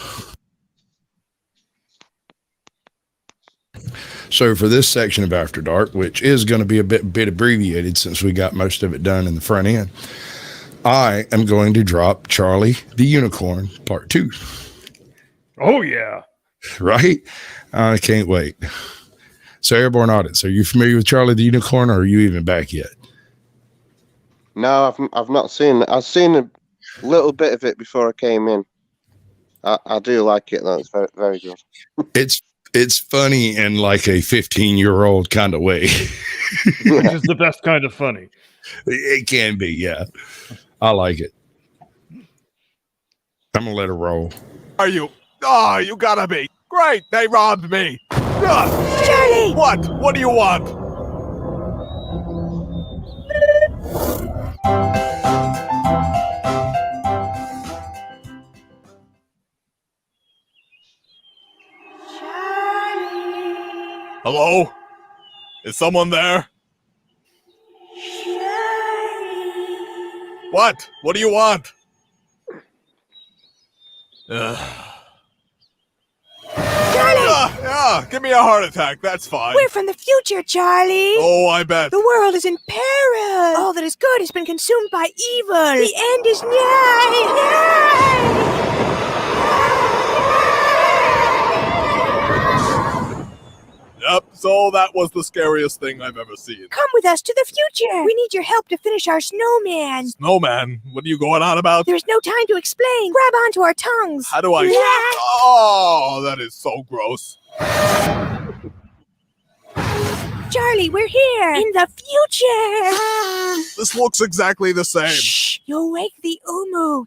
So for this section of After Dark, which is going to be a bit abbreviated since we got most of it done in the front end, I am going to drop Charlie the Unicorn Part 2. Oh, yeah. Right? I can't wait. So Airborne Audits, are you familiar with Charlie the Unicorn, or are you even back yet? No, I've not seen it. I've seen a little bit of it before I came in. I do like it, though. It's very, very good. It's funny in like a 15-year-old kind of way. Which is the best kind of funny. It can be, yeah. I like it. I'm going to let it roll. Are you? Oh, you gotta be. Great, they robbed me. Charlie! What? What do you want? Hello? Is someone there? What? What do you want? Charlie! Yeah, give me a heart attack. That's fine. We're from the future, Charlie. Oh, I bet. The world is in peril. All that is good has been consumed by evil. The end is nigh. Yep, so that was the scariest thing I've ever seen. Come with us to the future. We need your help to finish our snowman. Snowman? What are you going on about? There's no time to explain. Grab onto our tongues. How do I... Oh, that is so gross. Charlie, we're here. In the future. This looks exactly the same. Shh, you'll wake the Umu.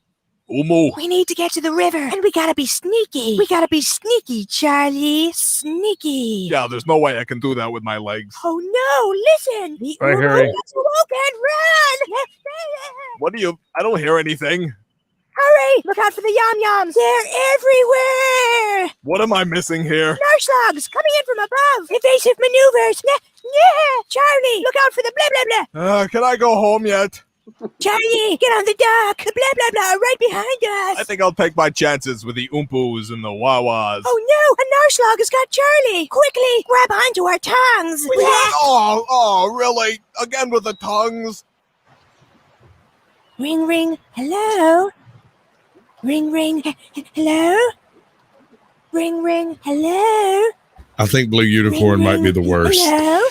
Umu. We need to get to the river, and we gotta be sneaky. We gotta be sneaky, Charlie. Sneaky. Yeah, there's no way I can do that with my legs. Oh no, listen! The Right, Umu Harry. gets woke and What do you... I don't hear anything. Hurry! Look out for the yum-yums. They're everywhere. What am I missing here? Narshlogs coming in from above. Evasive maneuvers. Yeah. Charlie, look out for the blah, blah, blah. Can I go home yet? Charlie, get on the dock. The blah, blah, blah are right behind us. I think I'll take my chances with the Oompos and the Wawas. Oh no, a Narshlag has got Charlie. Quickly, grab onto our tongues. Oh, really? Again with the tongues? Ring, ring, hello? Ring, ring, hello? Ring, ring, hello? I think Blue Unicorn might be the worst. Hello?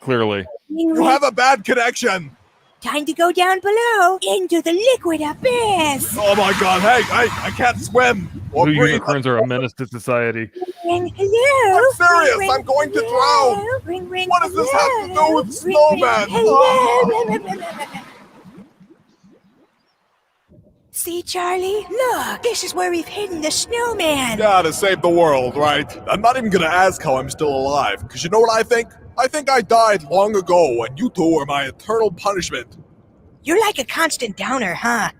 Clearly. Ring, You ring. have a bad connection. Time to go down below into the liquid abyss. Oh my god, hey, I can't swim or Blue breathe. unicorns are a menace to society. Ring, hello? I'm serious, Ring, I'm going to hello? drown. Ring, ring, What does this have to do with Ring, snowmen? hello? See, Charlie? Look, this is where we've hidden the snowman. Yeah, to save the world, right? I'm not even gonna ask how I'm still alive, because you know what I think? I think I died long ago, and you two are my eternal punishment. You're like a constant downer, huh?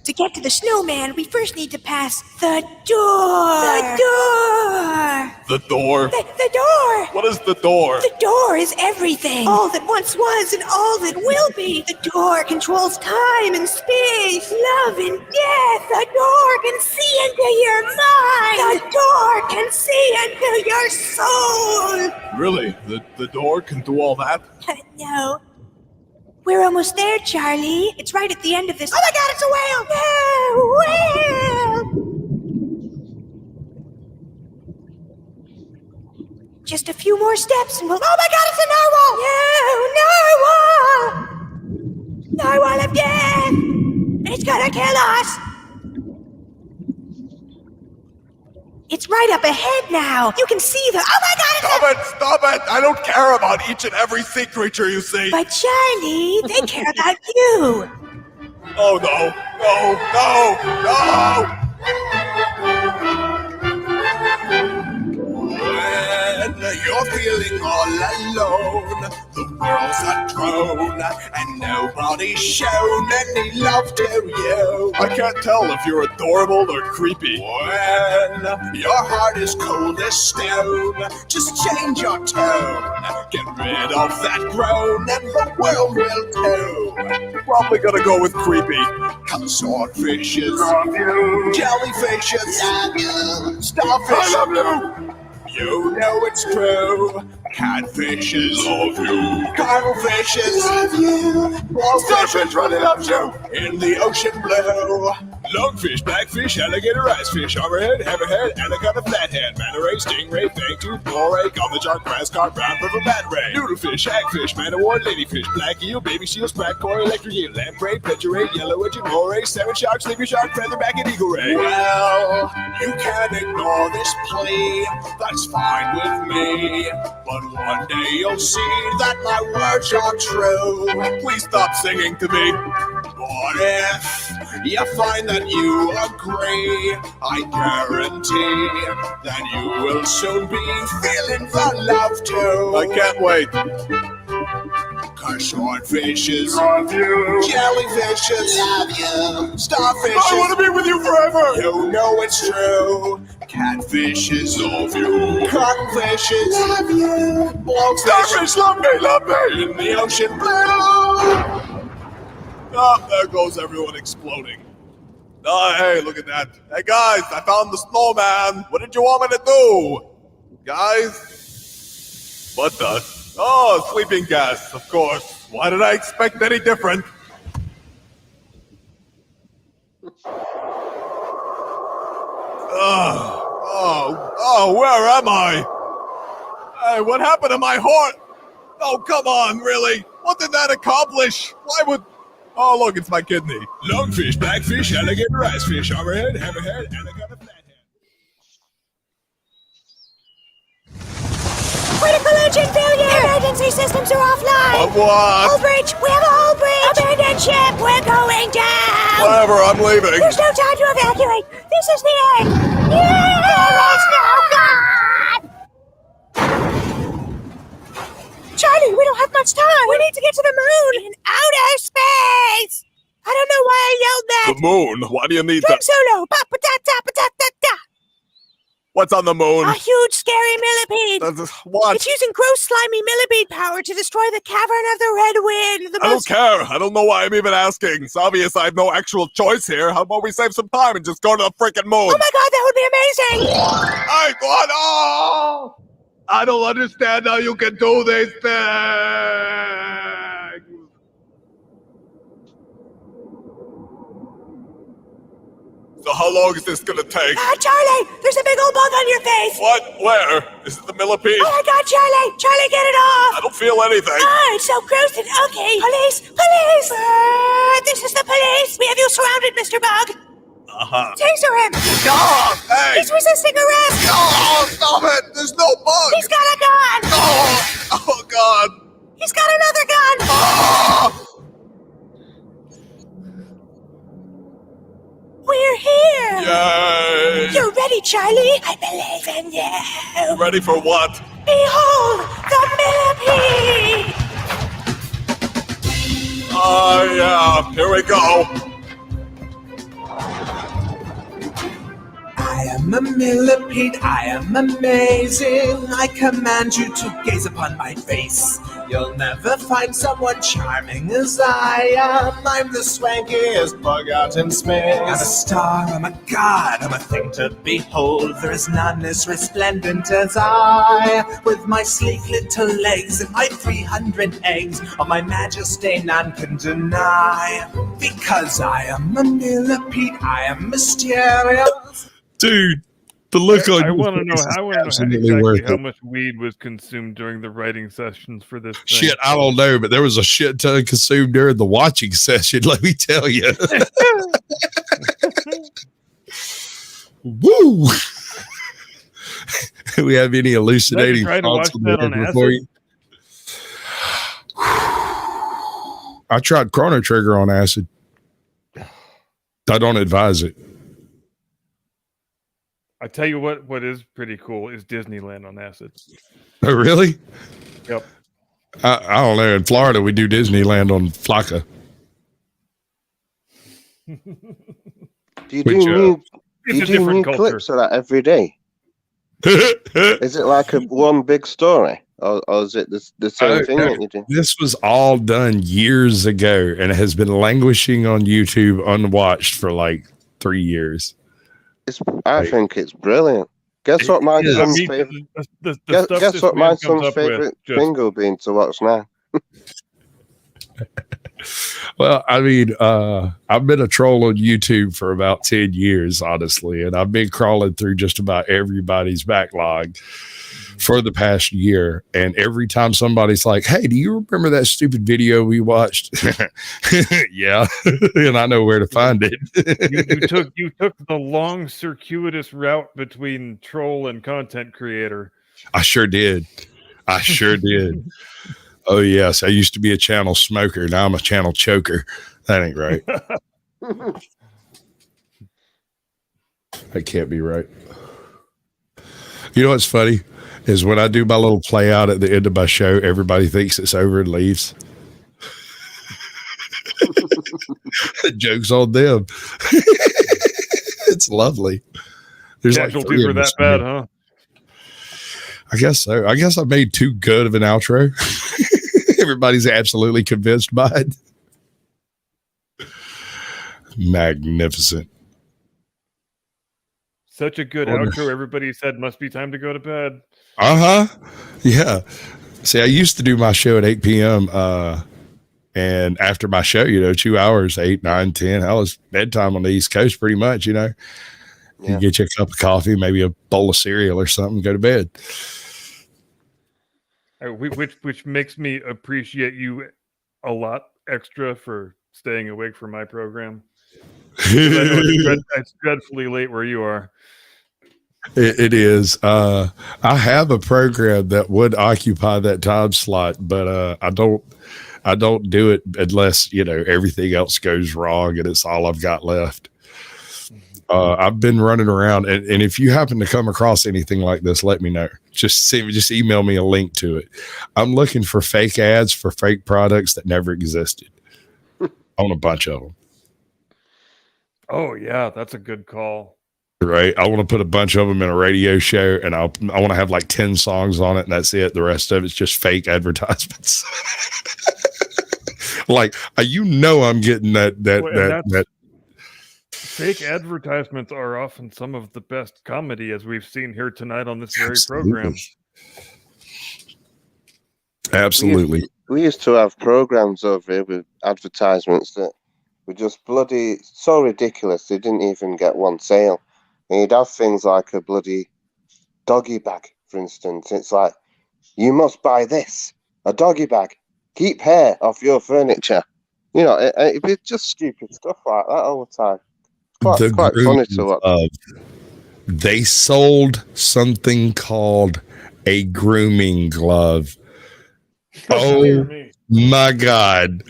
To get to the snowman, we first need to pass the door. The door. The door? The door. What is the door? The door is everything. All that once was and all that will be. The door controls time and space, love and death. The door can see into your mind. The door can see into your soul. Really? The door can do all that? No. We're almost there, Charlie. It's right at the end of this. Oh my God, it's a whale! Whale! Just a few more steps and we'll. Oh my God, it's a narwhal! No, narwhal! Narwhal of death! It's gonna kill us! It's right up ahead now. You can see the. Oh my God! Stop it! I don't care about each and every sea creature you see. But Charlie, they care about you. Oh no! When you're feeling all alone, the world's a drone, and nobody's shown any love to you. I can't tell if you're adorable or creepy. When your heart is cold as stone, just change your tone. Get rid of that groan, and the world will too. Probably gonna go with creepy. Cause swordfishes, jellyfishes, starfish, I love you. You know it's true. Catfishes love you. Cuttlefishes love you. Starfish running up you in the ocean blue. Lungfish, blackfish, alligator, icefish, hammerhead, anaconda, flathead, manta ray, stingray, fangtooth, moray, goblet shark, grass carp, brown river bat ray, noodlefish, hagfish, man of war, ladyfish, black eel, baby seal, sprat core, electric eel, lamprey, petra ray, yellow edged moray, salmon shark, sleepy shark, featherback, and eagle ray. Well, you can ignore this plea, that's fine with me, but one day you'll see that my words are true. Please stop singing to me. What if you find that you agree? I guarantee that you will soon be feeling the love too. I can't wait. Cause swordfishes love you, jellyfishes love you, starfishes I want to be with you forever. You know it's true. Catfishes love you, cottonfishes love you, starfish love me in the ocean blue. Oh, there goes everyone exploding. Oh, hey, look at that. Hey, guys, I found the snowman. What did you want me to do? Guys? What the? Oh, sleeping gas, of course. Why did I expect any different? Where am I? Hey, what happened to my heart? Oh, come on, really? What did that accomplish? Why would... Oh, look, it's my kidney. Lungfish, blackfish, alligator, icefish, hammerhead, anaconda, flathead. Critical engine failure! Emergency systems are offline! What? Hull breach! We have a hull breach! Abandoned ship! We're going down! Whatever, I'm leaving. There's no time to evacuate! This is the end! Yeah! Oh, God! Charlie, we don't have much time! We need to get to the moon! In outer space! called that? The moon. Why do you need Drum that? solo. Ba-ba-da-da-ba-da-da-da. What's on the moon? A huge, scary millipede. What? It's using gross, slimy millipede power to destroy the cavern of the Red Wind. I don't care. I don't know why I'm even asking. It's obvious I have no actual choice here. How about we save some time and just go to the freaking moon? Oh my god, that would be amazing! Hey, what? Oh! I don't understand how you can do these things. So how long is this gonna take? Charlie, there's a big old bug on your face. What? Where? Is it the millipede? Oh my god, Charlie! Charlie, get it off! I don't feel anything. Oh, it's so gross and okay. Police! Police! This is the police! We have you surrounded, Mr. Bug! Uh-huh. Taser him! Dog! Hey! He's resisting arrest! Oh, stop it! There's no bug! He's got a gun! Oh, God! He's got another gun! Oh! We're here! Yay! You're ready, Charlie? I believe in you! Ready for what? Behold, the millipede! Oh, yeah. Here we go. I am a millipede, I am amazing. I command you to gaze upon my face. You'll never find someone charming as I am. I'm the swankiest bug out in space. I'm a star, I'm a god, I'm a thing to behold. There is none as resplendent as I. With my sleek little legs and my 300 eggs, of my majesty none can deny. Because I am a millipede, I am mysterious. Dude, the look on I want to know absolutely worth exactly how it. much weed was consumed during the writing sessions for this thing. Shit, I don't know, but there was a shit ton consumed during the watching session, let me tell you. Woo! Do we have any elucidating Try to thoughts watch that on before acid? you? I tried Chrono Trigger on acid. I don't advise it. I tell you what is pretty cool is Disneyland on acid. Oh, really? Yep. I don't know. In Florida, we do Disneyland on Flocka. Do you do new clips of that every day? Is it like one big story? Or is it the same thing that you do? This was all done years ago, and it has been languishing on YouTube unwatched for like 3 years. I think it's brilliant. Guess what my son's favorite? Guess what my son's favorite thing will be to watch now? Well, I mean, I've been a troll on YouTube for about 10 years, honestly, and I've been crawling through just about everybody's backlog for the past year. And every time somebody's like, hey, do you remember that stupid video we watched? Yeah. And I know where to find it. you took the long circuitous route between troll and content creator. I sure did. I sure did. Oh, yes. I used to be a channel smoker. Now I'm a channel choker. That ain't right. That can't be right. You know what's funny is when I do my little play out at the end of my show, everybody thinks it's over and leaves. Joke's on them. It's lovely. There's Casualties were that bad, huh? I guess so. I guess I made too good of an outro. Everybody's absolutely convinced by it. Magnificent. Such a good outro. Everybody said must be time to go to bed. Yeah. See, I used to do my show at 8 p.m. And after my show, 2 hours, 8, 9, 10, hell, it's bedtime on the East Coast pretty much, You get you a cup of coffee, maybe a bowl of cereal or something, go to bed. Which makes me appreciate you a lot extra for staying awake for my program. I know it's dreadfully late where you are. It is. I have a program that would occupy that time slot, but I don't do it unless everything else goes wrong and it's all I've got left. I've been running around, and if you happen to come across anything like this, let me know. Just email me a link to it. I'm looking for fake ads for fake products that never existed. On a bunch of them. Oh yeah, that's a good call. Right. I want to put a bunch of them in a radio show, and I want to have like 10 songs on it, and that's it. The rest of it's just fake advertisements. Like, I'm getting that. Fake advertisements are often some of the best comedy, as we've seen here tonight on this very program. Absolutely. We used to have programs over here with advertisements that were just bloody so ridiculous. They didn't even get one sale. And you'd have things like a bloody doggy bag, for instance. It's like, you must buy this, a doggy bag. Keep hair off your furniture. You know, it'd be just stupid stuff like that all the time. It's quite funny to watch. They sold something called a grooming glove. Oh my God.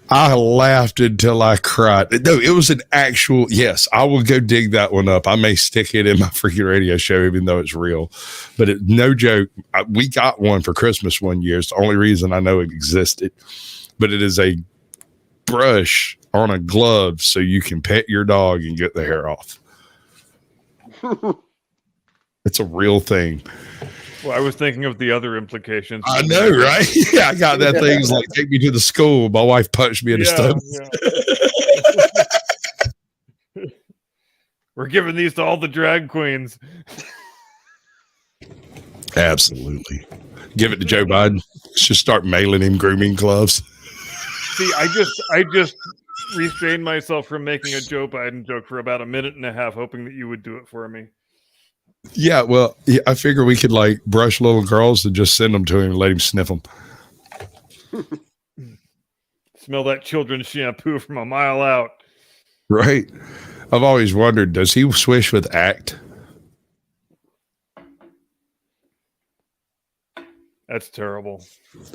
I laughed until I cried. No, it was an actual, yes, I will go dig that one up. I may stick it in my freaking radio show, even though it's real. But no joke, we got one for Christmas one year. It's the only reason I know it existed. But it is a brush on a glove so you can pet your dog and get the hair off. It's a real thing. Well, I was thinking of the other implications. I know, right? Yeah, I got that thing. It's like, take me to the school. My wife punched me in the stomach. Yeah. We're giving these to all the drag queens. Absolutely. Give it to Joe Biden. Let's just start mailing him grooming gloves. See, I just restrained myself from making a Joe Biden joke for about a minute and a half, hoping that you would do it for me. Yeah, well, I figure we could like brush little girls and just send them to him and let him sniff them. Smell that children's shampoo from a mile out. Right. I've always wondered, does he swish with Act? That's terrible.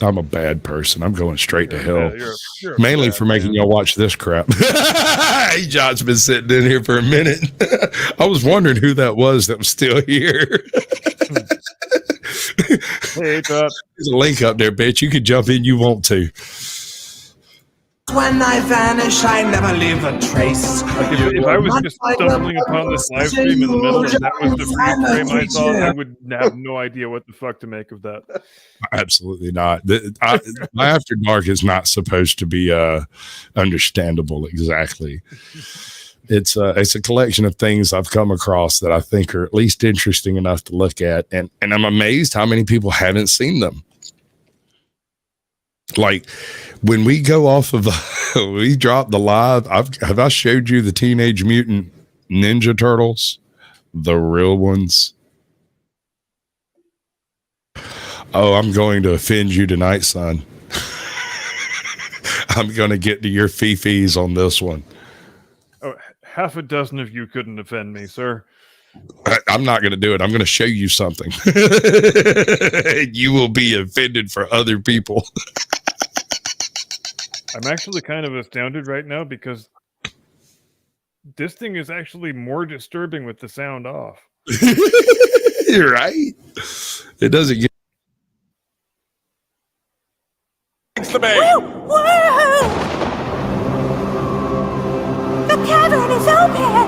I'm a bad person. I'm going straight to hell. You're Mainly for making y'all watch this crap. Hey, John's been sitting in here for a minute. I was wondering who that was still here. Hey, Todd. There's a link up there, bitch. You can jump in. You want to. When I vanish, I never leave a trace. Like if I was just stumbling upon this live stream in the middle and that was the freeze frame I saw, I would have no idea what the fuck to make of that. Absolutely not. My After Dark is not supposed to be understandable exactly. It's a collection of things I've come across that I think are at least interesting enough to look at, and I'm amazed how many people haven't seen them. Like when we go off of we drop the live, have I showed you the Teenage Mutant Ninja Turtles, the real ones? Oh, I'm going to offend you tonight, son. I'm going to get to your fifis on this one. Oh, half a dozen of you couldn't offend me, sir. I'm not going to do it. I'm going to show you something. You will be offended for other people. I'm actually kind of astounded right now because this thing is actually more disturbing with the sound off. You're right. It doesn't get. Thanks to me. Whoa! The cavern is open!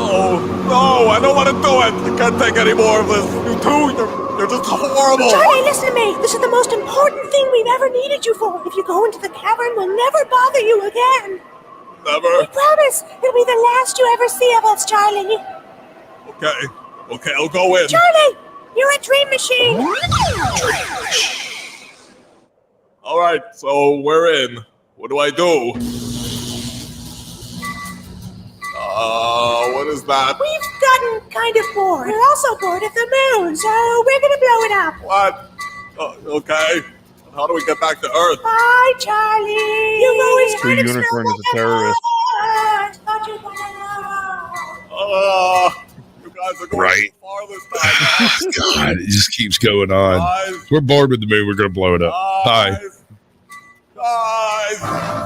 Oh, no, I don't want to do it. I can't take any more of this. You two, you're just horrible. Charlie, listen to me. This is the most important thing we've ever needed you for. If you go into the cavern, we'll never bother you again. Never? We promise. It'll be the last you ever see of us, Charlie. Okay, I'll go in. Charlie, you're a dream machine. All right, so we're in. What do I do? What is that? We've gotten kind of bored. We're also bored of the moon, so we're gonna blow it up. What? Okay. How do we get back to Earth? Bye, Charlie. You've always True Unicorn is a terrorist. You guys are going Right. too far this time. God, it just keeps going on. Guys. We're bored with the moon. We're going to blow it up. Bye. Guys!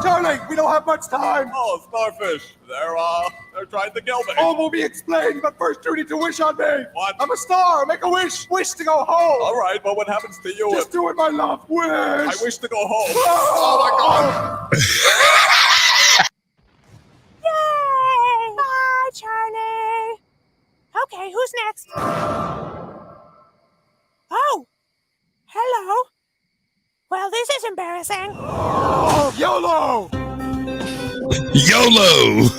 Charlie, we don't have much time. Oh, starfish. They're trying to kill me. All will be explained, but first you need to wish on me. What? I'm a star. Make a wish. Wish to go home. All right, but what happens to you? Just do it, my love. Wish. I wish to go home. Oh my God. Yay! YOLO! YOLO!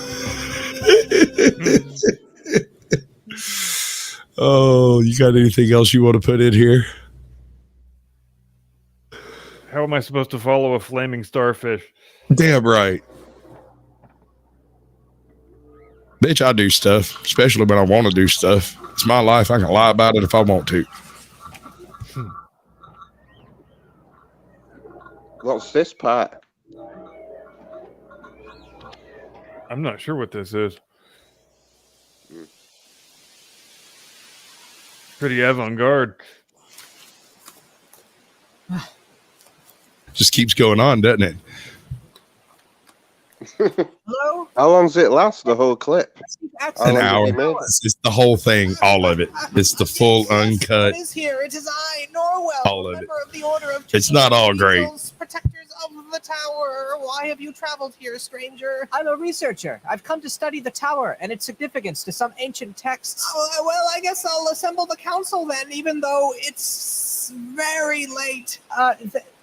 Oh, you got anything else you want to put in here? How am I supposed to follow a flaming starfish? Damn right. Bitch, I do stuff, especially when I want to do stuff. It's my life. I can lie about it if I want to. What's this part? I'm not sure what this is. Pretty avant-garde. Just keeps going on, doesn't it? Hello? How long does it last, the whole clip? An hour. It's the whole thing, all of it. It's the full uncut. It is here. It is I, Norwell, All of it. member of the Order of It's not all great. Protectors of the Tower. Why have you traveled here, stranger? I'm a researcher. I've come to study the tower and its significance to some ancient texts. Well, I guess I'll assemble the council then, even though it's very late.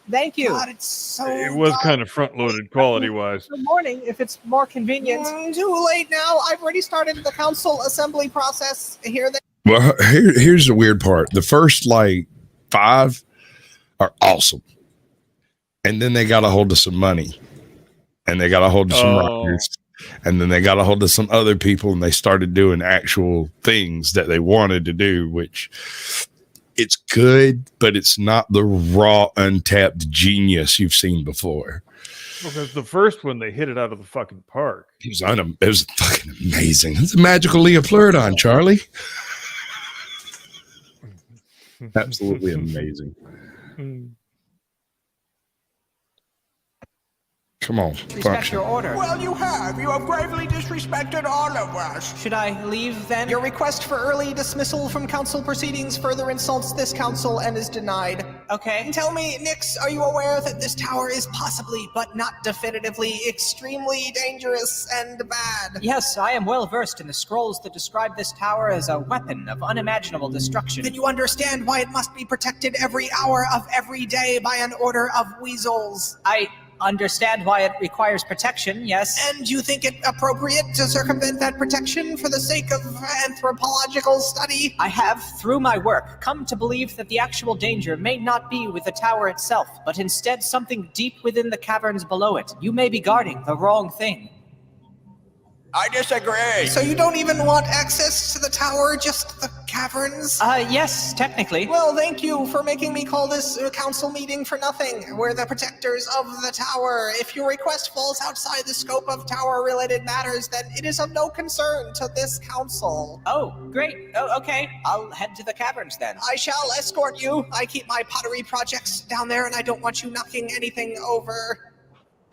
Thank you. God, it's so It was kind of front-loaded quality-wise. Good morning, if it's more convenient. Too late now. I've already started the council assembly process. Well, here's the weird part. The first, 5 are awesome. And then they got a hold of some money. And they got a hold of some writers. And then they got a hold of some other people, and they started doing actual things that they wanted to do, which... It's good, but it's not the raw, untapped genius you've seen before. Because the first one, they hit it out of the fucking park. It was fucking amazing. It's a magical Leopleurodon, Charlie. Absolutely amazing. Come on. Respect your order. Well, you have. You have gravely disrespected all of us. Should I leave then? Your request for early dismissal from council proceedings further insults this council and is denied. Okay. Tell me, Nix, are you aware that this tower is possibly, but not definitively, extremely dangerous and bad? Yes, I am well versed in the scrolls that describe this tower as a weapon of unimaginable destruction. Then you understand why it must be protected every hour of every day by an order of weasels. I understand why it requires protection, yes. And you think it appropriate to circumvent that protection for the sake of anthropological study? I have, through my work, come to believe that the actual danger may not be with the tower itself, but instead something deep within the caverns below it. You may be guarding the wrong thing. I disagree. So you don't even want access to the tower, just the caverns? Yes, technically. Well, thank you for making me call this council meeting for nothing. We're the protectors of the tower. If your request falls outside the scope of tower-related matters, then it is of no concern to this council. Oh, great. Oh, okay. I'll head to the caverns then. I shall escort you. I keep my pottery projects down there, and I don't want you knocking anything over.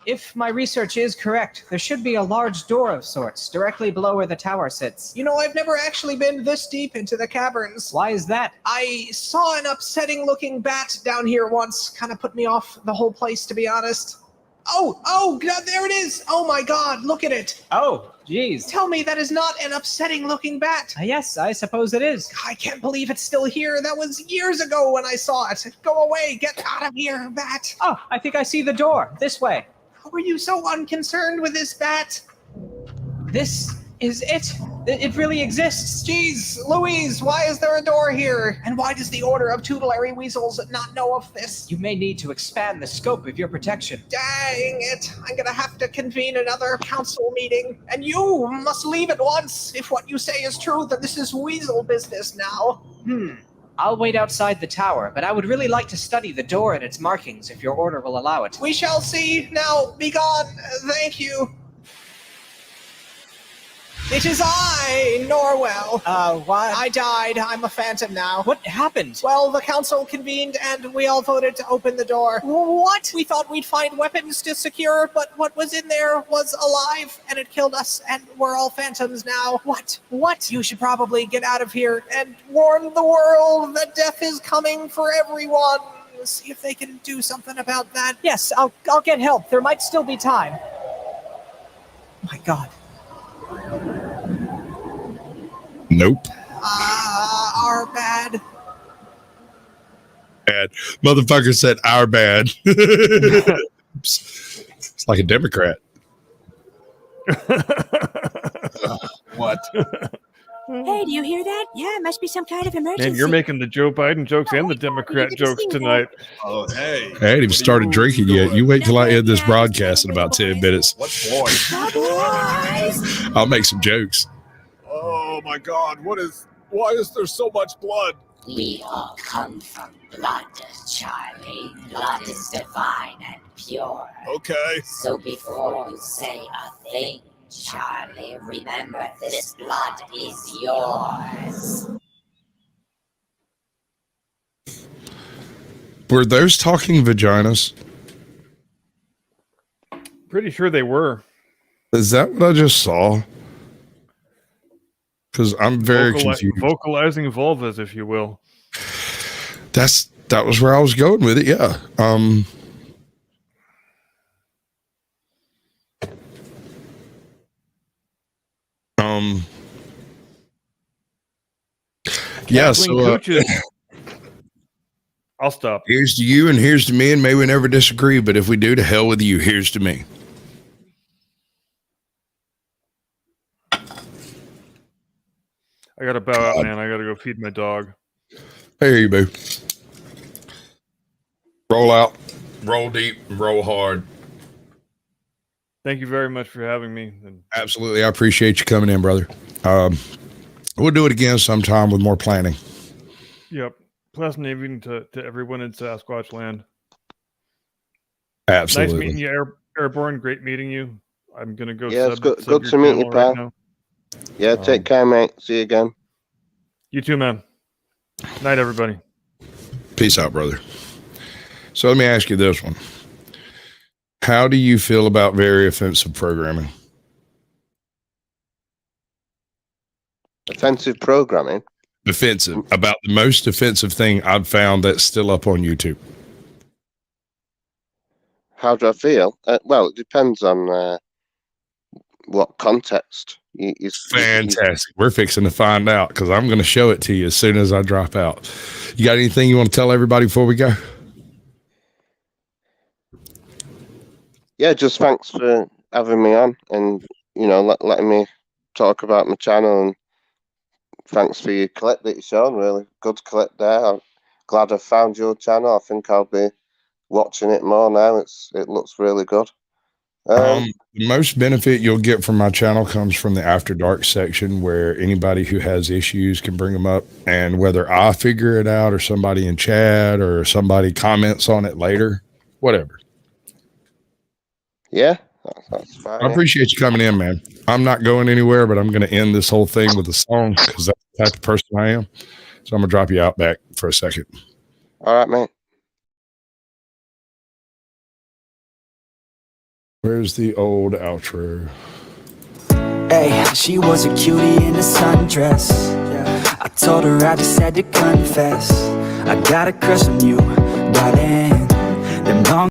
If my research is correct, there should be a large door of sorts directly below where the tower sits. You know, I've never actually been this deep into the caverns. Why is that? I saw an upsetting-looking bat down here once. Kind of put me off the whole place, to be honest. Oh, God, there it is! Oh my God, look at it! Oh, jeez. Tell me that is not an upsetting-looking bat. Yes, I suppose it is. I can't believe it's still here. That was years ago when I saw it. Go away, get out of here, bat. Oh, I think I see the door. This way. How are you so unconcerned with this bat? This is it. It really exists. Jeez, Louise, why is there a door here? And why does the Order of Tutelary Weasels not know of this? You may need to expand the scope of your protection. Dang it. I'm gonna have to convene another council meeting. And you must leave at once. If what you say is true, then this is weasel business now. I'll wait outside the tower, but I would really like to study the door and its markings if your order will allow it. We shall see. Now, be gone. Thank you. It is I, Norwell. What? I died. I'm a phantom now. What happened? Well, the council convened and we all voted to open the door. What? We thought we'd find weapons to secure, but what was in there was alive and it killed us and we're all phantoms now. What? You should probably get out of here and warn the world that death is coming for everyone. See if they can do something about that. Yes, I'll get help. There might still be time. My God. Nope. Our bad. Bad. Motherfucker said our bad. like a Democrat. What? Hey, do you hear that? Yeah, it must be some kind of emergency. Man, you're making the Joe Biden jokes and the Democrat jokes tonight. Oh, hey. I ain't even started drinking yet. You wait till I end this broadcast in about 10 minutes. What boys? I'll make some jokes. Oh my God! Why is there so much blood? We all come from blood, Charlie. Blood is divine and pure. Okay. So before you say a thing, Charlie, remember this blood is yours. Were those talking vaginas? Pretty sure they were. Is that what I just saw? Because I'm very confused. Vocalizing vulvas, if you will. That was where I was going with it. Yeah. Yeah. So I'll stop. Here's to you and here's to me, and may we never disagree. But if we do, to hell with you. Here's to me. I gotta bow out, man. I gotta go feed my dog. Hey, boo. Roll out, roll deep, roll hard. Thank you very much for having me. Absolutely. I appreciate you coming in, brother. We'll do it again sometime with more planning. Yep. Pleasant evening to everyone in Sasquatch land. Absolutely. Nice meeting you, Airborne. Great meeting you. I'm going to go. Yeah, it's good to meet you, pal. Right, yeah, take care, mate. See you again. You too, man. Night, everybody. Peace out, brother. So let me ask you this one. How do you feel about very offensive programming? Offensive programming? Offensive. About the most offensive thing I've found that's still up on YouTube. How do I feel? Well, it depends on what context. Fantastic. We're fixing to find out because I'm going to show it to you as soon as I drop out. You got anything you want to tell everybody before we go? Yeah, just thanks for having me on and, you know, letting me talk about my channel, and thanks for your clip that you shown. Really good clip there. I'm glad I found your channel. I think I'll be watching it more now. It looks really good. The most benefit you'll get from my channel comes from the After Dark section, where anybody who has issues can bring them up, and whether I figure it out or somebody in chat or somebody comments on it later, whatever. Yeah, that's fine. I appreciate you coming in, man. I'm not going anywhere, but I'm going to end this whole thing with a song because that's the type of person I am. So I'm going to drop you out back for a second. All right, mate. Where's the old outro? Hey, she was a cutie in a sundress. I told her I just had to confess, I got a crush on you, darling. Them long